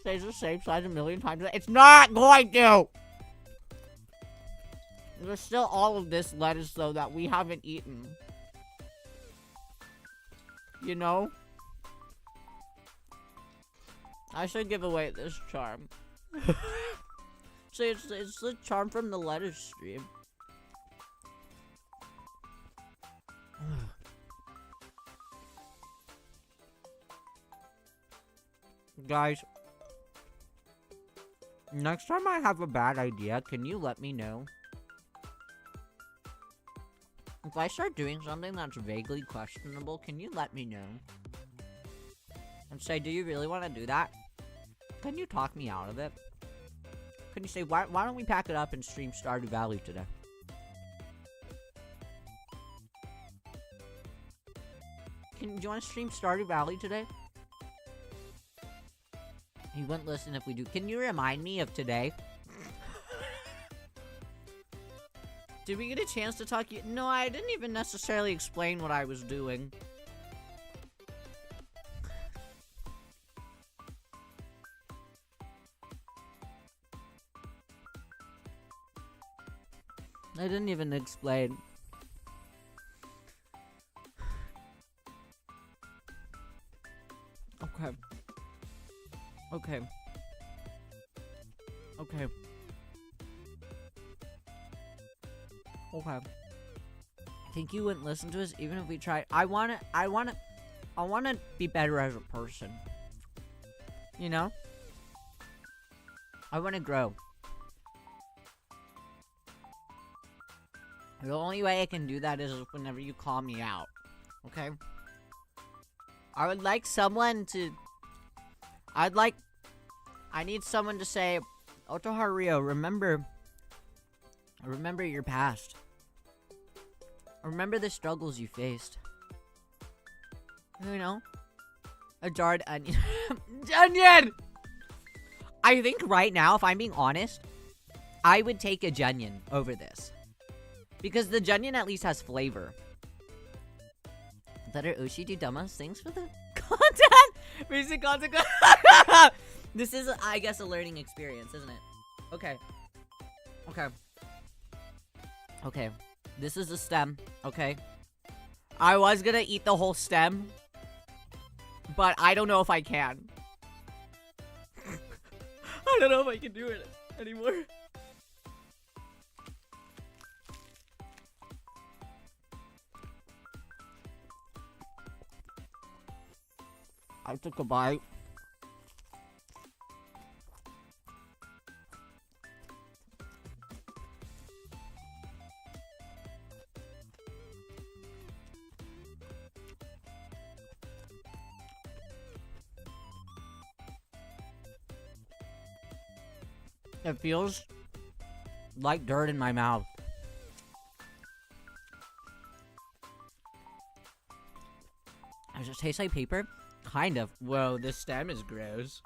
Stays the same size a million times. It's not going to! There's still all of this lettuce, though, that we haven't eaten. You know? I should give away this charm. See, it's the charm from the lettuce stream. Guys, next time I have a bad idea, can you let me know? If I start doing something that's vaguely questionable, can you let me know? And say, do you really want to do that? Can you talk me out of it? Can you say, why don't we pack it up and stream Stardew Valley today? Do you want to stream Stardew Valley today? He wouldn't listen if we do. Can you remind me of today? Did we get a chance to talk? No, I didn't even necessarily explain what I was doing. I didn't even explain. Okay. Okay. Okay. Okay. I think you wouldn't listen to us even if we tried. I wanna be better as a person. You know? I wanna grow. The only way I can do that is whenever you call me out. Okay? I would like someone to... I need someone to say, Otoharu Riyo, remember your past. Remember the struggles you faced. You know? A jarred onion. Onion! I think right now, if I'm being honest, I would take a Junion over this. Because the Junion at least has flavor. Better Oshi do dumbass things for the content? Basic content. This is, I guess, a learning experience, isn't it? Okay. Okay. Okay. This is the stem, okay? I was gonna eat the whole stem, but I don't know if I can. I don't know if I can do it anymore. I took a bite. It feels like dirt in my mouth. Does it taste like paper? Kind of. Whoa, this stem is gross.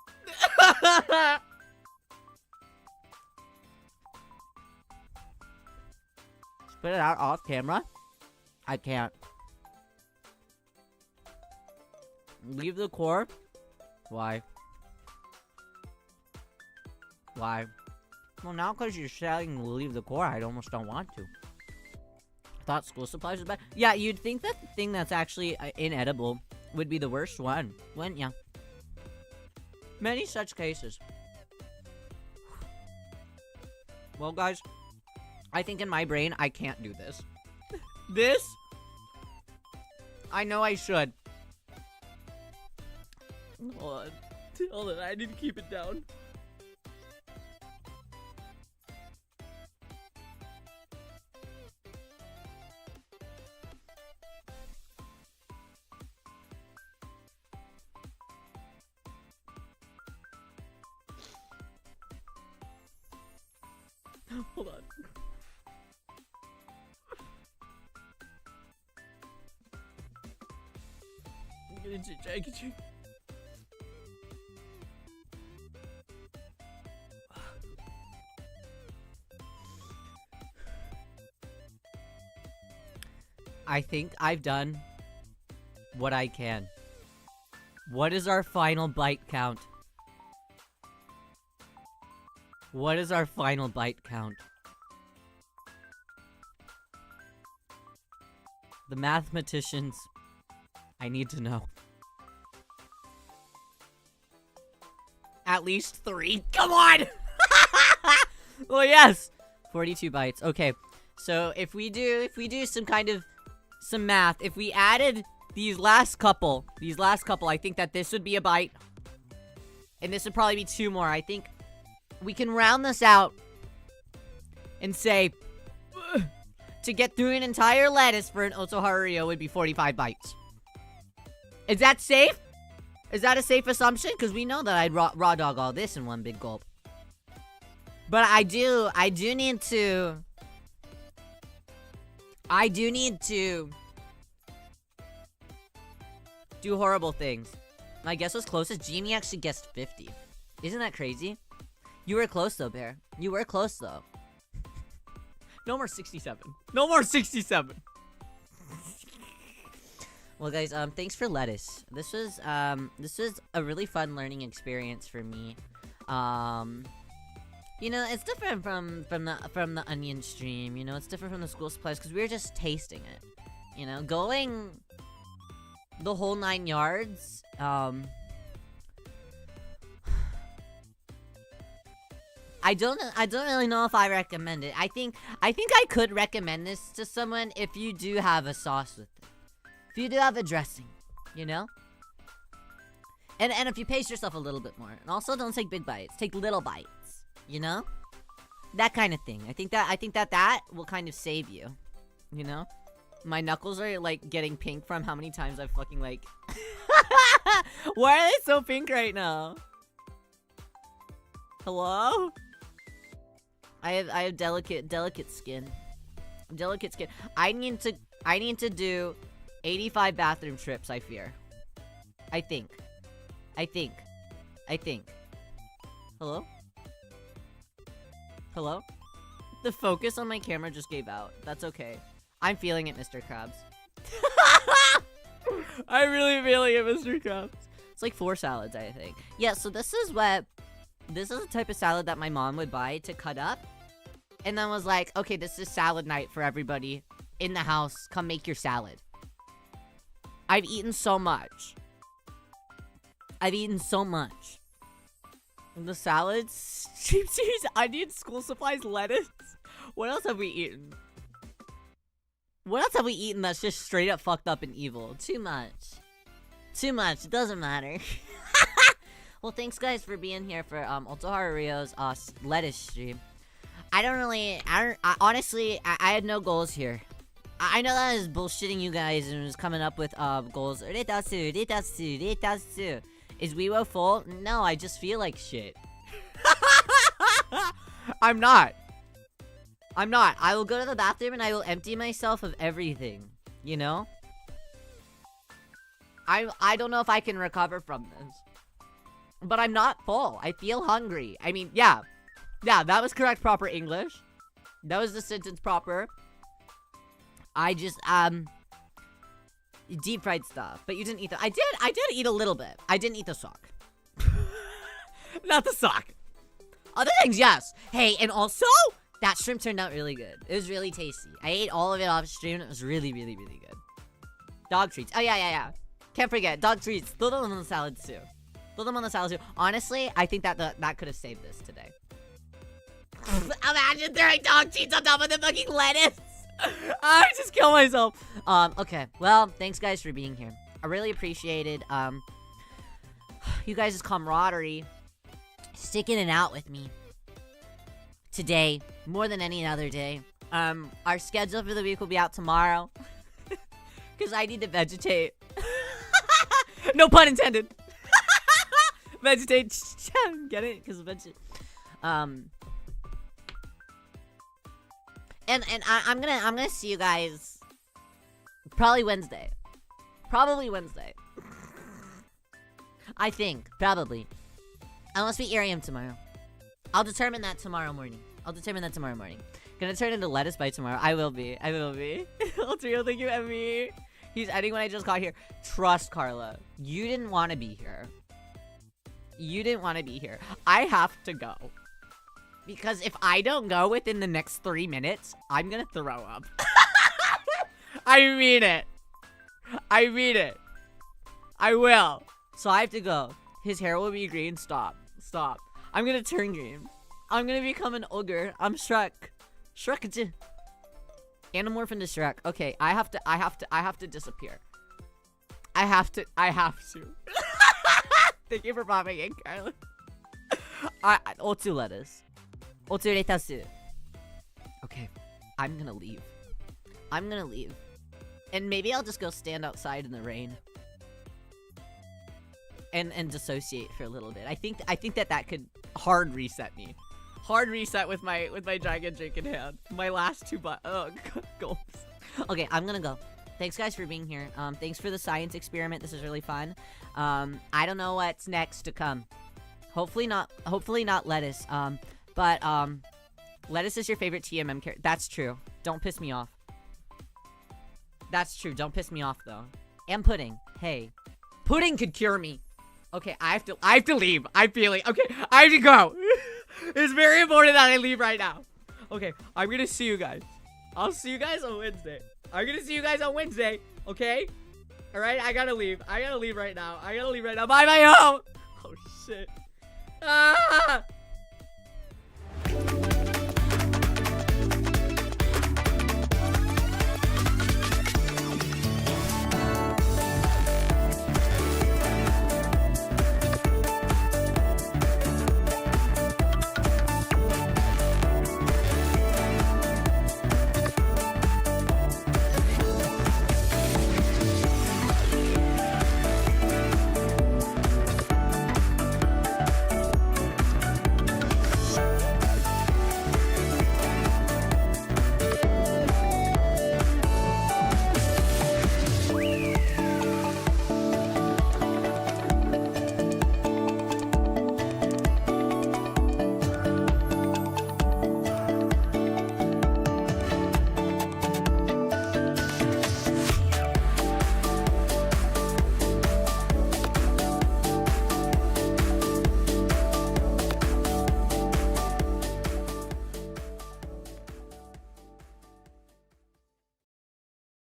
Spit it out off camera? I can't. Leave the core? Why? Why? Well, now because you're saying leave the core, I almost don't want to. Thought school supplies was bad. Yeah, you'd think that the thing that's actually inedible would be the worst one, wouldn't ya? Many such cases. Well, guys, I think in my brain, I can't do this. This? I know I should. Hold on. Hold on, I need to keep it down. Hold on. I get you. I think I've done what I can. What is our final bite count? What is our final bite count? The mathematicians, I need to know. At least 3. Come on! Well, yes! 42 bites. Okay. So if we do some kind of some math, if we added these last couple, I think that this would be a bite. And this would probably be 2 more. I think we can round this out and say to get through an entire lettuce for an Otoharu Riyo would be 45 bites. Is that safe? Is that a safe assumption? Because we know that I'd raw dog all this in one big gulp. But I do need to do horrible things. My guess was closest. Genie actually guessed 50. Isn't that crazy? You were close though, Bear. You were close though. No more 67. No more 67. Well, guys, thanks for lettuce. This was a really fun learning experience for me. You know, it's different from the onion stream. You know, it's different from the school supplies because we were just tasting it. You know, going the whole 9 yards. I don't really know if I recommend it. I think I could recommend this to someone if you do have a sauce with it. If you do have a dressing, you know? And if you pace yourself a little bit more. And also don't take big bites. Take little bites, you know? That kind of thing. I think that will kind of save you. You know? My knuckles are like getting pink from how many times I've fucking like Why are they so pink right now? Hello? I have delicate skin. Delicate skin. I need to do 85 bathroom trips, I fear. I think. Hello? Hello? The focus on my camera just gave out. That's okay. I'm feeling it, Mr. Krabs. I'm really feeling it, Mr. Krabs. It's like 4 salads, I think. Yeah, so this is the type of salad that my mom would buy to cut up. And then was like, okay, this is salad night for everybody in the house. Come make your salad. I've eaten so much. The salads, stream series, onion, school supplies, lettuce. What else have we eaten? That's just straight up fucked up and evil? Too much. It doesn't matter. Well, thanks guys for being here for Otoharu Riyo's lettuce stream. Honestly, I had no goals here. I know that I was bullshitting you guys and was coming up with goals. Retatsu. Is Weibo full? No, I just feel like shit. I'm not. I will go to the bathroom and I will empty myself of everything. You know? I don't know if I can recover from this. But I'm not full. I feel hungry. I mean, yeah. Yeah, that was correct proper English. That was the sentence proper. I just, deep fried stuff. But you didn't eat I did eat a little bit. I didn't eat the sock. Not the sock. Other things, yes. Hey, and also, that shrimp turned out really good. It was really tasty. I ate all of it off stream and it was really, really, really good. Dog treats. Oh, yeah. Can't forget, dog treats. Throw them on the salads too. Honestly, I think that could have saved this today. Imagine throwing dog treats on top of the fucking lettuce. I just killed myself. Okay. Well, thanks guys for being here. I really appreciated, you guys' camaraderie. Sticking it out with me. Today, more than any other day. Our schedule for the week will be out tomorrow. Because I need to vegetate. No pun intended. Vegetate. Get it? Because vegetate. And I'm gonna see you guys probably Wednesday. I think, probably. Unless we Arium tomorrow. I'll determine that tomorrow morning. Gonna turn into lettuce by tomorrow. I will be. Ultrio, thank you, Emmy. He's editing when I just got here. Trust, Carla. You didn't want to be here. I have to go. Because if I don't go within the next 3 minutes, I'm gonna throw up. I mean it. I will. So I have to go. His hair will be green. Stop. I'm gonna turn green. I'm gonna become an ogre. I'm Shrek. Animorph into Shrek. Okay, I have to disappear. I have to. Thank you for popping in, Carla. Otsu lettuce. Otsu retasu. Okay, I'm gonna leave. I'm gonna leave. And maybe I'll just go stand outside in the rain. And dissociate for a little bit. I think that could hard reset me. Hard reset with my giant drink in hand. My last 2 gulps. Okay, I'm gonna go. Thanks guys for being here. Thanks for the science experiment. This is really fun. I don't know what's next to come. Hopefully not lettuce. But lettuce is your favorite TMM character. That's true. Don't piss me off. That's true. Don't piss me off though. And pudding. Hey. Pudding could cure me. Okay, I have to leave. I'm feeling okay. I have to go. It's very important that I leave right now. Okay, I'm gonna see you guys. I'll see you guys on Wednesday. I'm gonna see you guys on Wednesday. Okay? Alright, I gotta leave. I gotta leave right now. Bye bye home. Oh shit. Ah!